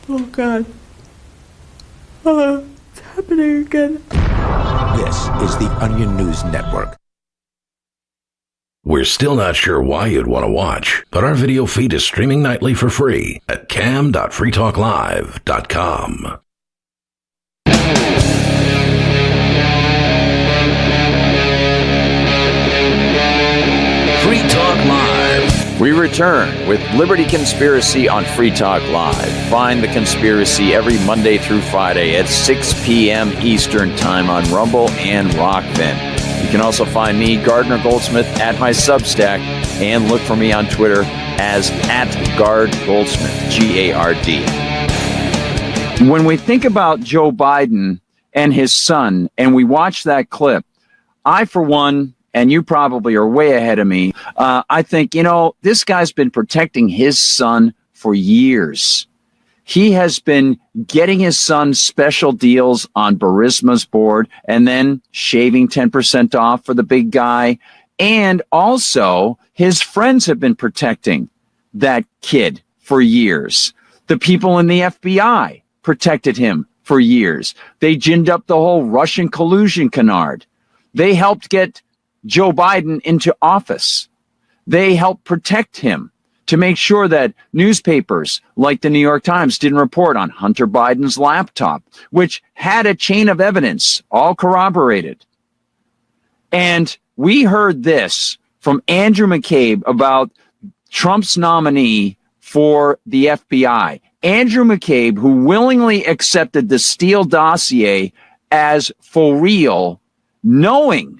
Oh, God. It's happening again. This is the Onion News Network. We're still not sure why you'd want to watch, but our video feed is streaming nightly for free at cam.freetalklive.com. Free Talk Live. We return with Liberty Conspiracy on Free Talk Live. Find The Conspiracy every Monday through Friday at 6 p.m. Eastern Time on Rumble and Rockfin. You can also find me, Gardner Goldsmith, at my Substack, and look for me on Twitter as @GardGoldsmith, G-A-R-D. When we think about Joe Biden and his son, and we watch that clip, I, for one, and you probably are way ahead of me, I think, this guy's been protecting his son for years. He has been getting his son special deals on Burisma's board and then shaving 10% off for the big guy. And also, his friends have been protecting that kid for years. The people in the FBI protected him for years. They ginned up the whole Russian collusion canard. They helped get Joe Biden into office. They helped protect him to make sure that newspapers like the New York Times didn't report on Hunter Biden's laptop, which had a chain of evidence, all corroborated. And we heard this from Andrew McCabe about Trump's nominee for the FBI. Andrew McCabe, who willingly accepted the Steele dossier as for real, knowing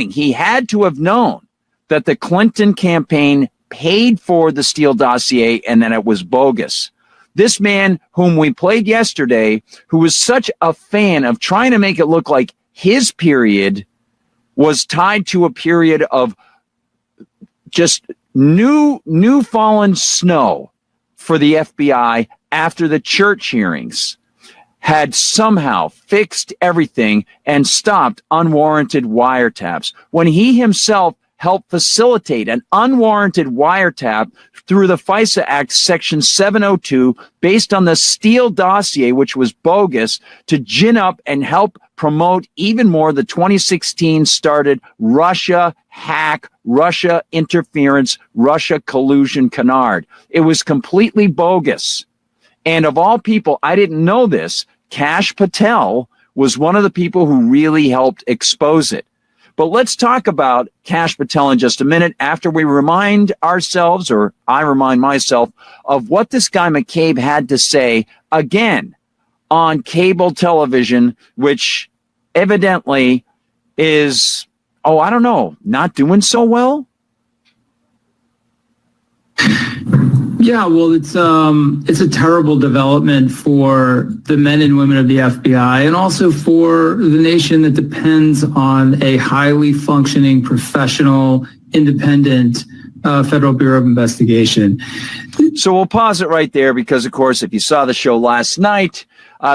he had to have known that the Clinton campaign paid for the Steele dossier and that it was bogus. This man, whom we played yesterday, who was such a fan of trying to make it look like his period was tied to a period of just new fallen snow for the FBI after the church hearings had somehow fixed everything and stopped unwarranted wiretaps, when he himself helped facilitate an unwarranted wiretap through the FISA Act Section 702 based on the Steele dossier, which was bogus, to gin up and help promote even more the 2016 started Russia hack, Russia interference, Russia collusion canard. It was completely bogus. And of all people, I didn't know this, Kash Patel was one of the people who really helped expose it. But let's talk about Kash Patel in just a minute after we remind ourselves, or I remind myself, of what this guy McCabe had to say again on cable television, which evidently is, I don't know, not doing so well. Yeah, well, it's a terrible development for the men and women of the FBI and also for the nation that depends on a highly functioning, professional, independent Federal Bureau of Investigation. So we'll pause it right there because, of course, if you saw the show last night,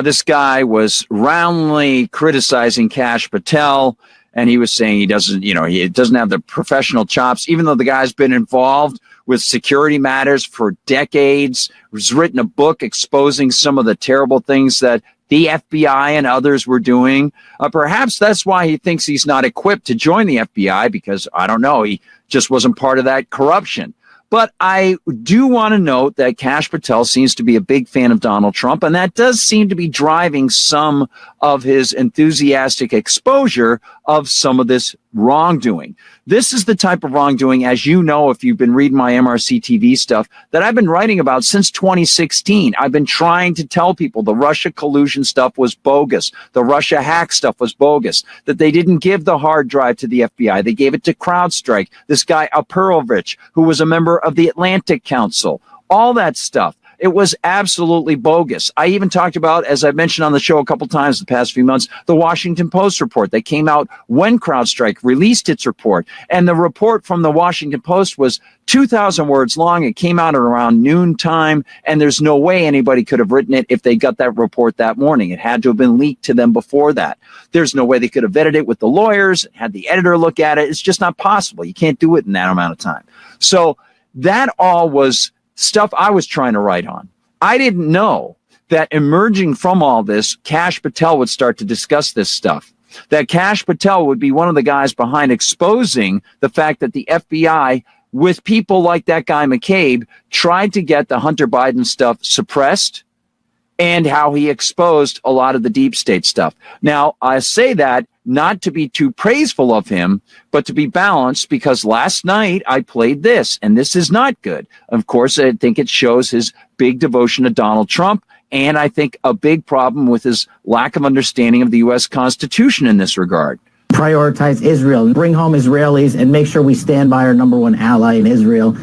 this guy was roundly criticizing Kash Patel, and he was saying he doesn't have the professional chops, even though the guy's been involved with security matters for decades, has written a book exposing some of the terrible things that the FBI and others were doing. Perhaps that's why he thinks he's not equipped to join the FBI, because, I don't know, he just wasn't part of that corruption. But I do want to note that Kash Patel seems to be a big fan of Donald Trump, and that does seem to be driving some of his enthusiastic exposure of some of this wrongdoing. This is the type of wrongdoing, as you know, if you've been reading my MRC TV stuff, that I've been writing about since 2016. I've been trying to tell people the Russia collusion stuff was bogus. The Russia hack stuff was bogus. That they didn't give the hard drive to the FBI. They gave it to CrowdStrike. This guy, Aperovich, who was a member of the Atlantic Council. All that stuff. It was absolutely bogus. I even talked about, as I've mentioned on the show a couple times the past few months, the Washington Post report that came out when CrowdStrike released its report. And the report from the Washington Post was 2,000 words long. It came out at around noon time, and there's no way anybody could have written it if they got that report that morning. It had to have been leaked to them before that. There's no way they could have vetted it with the lawyers, had the editor look at it. It's just not possible. You can't do it in that amount of time. So that all was stuff I was trying to write on. I didn't know that emerging from all this, Kash Patel would start to discuss this stuff. That Kash Patel would be one of the guys behind exposing the fact that the FBI, with people like that guy McCabe, tried to get the Hunter Biden stuff suppressed, and how he exposed a lot of the deep state stuff. Now, I say that not to be too praiseful of him, but to be balanced, because last night I played this, and this is not good. Of course, I think it shows his big devotion to Donald Trump, and I think a big problem with his lack of understanding of the U.S. Constitution in this regard. Prioritize Israel, bring home Israelis, and make sure we stand by our number one ally in Israel.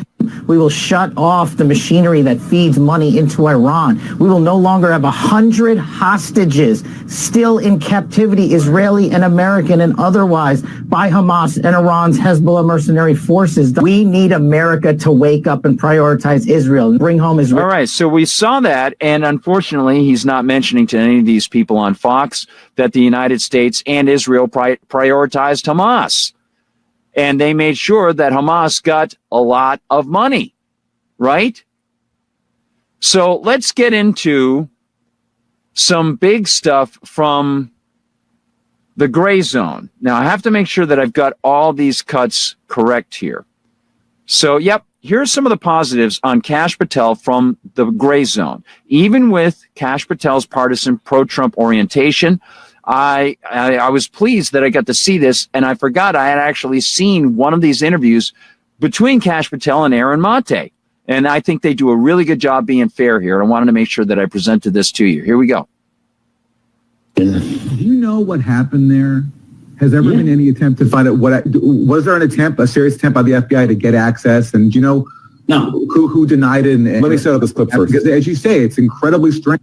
We will shut off the machinery that feeds money into Iran. We will no longer have 100 hostages still in captivity, Israeli and American and otherwise, by Hamas and Iran's Hezbollah mercenary forces. We need America to wake up and prioritize Israel and bring home Israel. All right, so we saw that, and unfortunately, he's not mentioning to any of these people on Fox that the United States and Israel prioritized Hamas. And they made sure that Hamas got a lot of money, right? So let's get into some big stuff from the gray zone. Now, I have to make sure that I've got all these cuts correct here. So, yep, here's some of the positives on Kash Patel from the gray zone. Even with Kash Patel's partisan pro-Trump orientation, I was pleased that I got to see this, and I forgot I had actually seen one of these interviews between Kash Patel and Aaron Mate. And I think they do a really good job being fair here. I wanted to make sure that I presented this to you. Here we go. Do you know what happened there? Has there ever been any attempt to find out was there a serious attempt by the FBI to get access? And do you know who denied it? And let me set up this clip first. Because as you say, it's incredibly strange.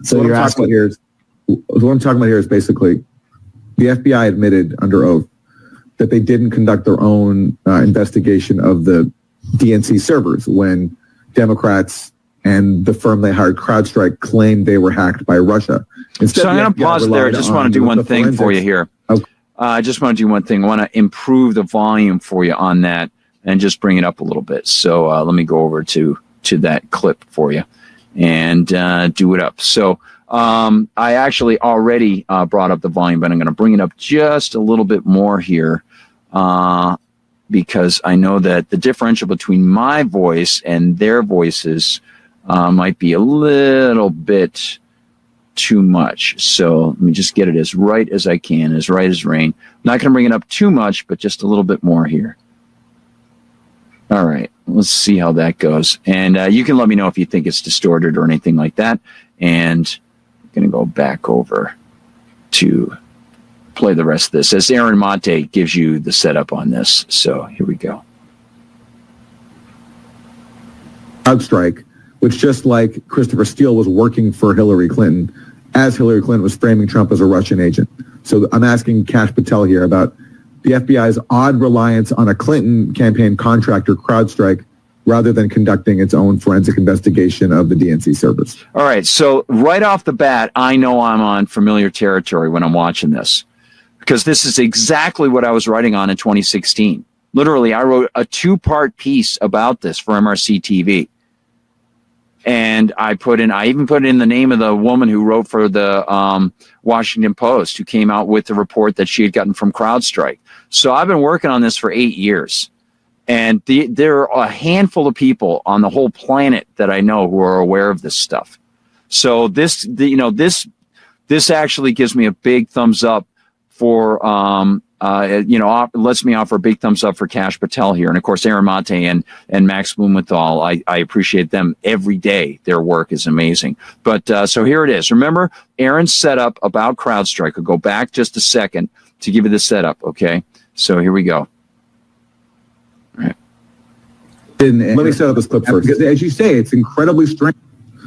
So what I'm talking about here is basically the FBI admitted under oath that they didn't conduct their own investigation of the DNC servers when Democrats and the firm they hired, CrowdStrike, claimed they were hacked by Russia. Instead, so I'm going to pause there. I just want to do one thing for you here. I just want to do one thing. I want to improve the volume for you on that and just bring it up a little bit. So let me go over to that clip for you and do it up. So I actually already brought up the volume, but I'm going to bring it up just a little bit more here because I know that the differential between my voice and their voices might be a little bit too much. So let me just get it as right as I can, as right as rain. I'm not going to bring it up too much, but just a little bit more here. All right, let's see how that goes. And you can let me know if you think it's distorted or anything like that. And I'm going to go back over to play the rest of this as Aaron Monte gives you the setup on this. So here we go. CrowdStrike, which just like Christopher Steele was working for Hillary Clinton as Hillary Clinton was framing Trump as a Russian agent. So I'm asking Kash Patel here about the FBI's odd reliance on a Clinton campaign contractor, CrowdStrike, rather than conducting its own forensic investigation of the DNC servers. All right. So right off the bat, I know I'm on familiar territory when I'm watching this because this is exactly what I was writing on in 2016. Literally, I wrote a 2-part piece about this for MRC TV. And I even put in the name of the woman who wrote for the Washington Post, who came out with the report that she had gotten from CrowdStrike. So I've been working on this for 8 years. And there are a handful of people on the whole planet that I know who are aware of this stuff. So this actually gives me a big thumbs up for, lets me offer a big thumbs up for Kash Patel here. And of course, Aaron Monte and Max Blumenthal, I appreciate them every day. Their work is amazing. But so here it is. Remember, Aaron's setup about CrowdStrike. I'll go back just a second to give you the setup. Okay. So here we go. All right. Let me set up this clip first. Because as you say, it's incredibly strange.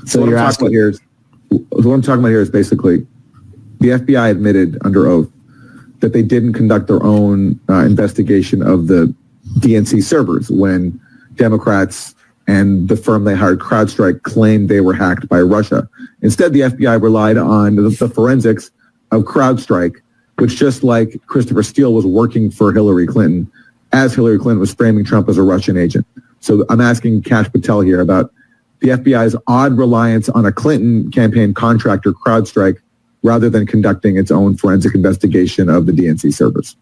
So what I'm talking about here is basically the FBI admitted under oath that they didn't conduct their own investigation of the DNC servers when Democrats and the firm they hired, CrowdStrike, claimed they were hacked by Russia. Instead, the FBI relied on the forensics of CrowdStrike, which just like Christopher Steele was working for Hillary Clinton as Hillary Clinton was framing Trump as a Russian agent. So I'm asking Kash Patel here about the FBI's odd reliance on a Clinton campaign contractor, CrowdStrike, rather than conducting its own forensic investigation of the DNC servers.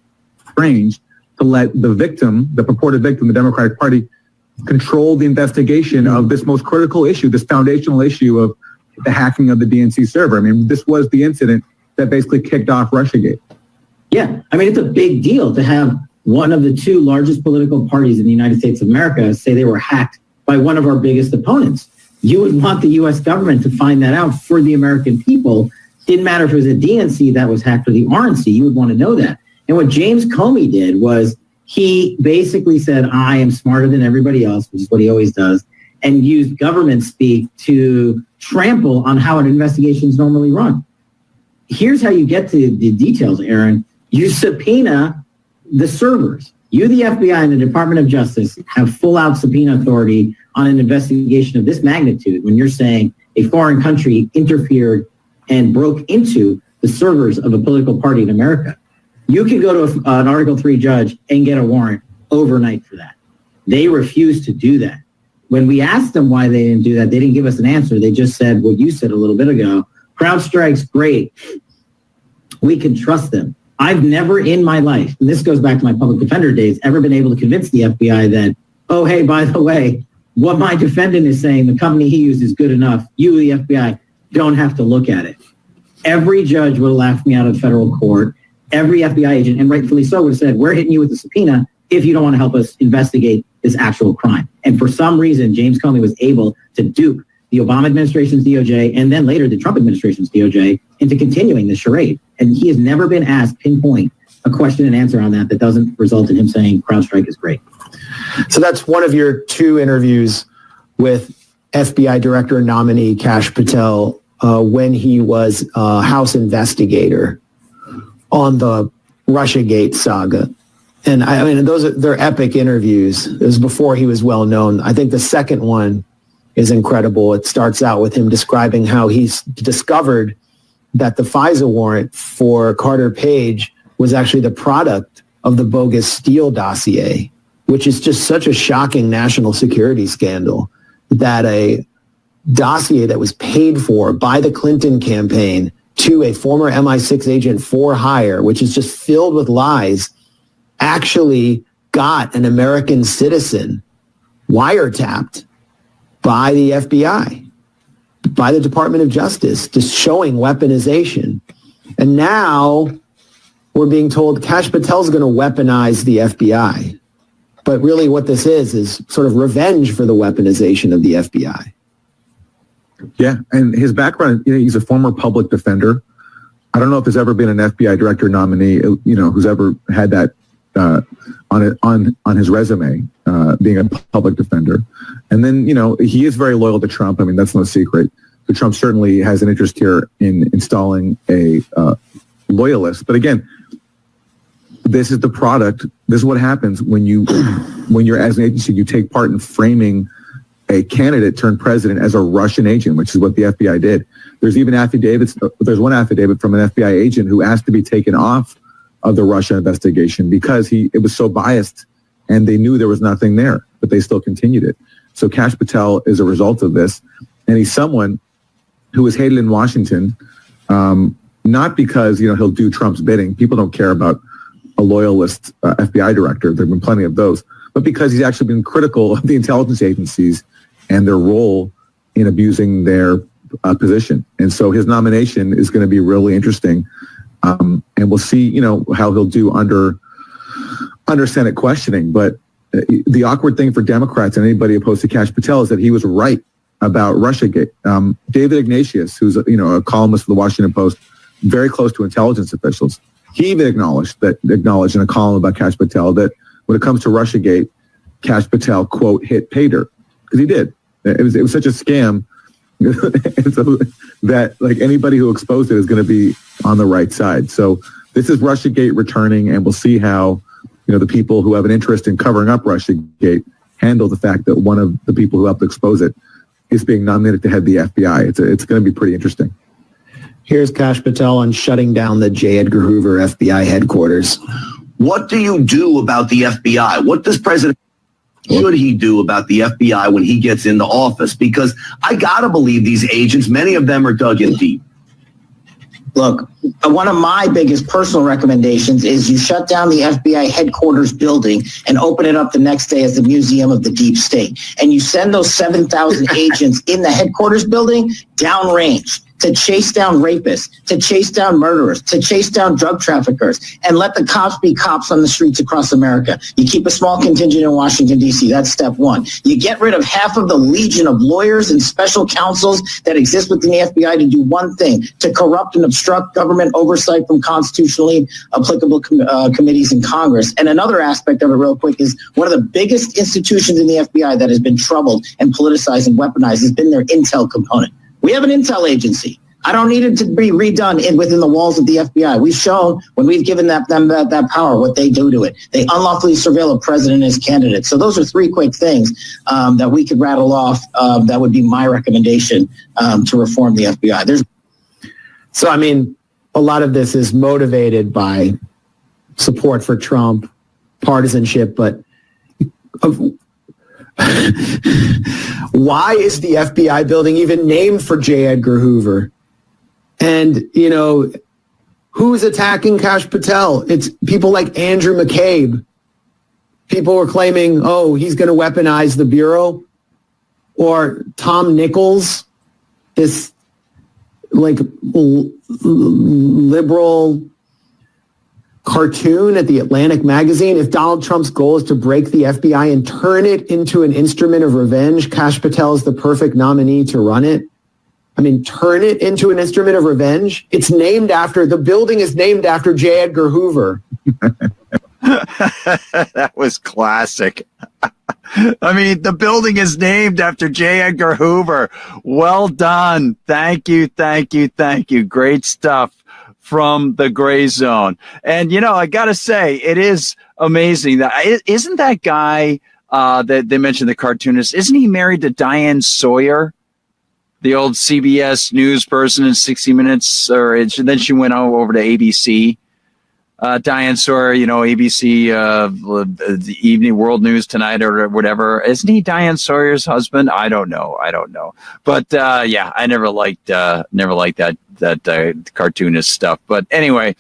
Strange to let the victim, the purported victim, the Democratic Party, control the investigation of this most critical issue, this foundational issue of the hacking of the DNC server. I mean, this was the incident that basically kicked off Russiagate. Yeah, I mean, it's a big deal to have one of the two largest political parties in the United States of America say they were hacked by one of our biggest opponents. You would want the U.S. government to find that out for the American people. Didn't matter if it was a DNC that was hacked or the RNC, you would want to know that. And what James Comey did was he basically said, I am smarter than everybody else, which is what he always does, and used government speak to trample on how an investigation is normally run. Here's how you get to the details, Aaron. You subpoena the servers. You, the FBI, and the Department of Justice have full-out subpoena authority on an investigation of this magnitude when you're saying a foreign country interfered and broke into the servers of a political party in America. You can go to an Article 3 judge and get a warrant overnight for that. They refused to do that. When we asked them why they didn't do that, they didn't give us an answer. They just said what you said a little bit ago. CrowdStrike's great. We can trust them. I've never in my life, and this goes back to my public defender days, ever been able to convince the FBI that, oh, hey, by the way, what my defendant is saying, the company he used is good enough. You, the FBI, don't have to look at it. Every judge would have laughed me out of federal court. Every FBI agent, and rightfully so, would have said, we're hitting you with a subpoena if you don't want to help us investigate this actual crime. And for some reason, James Comey was able to dupe the Obama administration's DOJ and then later the Trump administration's DOJ into continuing the charade. And he has never been asked pinpoint a question and answer on that doesn't result in him saying CrowdStrike is great. So that's one of your two interviews with FBI Director nominee Kash Patel when he was House investigator on the Russiagate saga. And I mean, they're epic interviews. It was before he was well known. I think the second one is incredible. It starts out with him describing how he's discovered that the FISA warrant for Carter Page was actually the product of the bogus Steele dossier, which is just such a shocking national security scandal, that a dossier that was paid for by the Clinton campaign to a former MI6 agent for hire, which is just filled with lies, actually got an American citizen wiretapped by the FBI, by the Department of Justice, just showing weaponization. And now we're being told Kash Patel's going to weaponize the FBI. But really what this is sort of revenge for the weaponization of the FBI. Yeah, and his background, he's a former public defender. I don't know if there's ever been an FBI director nominee, who's ever had that on his resume, being a public defender. And then, he is very loyal to Trump. I mean, that's no secret. But Trump certainly has an interest here in installing a loyalist. But again, this is the product. This is what happens when you're as an agency, you take part in framing a candidate turned president as a Russian agent, which is what the FBI did. There's even affidavits. There's one affidavit from an FBI agent who asked to be taken off of the Russia investigation because it was so biased and they knew there was nothing there, but they still continued it. So Kash Patel is a result of this, and he's someone who is hated in Washington, not because he'll do Trump's bidding. People don't care about a loyalist FBI director. There have been plenty of those, but because he's actually been critical of the intelligence agencies and their role in abusing their position. And so his nomination is going to be really interesting. And we'll see, how he'll do under Senate questioning. But the awkward thing for Democrats and anybody opposed to Kash Patel is that he was right about Russiagate. David Ignatius, who's a columnist for the Washington Post, very close to intelligence officials, he even acknowledged in a column about Kash Patel that when it comes to Russiagate, Kash Patel, quote, hit pay dirt, because he did. It was such a scam that like anybody who exposed it is going to be on the right side. So this is Russiagate returning, and we'll see how the people who have an interest in covering up Russiagate handle the fact that one of the people who helped expose it is being nominated to head the FBI. It's going to be pretty interesting. Here's Kash Patel on shutting down the J. Edgar Hoover FBI headquarters. What do you do about the FBI? What does President should he do about the FBI when he gets into office? Because I got to believe these agents, many of them are dug in deep. Look, one of my biggest personal recommendations is you shut down the FBI headquarters building and open it up the next day as the Museum of the Deep State. And you send those 7,000 agents in the headquarters building downrange to chase down rapists, to chase down murderers, to chase down drug traffickers, and let the cops be cops on the streets across America. You keep a small contingent in Washington, D.C. That's step one. You get rid of half of the legion of lawyers and special counsels that exist within the FBI to do one thing, to corrupt and obstruct government oversight from constitutionally applicable committees in Congress. And another aspect of it real quick is one of the biggest institutions in the FBI that has been troubled and politicized and weaponized has been their intel component. We have an intel agency. I don't need it to be redone within the walls of the FBI. We've shown when we've given them that power, what they do to it. They unlawfully surveil a president and his candidate. So those are three quick things that we could rattle off. That would be my recommendation to reform the FBI. So, I mean, a lot of this is motivated by support for Trump, partisanship, but why is the FBI building even named for J. Edgar Hoover? And, who's attacking Kash Patel? It's people like Andrew McCabe. People were claiming, he's going to weaponize the Bureau. Or Tom Nichols, this liberal cartoon at the Atlantic magazine. If Donald Trump's goal is to break the FBI and turn it into an instrument of revenge, Kash Patel is the perfect nominee to run it. I mean, turn it into an instrument of revenge. The building is named after J. Edgar Hoover. That was classic. I mean, the building is named after J. Edgar Hoover. Well done. Thank you. Great stuff from the Gray Zone. And, I got to say, it is amazing that isn't that guy that they mentioned, the cartoonist, isn't he married to Diane Sawyer, the old CBS news person in 60 Minutes? Then she went over to ABC. Diane Sawyer, ABC, the Evening World News Tonight or whatever. Isn't he Diane Sawyer's husband? I don't know. But I never liked that cartoonist stuff. But anyway,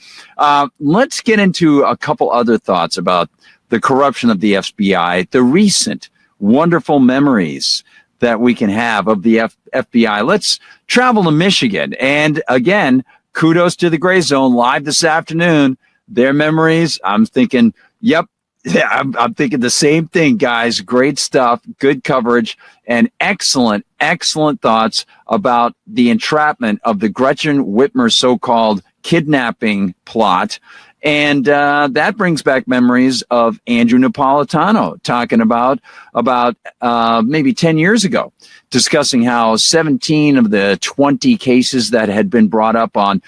let's get into a couple other thoughts about the corruption of the FBI, the recent wonderful memories that we can have of the FBI. Let's travel to Michigan. And again, kudos to the Gray Zone live this afternoon. Their memories, I'm thinking, yep, I'm thinking the same thing, guys. Great stuff, good coverage, and excellent thoughts about the entrapment of the Gretchen Whitmer so-called kidnapping plot. And that brings back memories of Andrew Napolitano talking about maybe 10 years ago, discussing how 17 of the 20 cases that had been brought up on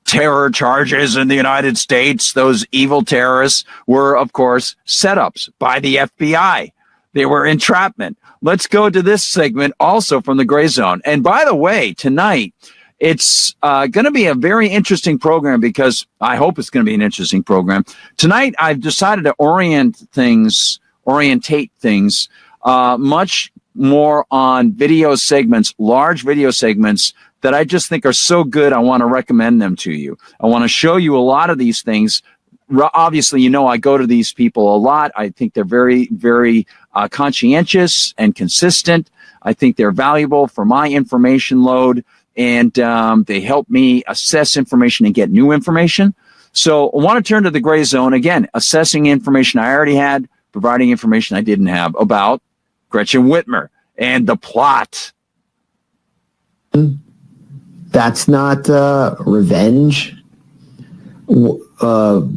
terror charges in the United States, those evil terrorists, were, of course, setups by the FBI. They were entrapment. Let's go to this segment also from the Gray Zone. And by the way, tonight, it's going to be a very interesting program, because I hope it's going to be an interesting program. Tonight, I've decided to orientate things much more on video segments, large video segments that I just think are so good, I want to recommend them to you. I want to show you a lot of these things. Obviously, I go to these people a lot. I think they're very, very conscientious and consistent. I think they're valuable for my information load, and they help me assess information and get new information. So I want to turn to the Gray Zone. Again, assessing information I already had, providing information I didn't have about Gretchen Whitmer and the plot. That's not revenge. The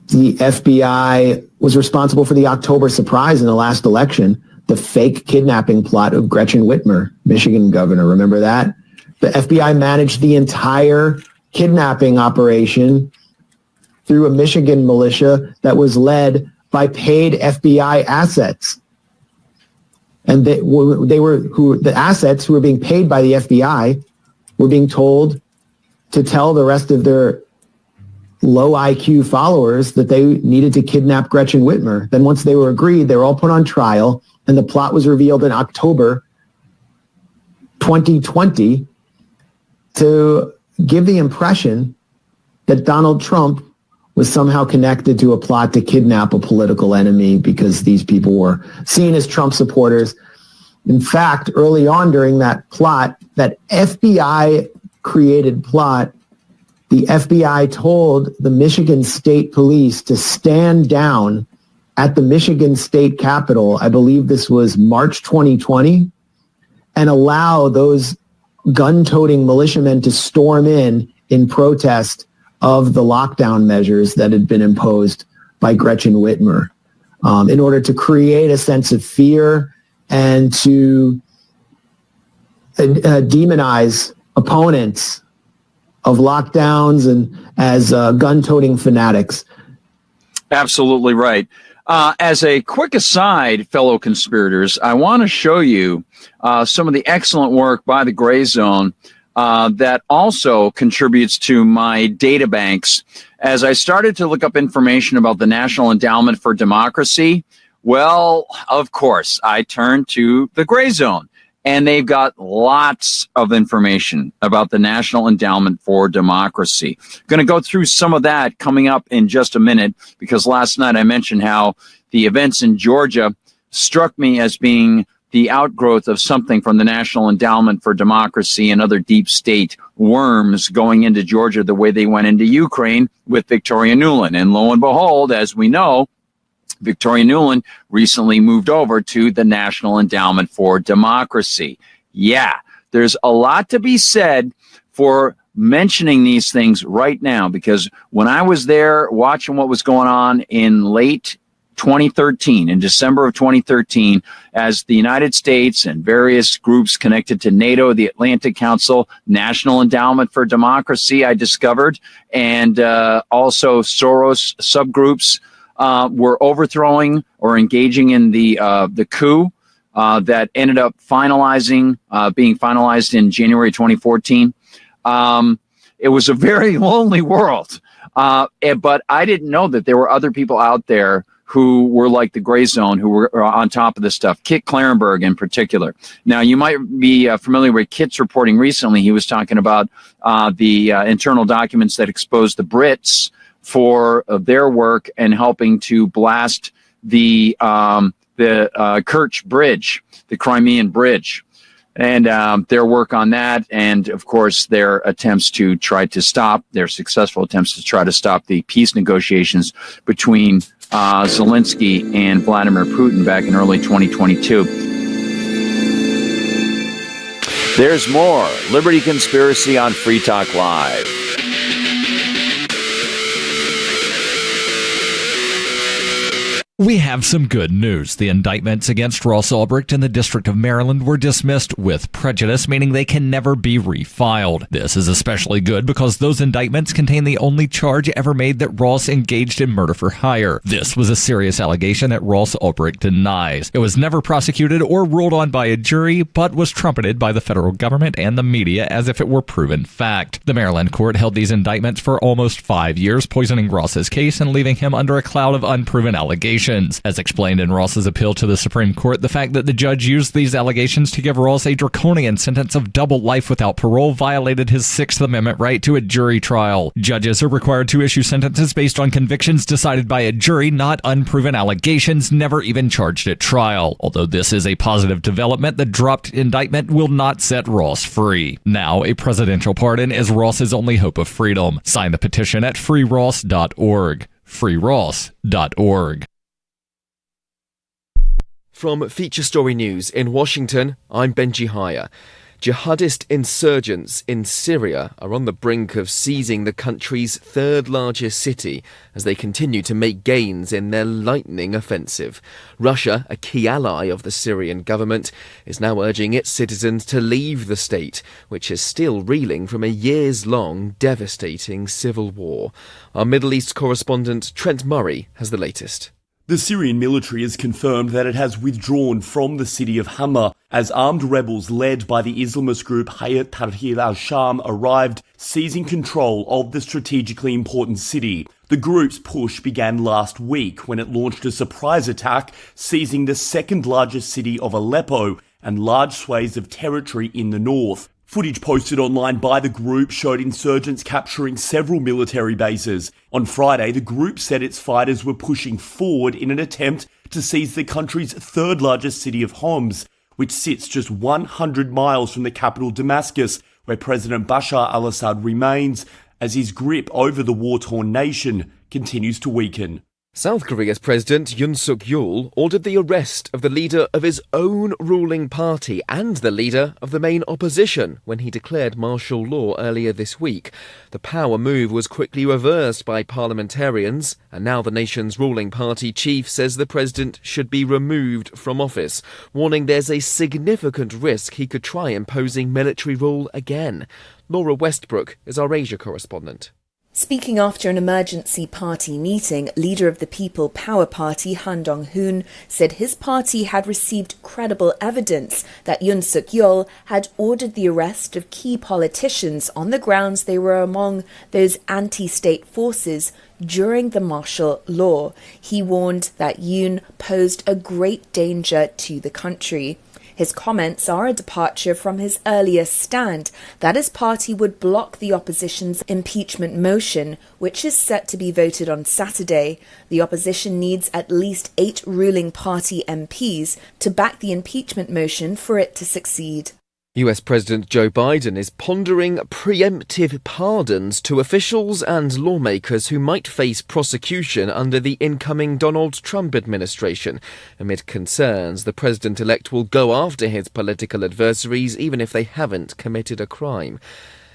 FBI was responsible for the October surprise in the last election, the fake kidnapping plot of Gretchen Whitmer, Michigan governor. Remember that? The FBI managed the entire kidnapping operation through a Michigan militia that was led by paid FBI assets. And the assets who were being paid by the FBI were being told to tell the rest of their low IQ followers that they needed to kidnap Gretchen Whitmer. Then once they were agreed, they were all put on trial, and the plot was revealed in October 2020 to give the impression that Donald Trump was somehow connected to a plot to kidnap a political enemy because these people were seen as Trump supporters. In fact, early on during that plot, that FBI-created plot, the FBI told the Michigan State Police to stand down at the Michigan State Capitol, I believe this was March 2020, and allow those gun-toting militiamen to storm in protest of the lockdown measures that had been imposed by Gretchen Whitmer, in order to create a sense of fear and to demonize opponents of lockdowns and as gun-toting fanatics. Absolutely right. As a quick aside, fellow conspirators, I want to show you some of the excellent work by the Gray Zone that also contributes to my data banks. As I started to look up information about the National Endowment for Democracy, well, of course, I turned to the Gray Zone, and they've got lots of information about the National Endowment for Democracy. Going to go through some of that coming up in just a minute, because last night I mentioned how the events in Georgia struck me as being the outgrowth of something from the National Endowment for Democracy and other deep state worms going into Georgia the way they went into Ukraine with Victoria Nuland. And lo and behold, as we know, Victoria Nuland recently moved over to the National Endowment for Democracy. Yeah, there's a lot to be said for mentioning these things right now, because when I was there watching what was going on in late 2013, in December of 2013, as the United States and various groups connected to NATO, the Atlantic Council, National Endowment for Democracy, I discovered, and also Soros subgroups were overthrowing or engaging in the coup that ended up being finalized in January 2014. It was a very lonely world, but I didn't know that there were other people out there who were like the gray zone, who were on top of this stuff. Kit Clarenberg in particular. Now, you might be familiar with Kit's reporting recently. He was talking about the internal documents that exposed the Brits for their work and helping to blast the Kerch Bridge, the Crimean Bridge, and their work on that, and of course their successful attempts to try to stop the peace negotiations between Zelensky and Vladimir Putin back in early 2022. There's more Liberty Conspiracy on Free Talk Live. We have some good news. The indictments against Ross Ulbricht in the District of Maryland were dismissed with prejudice, meaning they can never be refiled. This is especially good because those indictments contain the only charge ever made that Ross engaged in murder for hire. This was a serious allegation that Ross Ulbricht denies. It was never prosecuted or ruled on by a jury, but was trumpeted by the federal government and the media as if it were proven fact. The Maryland court held these indictments for almost 5 years, poisoning Ross's case and leaving him under a cloud of unproven allegations. As explained in Ross's appeal to the Supreme Court, the fact that the judge used these allegations to give Ross a draconian sentence of double life without parole violated his Sixth Amendment right to a jury trial. Judges are required to issue sentences based on convictions decided by a jury, not unproven allegations never even charged at trial. Although this is a positive development, the dropped indictment will not set Ross free. Now, a presidential pardon is Ross's only hope of freedom. Sign the petition at freeross.org. freeross.org. From Feature Story News in Washington, I'm Benji Haya. Jihadist insurgents in Syria are on the brink of seizing the country's third largest city as they continue to make gains in their lightning offensive. Russia, a key ally of the Syrian government, is now urging its citizens to leave the state, which is still reeling from a years-long devastating civil war. Our Middle East correspondent Trent Murray has the latest. The Syrian military has confirmed that it has withdrawn from the city of Hama as armed rebels led by the Islamist group Hayat Tahrir al-Sham arrived, seizing control of the strategically important city. The group's push began last week when it launched a surprise attack, seizing the second largest city of Aleppo and large swathes of territory in the north. Footage posted online by the group showed insurgents capturing several military bases. On Friday, the group said its fighters were pushing forward in an attempt to seize the country's third largest city of Homs, which sits just 100 miles from the capital Damascus, where President Bashar al-Assad remains, as his grip over the war-torn nation continues to weaken. South Korea's President Yoon Suk-yeol ordered the arrest of the leader of his own ruling party and the leader of the main opposition when he declared martial law earlier this week. The power move was quickly reversed by parliamentarians, and now the nation's ruling party chief says the president should be removed from office, warning there's a significant risk he could try imposing military rule again. Laura Westbrook is our Asia correspondent. Speaking after an emergency party meeting, leader of the People Power Party Han Dong-hoon said his party had received credible evidence that Yoon Suk-yeol had ordered the arrest of key politicians on the grounds they were among those anti-state forces during the martial law. He warned that Yoon posed a great danger to the country. His comments are a departure from his earlier stand that his party would block the opposition's impeachment motion, which is set to be voted on Saturday. The opposition needs at least 8 ruling party MPs to back the impeachment motion for it to succeed. US President Joe Biden is pondering preemptive pardons to officials and lawmakers who might face prosecution under the incoming Donald Trump administration, amid concerns the president-elect will go after his political adversaries even if they haven't committed a crime.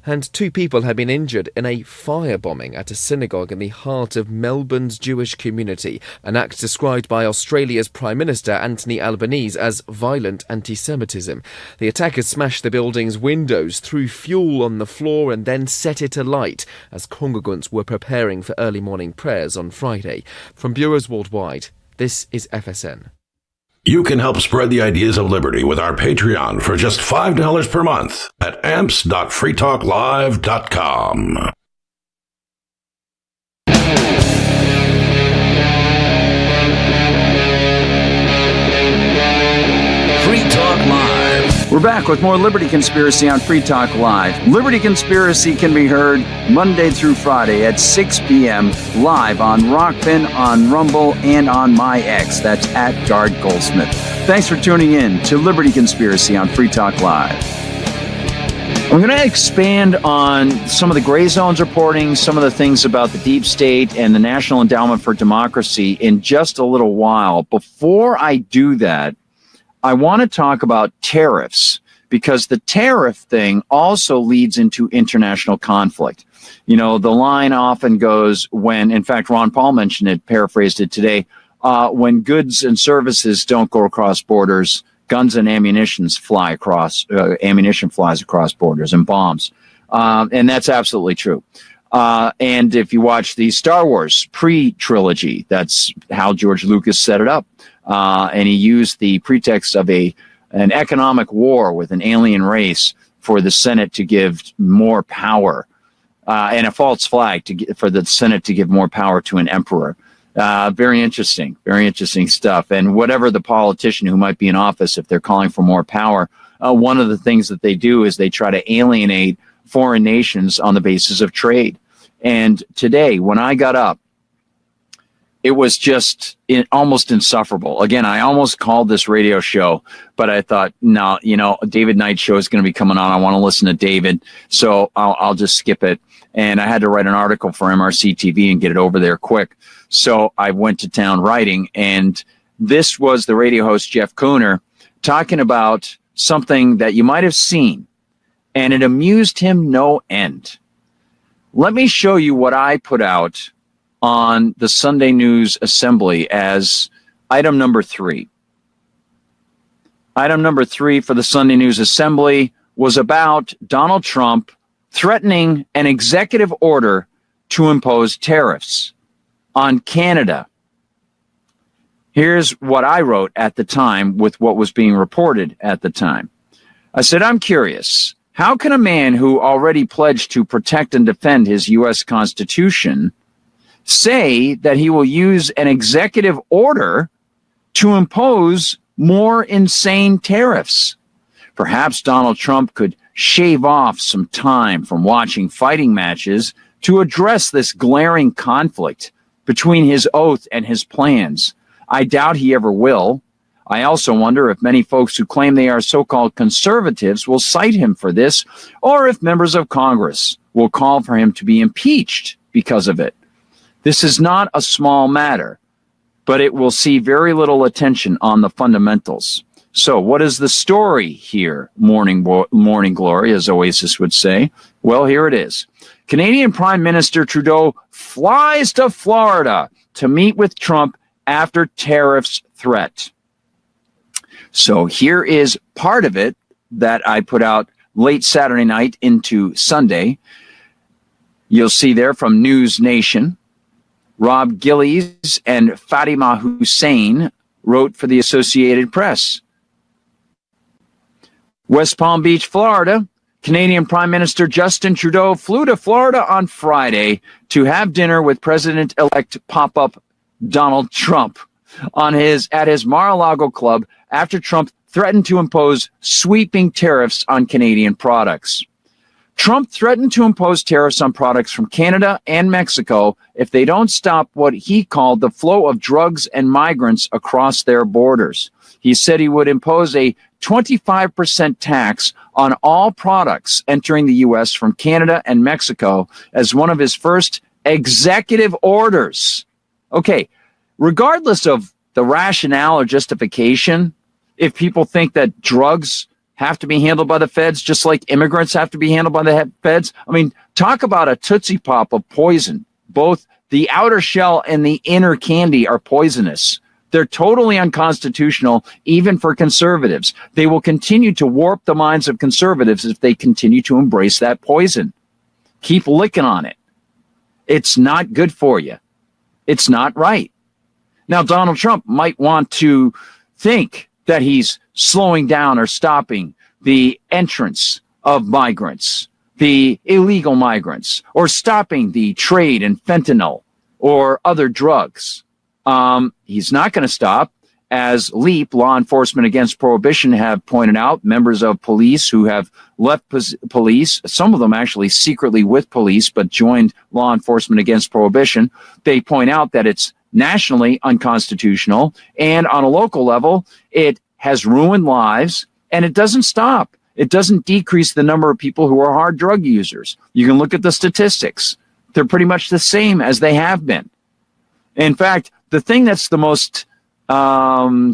and 2 people have been injured in a firebombing at a synagogue in the heart of Melbourne's Jewish community, an act described by Australia's Prime Minister Anthony Albanese as violent anti-Semitism. The attackers smashed the building's windows, threw fuel on the floor and then set it alight as congregants were preparing for early morning prayers on Friday. From bureaus worldwide, this is FSN. You can help spread the ideas of liberty with our Patreon for just $5 per month at amps.freetalklive.com. Free Talk Live. We're back with more Liberty Conspiracy on Free Talk Live. Liberty Conspiracy can be heard Monday through Friday at 6 p.m. live on Rockfin, on Rumble, and on MyX. That's at Guard Goldsmith. Thanks for tuning in to Liberty Conspiracy on Free Talk Live. I'm going to expand on some of the gray zones reporting, some of the things about the deep state and the National Endowment for Democracy in just a little while. Before I do that, I want to talk about tariffs, because the tariff thing also leads into international conflict. You know, the line often goes when, in fact, Ron Paul mentioned it, paraphrased it today, when goods and services don't go across borders, guns and ammunition flies across borders, and bombs. And that's absolutely true. And if you watch the Star Wars pre-trilogy, that's how George Lucas set it up. And he used the pretext of an economic war with an alien race for the Senate to give more power, and a false flag for the Senate to give more power to an emperor. Very interesting stuff. And whatever the politician who might be in office, if they're calling for more power, one of the things that they do is they try to alienate foreign nations on the basis of trade. And today, when I got up, it was just almost insufferable. Again, I almost called this radio show, but I thought, no, David Knight's show is going to be coming on. I want to listen to David, so I'll just skip it. And I had to write an article for MRC TV and get it over there quick. So I went to town writing, and this was the radio host, Jeff Cooner, talking about something that you might have seen, and it amused him no end. Let me show you what I put out on the Sunday News Assembly as item number 3. Item number 3 for the Sunday News Assembly was about Donald Trump threatening an executive order to impose tariffs on Canada. Here's what I wrote at the time with what was being reported at the time. I said, I'm curious, how can a man who already pledged to protect and defend his U.S. Constitution say that he will use an executive order to impose more insane tariffs? Perhaps Donald Trump could shave off some time from watching fighting matches to address this glaring conflict between his oath and his plans. I doubt he ever will. I also wonder if many folks who claim they are so-called conservatives will cite him for this, or if members of Congress will call for him to be impeached because of it. This is not a small matter, but it will see very little attention on the fundamentals. So what is the story here, morning glory, as Oasis would say? Well, here it is. Canadian Prime Minister Trudeau flies to Florida to meet with Trump after tariffs threat. So here is part of it that I put out late Saturday night into Sunday. You'll see there from News Nation. Rob Gillies and Fatima Hussein wrote for the Associated Press. West Palm Beach, Florida. Canadian Prime Minister Justin Trudeau flew to Florida on Friday to have dinner with President-elect pop-up Donald Trump at his Mar-a-Lago club after Trump threatened to impose sweeping tariffs on Canadian products. Trump threatened to impose tariffs on products from Canada and Mexico if they don't stop what he called the flow of drugs and migrants across their borders. He said he would impose a 25% tax on all products entering the U.S. from Canada and Mexico as one of his first executive orders. Okay, regardless of the rationale or justification, if people think that drugs have to be handled by the feds, just like immigrants have to be handled by the feds. I mean, talk about a Tootsie Pop of poison. Both the outer shell and the inner candy are poisonous. They're totally unconstitutional, even for conservatives. They will continue to warp the minds of conservatives if they continue to embrace that poison. Keep licking on it. It's not good for you. It's not right. Now, Donald Trump might want to think that he's slowing down or stopping the entrance of migrants, the illegal migrants, or stopping the trade in fentanyl or other drugs. He's not going to stop. As LEAP, Law Enforcement Against Prohibition, have pointed out, members of police who have left police, some of them actually secretly with police, but joined Law Enforcement Against Prohibition, they point out that it's nationally unconstitutional, and on a local level, it has ruined lives, and it doesn't stop. It doesn't decrease the number of people who are hard drug users. You can look at the statistics. They're pretty much the same as they have been. In fact, the thing that's the most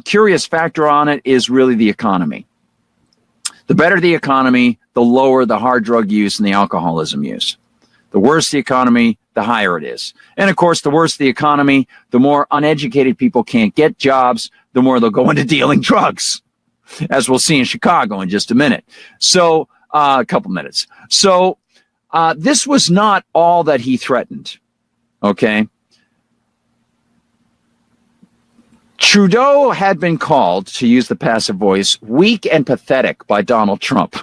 curious factor on it is really the economy. The better the economy, the lower the hard drug use and the alcoholism use. The worse the economy, the higher it is. And of course, the worse the economy, the more uneducated people can't get jobs, the more they'll go into dealing drugs, as we'll see in Chicago in just a minute. So, a couple minutes. So, this was not all that he threatened. Okay. Trudeau had been called, to use the passive voice, weak and pathetic by Donald Trump.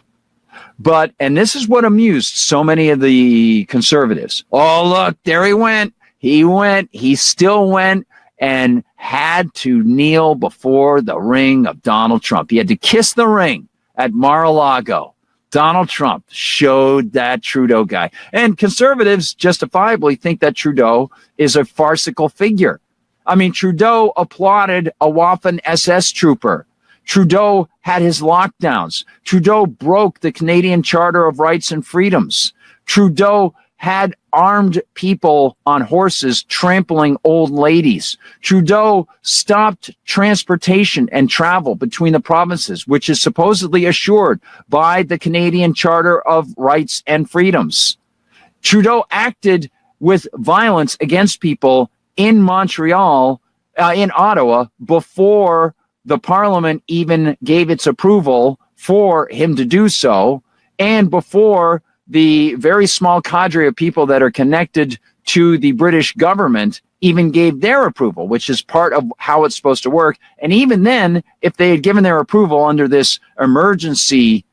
But, and this is what amused so many of the conservatives. Oh, look, there he went. He still went and had to kneel before the ring of Donald Trump. He had to kiss the ring at Mar-a-Lago. Donald Trump showed that Trudeau guy. And conservatives justifiably think that Trudeau is a farcical figure. I mean, Trudeau applauded a Waffen SS trooper. Trudeau had his lockdowns. Trudeau broke the Canadian Charter of Rights and Freedoms. Trudeau had armed people on horses trampling old ladies. Trudeau stopped transportation and travel between the provinces, which is supposedly assured by the Canadian Charter of Rights and Freedoms. Trudeau acted with violence against people in Montreal, in Ottawa, before the Parliament even gave its approval for him to do so, and before the very small cadre of people that are connected to the British government even gave their approval, which is part of how it's supposed to work. And even then, if they had given their approval under this emergency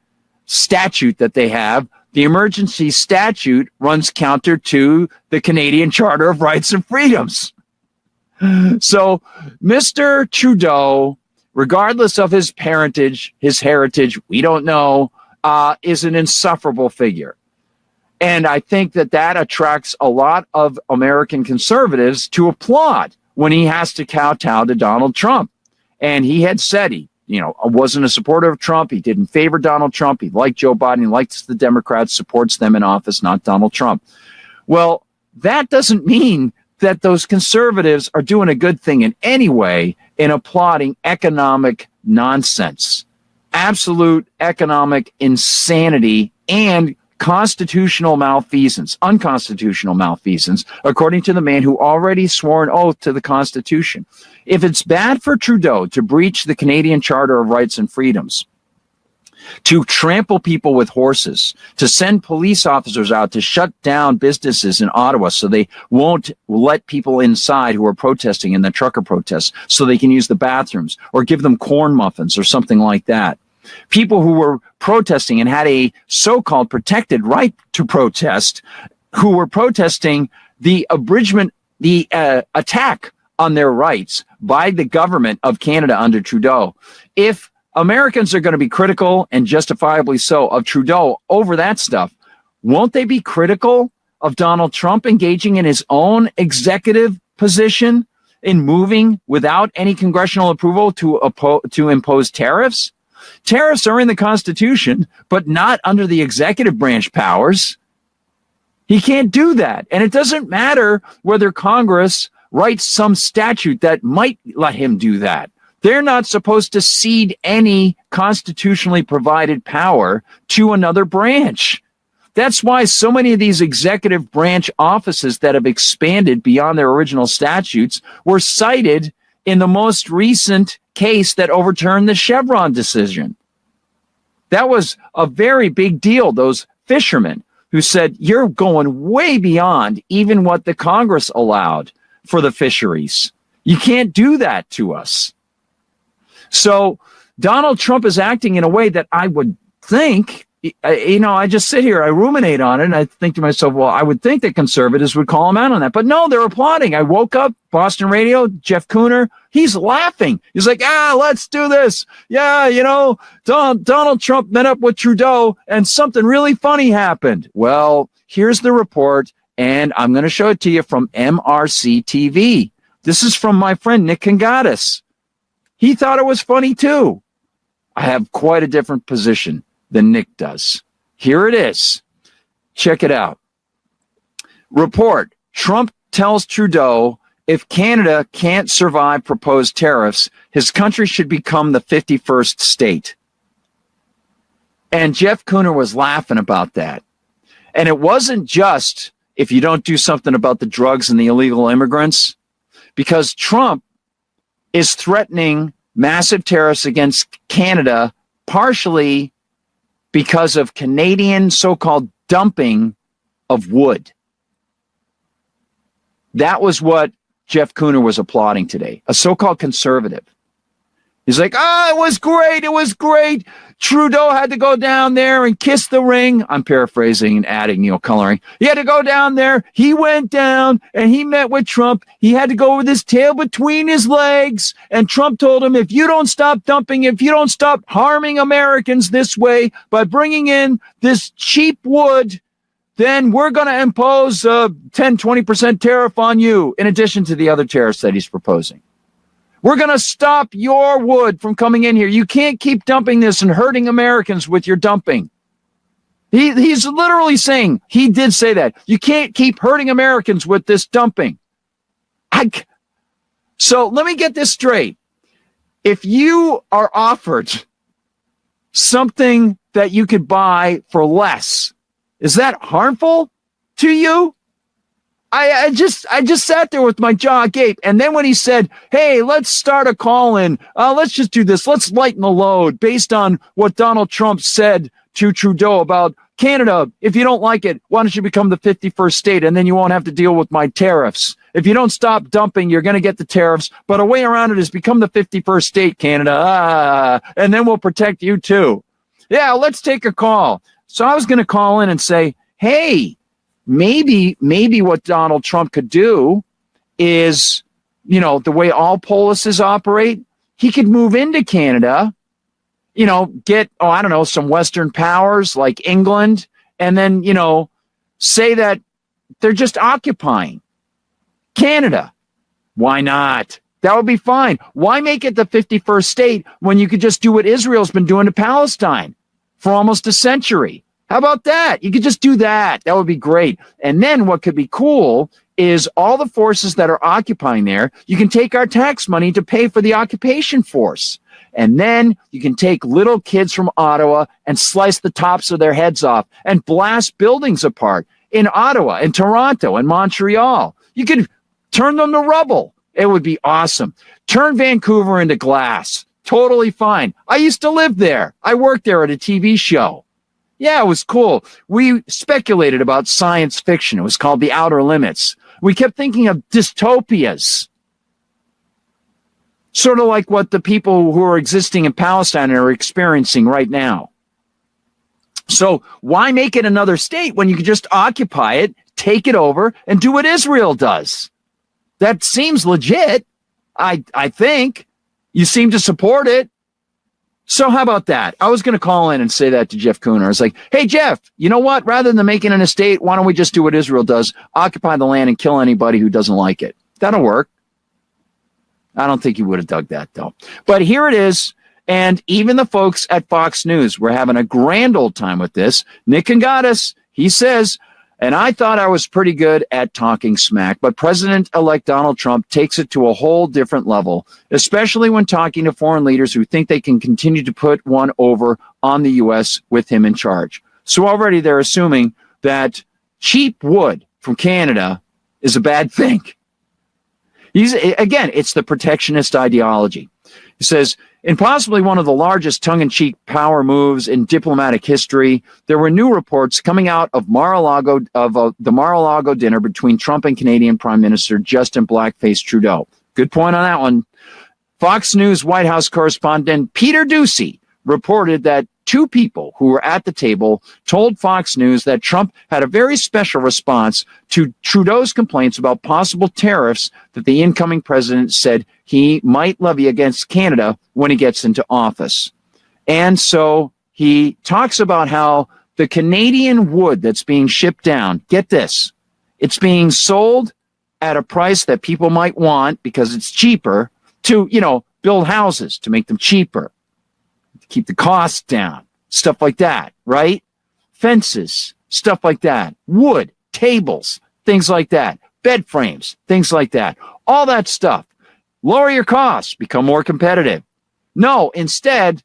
statute that they have, the emergency statute runs counter to the Canadian Charter of Rights and Freedoms. So Mr. Trudeau, regardless of his parentage, his heritage, we don't know, is an insufferable figure. And I think that that attracts a lot of American conservatives to applaud when he has to kowtow to Donald Trump. And he had said he, wasn't a supporter of Trump. He didn't favor Donald Trump. He liked Joe Biden. He likes the Democrats, supports them in office, not Donald Trump. Well, that doesn't mean that those conservatives are doing a good thing in any way in applauding economic nonsense, absolute economic insanity, and constitutional malfeasance, unconstitutional malfeasance, according to the man who already swore an oath to the Constitution. If it's bad for Trudeau to breach the Canadian Charter of Rights and Freedoms, to trample people with horses, to send police officers out to shut down businesses in Ottawa so they won't let people inside who are protesting in the trucker protests so they can use the bathrooms, or give them corn muffins or something like that. People who were protesting and had a so-called protected right to protest, who were protesting the abridgment, the attack on their rights by the government of Canada under Trudeau. If Americans are going to be critical, and justifiably so, of Trudeau over that stuff, won't they be critical of Donald Trump engaging in his own executive position in moving without any congressional approval to impose tariffs? Tariffs are in the Constitution, but not under the executive branch powers. He can't do that. And it doesn't matter whether Congress writes some statute that might let him do that. They're not supposed to cede any constitutionally provided power to another branch. That's why so many of these executive branch offices that have expanded beyond their original statutes were cited in the most recent case that overturned the Chevron decision. That was a very big deal. Those fishermen who said, you're going way beyond even what the Congress allowed for the fisheries. You can't do that to us. So Donald Trump is acting in a way that I would think, I just sit here, I ruminate on it, and I think to myself, well, I would think that conservatives would call him out on that. But no, they're applauding. I woke up, Boston Radio, Jeff Cooner, he's laughing. He's like, let's do this. Yeah, Donald Trump met up with Trudeau, and something really funny happened. Well, here's the report, and I'm going to show it to you from MRC TV. This is from my friend Nick Kangatis. He thought it was funny, too. I have quite a different position than Nick does. Here it is. Check it out. Report. Trump tells Trudeau if Canada can't survive proposed tariffs, his country should become the 51st state. And Jeff Cooner was laughing about that. And it wasn't just if you don't do something about the drugs and the illegal immigrants, because Trump is threatening massive tariffs against Canada, partially because of Canadian so-called dumping of wood. That was what Jeff Cooner was applauding today, a so-called conservative. He's like, it was great. It was great. Trudeau had to go down there and kiss the ring. I'm paraphrasing and adding, coloring. He had to go down there. He went down and he met with Trump. He had to go with his tail between his legs. And Trump told him, if you don't stop dumping, if you don't stop harming Americans this way by bringing in this cheap wood, then we're going to impose a 10-20% tariff on you, in addition to the other tariffs that he's proposing. We're going to stop your wood from coming in here. You can't keep dumping this and hurting Americans with your dumping. He's literally saying, he did say that. You can't keep hurting Americans with this dumping. So let me get this straight. If you are offered something that you could buy for less, is that harmful to you? I just sat there with my jaw agape. And then when he said, hey, let's start a call-in, let's just do this. Let's lighten the load based on what Donald Trump said to Trudeau about Canada. If you don't like it, why don't you become the 51st state? And then you won't have to deal with my tariffs. If you don't stop dumping, you're going to get the tariffs. But a way around it is become the 51st state, Canada. And then we'll protect you too. Yeah, let's take a call. So I was going to call in and say, hey, maybe what Donald Trump could do is, the way all policies operate, he could move into Canada, get, some Western powers like England, and then, say that they're just occupying Canada. Why not? That would be fine. Why make it the 51st state when you could just do what Israel's been doing to Palestine for almost a century? How about that? You could just do that. That would be great. And then what could be cool is all the forces that are occupying there, you can take our tax money to pay for the occupation force. And then you can take little kids from Ottawa and slice the tops of their heads off and blast buildings apart in Ottawa, in Toronto, and Montreal. You could turn them to rubble. It would be awesome. Turn Vancouver into glass. Totally fine. I used to live there. I worked there at a TV show. Yeah, it was cool. We speculated about science fiction. It was called The Outer Limits. We kept thinking of dystopias. Sort of like what the people who are existing in Palestine are experiencing right now. So why make it another state when you can just occupy it, take it over, and do what Israel does? That seems legit, I think. You seem to support it. So how about that? I was going to call in and say that to Jeff Cooner. I was like, hey, Jeff, you know what? Rather than making an estate, why don't we just do what Israel does? Occupy the land and kill anybody who doesn't like it. That'll work. I don't think he would have dug that, though. But here it is. And even the folks at Fox News were having a grand old time with this. Nick Kangatis, he says, And I thought I was pretty good at talking smack, but President-elect Donald Trump takes it to a whole different level, especially when talking to foreign leaders who think they can continue to put one over on the U.S. with him in charge. So already they're assuming that cheap wood from Canada is a bad thing. Again, it's the protectionist ideology. He says, in possibly one of the largest tongue-in-cheek power moves in diplomatic history, there were new reports coming out of Mar-a-Lago the Mar-a-Lago dinner between Trump and Canadian Prime Minister Justin Blackface Trudeau. Good point on that one. Fox News White House correspondent Peter Doocy reported that two people who were at the table told Fox News that Trump had a very special response to Trudeau's complaints about possible tariffs that the incoming president said he might levy against Canada when he gets into office. And so he talks about how the Canadian wood that's being shipped down, get this, it's being sold at a price that people might want because it's cheaper to, build houses, to make them cheaper, to keep the costs down, stuff like that, right? Fences, stuff like that, wood, tables, things like that, bed frames, things like that, all that stuff. Lower your costs, become more competitive. No, instead,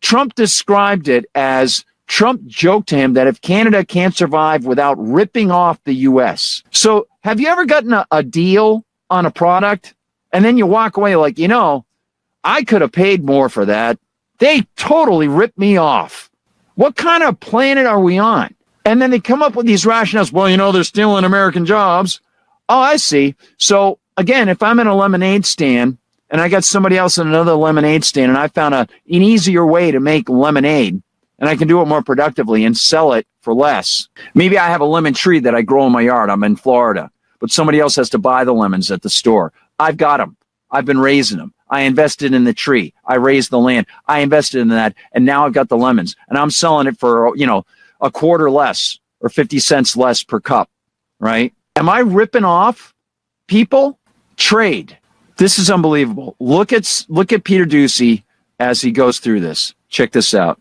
Trump described it as Trump joked to him that if Canada can't survive without ripping off the U.S. So have you ever gotten a deal on a product and then you walk away like, I could have paid more for that. They totally ripped me off. What kind of planet are we on? And then they come up with these rationales. Well, they're stealing American jobs. Oh, I see. So again, if I'm in a lemonade stand and I got somebody else in another lemonade stand and I found an easier way to make lemonade and I can do it more productively and sell it for less. Maybe I have a lemon tree that I grow in my yard. I'm in Florida, but somebody else has to buy the lemons at the store. I've got them. I've been raising them. I invested in the tree. I raised the land. I invested in that. And now I've got the lemons and I'm selling it for, a quarter less or 50 cents less per cup, right? Am I ripping off people? Trade. This is unbelievable. Look at Peter Doocy as he goes through this. Check this out.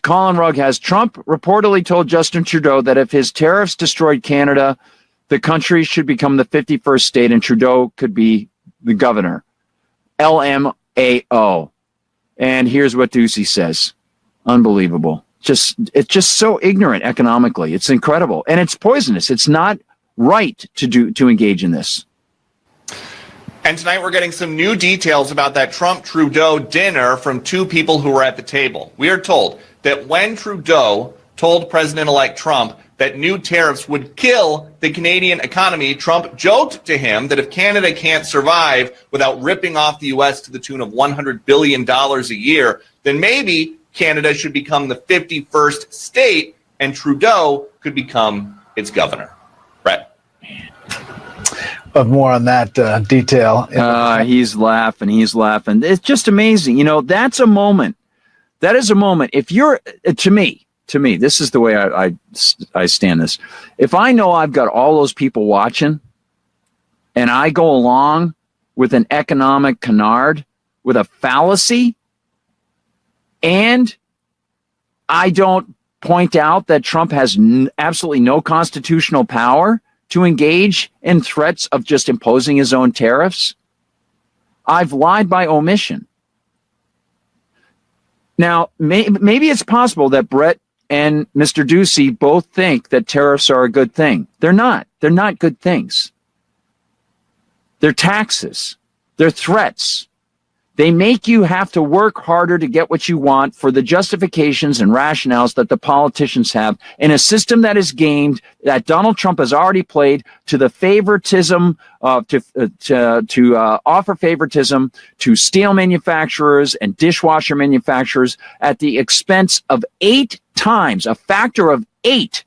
Colin Rugg has Trump reportedly told Justin Trudeau that if his tariffs destroyed Canada, the country should become the 51st state and Trudeau could be the governor. LMAO. And here's what Doocy says. Unbelievable. It's just so ignorant economically. It's incredible. And it's poisonous. It's not right to engage in this. And tonight we're getting some new details about that Trump-Trudeau dinner from two people who were at the table. We are told that when Trudeau told President-elect Trump that new tariffs would kill the Canadian economy, Trump joked to him that if Canada can't survive without ripping off the U.S. to the tune of $100 billion a year, then maybe Canada should become the 51st state and Trudeau could become its governor. Brett. But more on that detail. He's laughing. It's just amazing. That's a moment. That is a moment. If you're, to me, this is the way I stand this. If I know I've got all those people watching and I go along with an economic canard, with a fallacy, and I don't point out that Trump has absolutely no constitutional power to engage in threats of just imposing his own tariffs, I've lied by omission. Now, maybe it's possible that Brett and Mr. Doocy both think that tariffs are a good thing. They're not. They're not good things. They're taxes. They're threats. They make you have to work harder to get what you want for the justifications and rationales that the politicians have in a system that is gamed, that Donald Trump has already played to the favoritism, to offer favoritism to steel manufacturers and dishwasher manufacturers at the expense of 8 times, a factor of 8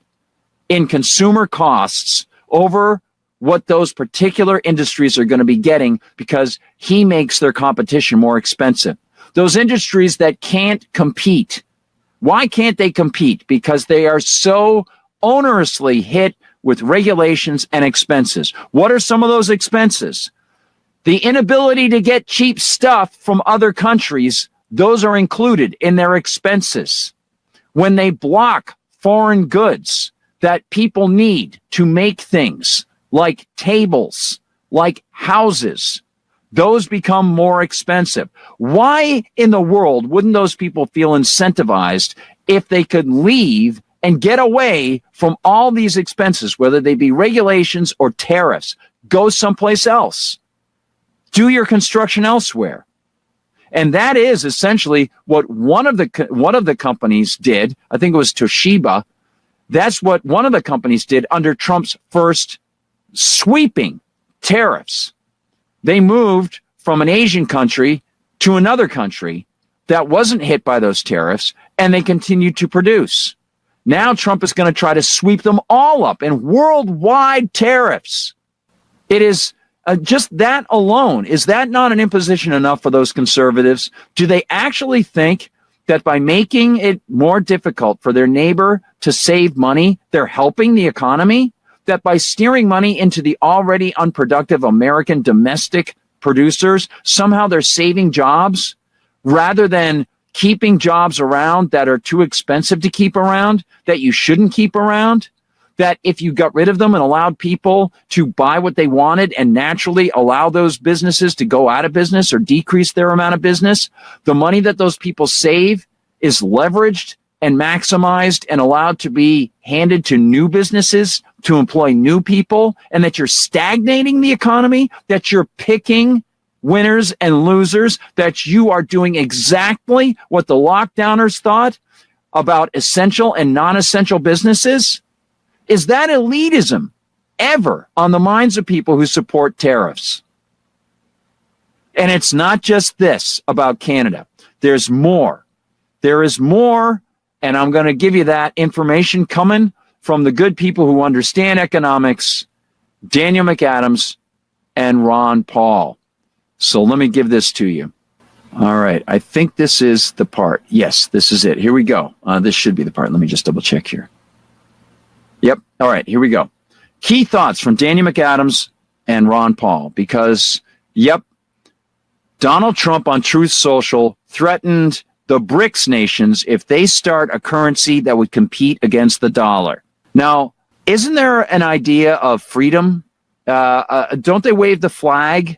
in consumer costs over what those particular industries are going to be getting because he makes their competition more expensive. Those industries that can't compete. Why can't they compete? Because they are so onerously hit with regulations and expenses. What are some of those expenses? The inability to get cheap stuff from other countries, those are included in their expenses. When they block foreign goods, that people need to make things like tables, like houses, those become more expensive. Why in the world wouldn't those people feel incentivized if they could leave and get away from all these expenses, whether they be regulations or tariffs? Go someplace else. Do your construction elsewhere. And that is essentially what one of the companies did. I think it was Toshiba. That's what one of the companies did under Trump's first sweeping tariffs. They moved from an Asian country to another country that wasn't hit by those tariffs, and they continued to produce. Now Trump is going to try to sweep them all up in worldwide tariffs. It is just that alone. Is that not an imposition enough for those conservatives? Do they actually think that by making it more difficult for their neighbor to save money, they're helping the economy? That by steering money into the already unproductive American domestic producers, somehow they're saving jobs rather than keeping jobs around that are too expensive to keep around, that you shouldn't keep around? That if you got rid of them and allowed people to buy what they wanted and naturally allow those businesses to go out of business or decrease their amount of business, the money that those people save is leveraged and maximized and allowed to be handed to new businesses to employ new people, and that you're stagnating the economy, that you're picking winners and losers, that you are doing exactly what the lockdowners thought about essential and non-essential businesses? Is that elitism ever on the minds of people who support tariffs? And it's not just this about Canada. There's more. There is more, and I'm going to give you that information coming from the good people who understand economics, Daniel McAdams and Ron Paul. So let me give this to you. All right. I think this is the part. Yes, this is it. Here we go. This should be the part. Let me just double check here. Yep. All right. Here we go. Key thoughts from Daniel McAdams and Ron Paul, because, yep, Donald Trump on Truth Social threatened the BRICS nations if they start a currency that would compete against the dollar. Now, isn't there an idea of freedom? Don't they wave the flag?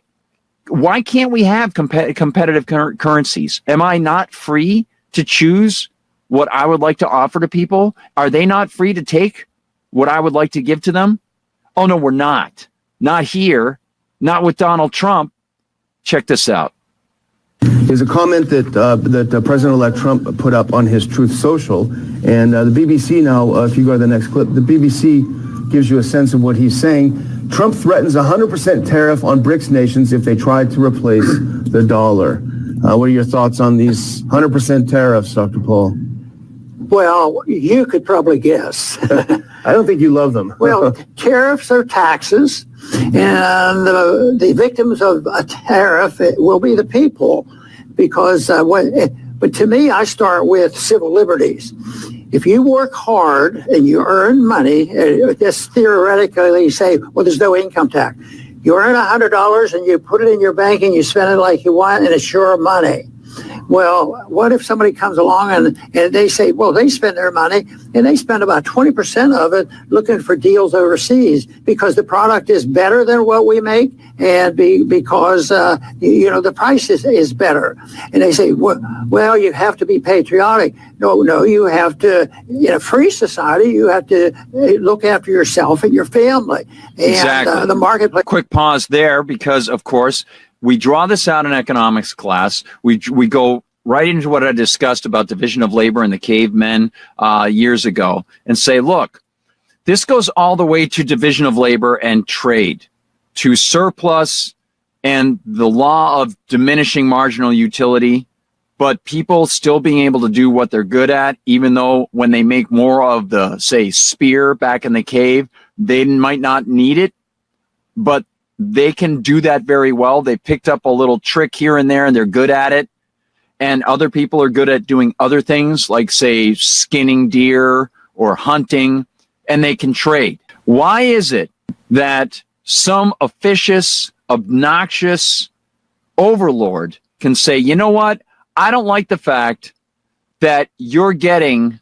Why can't we have competitive currencies? Am I not free to choose what I would like to offer to people? Are they not free to take what I would like to give to them? Oh, no, we're not. Not here. Not with Donald Trump. Check this out. There's a comment that President-elect Trump put up on his Truth Social, and the BBC now, if you go to the next clip, the BBC gives you a sense of what he's saying. Trump threatens 100% tariff on BRICS nations if they try to replace the dollar. What are your thoughts on these 100% tariffs, Dr. Paul? Well, you could probably guess. I don't think you love them. Well, tariffs are taxes, and the victims of a tariff will be the people, because but to me, I start with civil liberties. If you work hard and you earn money, just theoretically say, well, there's no income tax. You earn $100 and you put it in your bank and you spend it like you want, and it's your money. Well, what if somebody comes along and they say, well, they spend their money and they spend about 20% of it looking for deals overseas because the product is better than what we make, and because, the price is better. And they say, well, you have to be patriotic. No, you have to, in a free society, you have to look after yourself and your family. And exactly. The marketplace. Quick pause there, because, of course, we draw this out in economics class. We go right into what I discussed about division of labor and the cavemen years ago, and say, look, this goes all the way to division of labor and trade, to surplus and the law of diminishing marginal utility, but people still being able to do what they're good at, even though when they make more of the, say, spear back in the cave, they might not need it, but they can do that very well. They picked up a little trick here and there, and they're good at it. And other people are good at doing other things, like, say, skinning deer or hunting, and they can trade. Why is it that some officious, obnoxious overlord can say, you know what? I don't like the fact that you're getting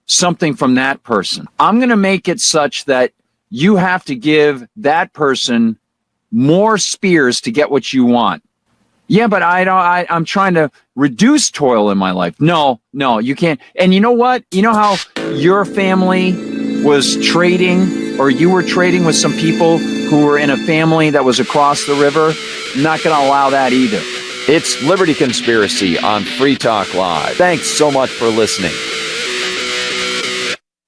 something from that person. I'm going to make it such that you have to give that person more spears to get what you want. Yeah, but I'm trying to reduce toil in my life. No, you can't. And you know what? You know how your family was trading, or you were trading with some people who were in a family that was across the river? I'm not going to allow that either. It's Liberty Conspiracy on Free Talk Live. Thanks so much for listening.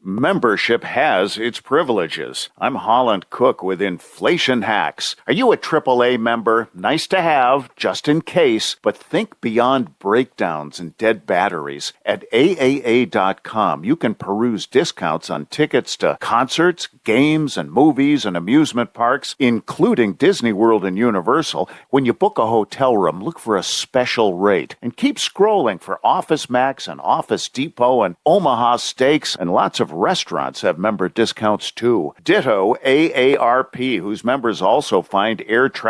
Membership has its privileges. I'm Holland Cook with Inflation Hacks. Are you a AAA member? Nice to have, just in case, but think beyond breakdowns and dead batteries. At AAA.com, you can peruse discounts on tickets to concerts, games, and movies and amusement parks, including Disney World and Universal. When you book a hotel room, look for a special rate. And keep scrolling for Office Max and Office Depot and Omaha Steaks, and lots of restaurants have member discounts too. Ditto AARP, whose members also find air travel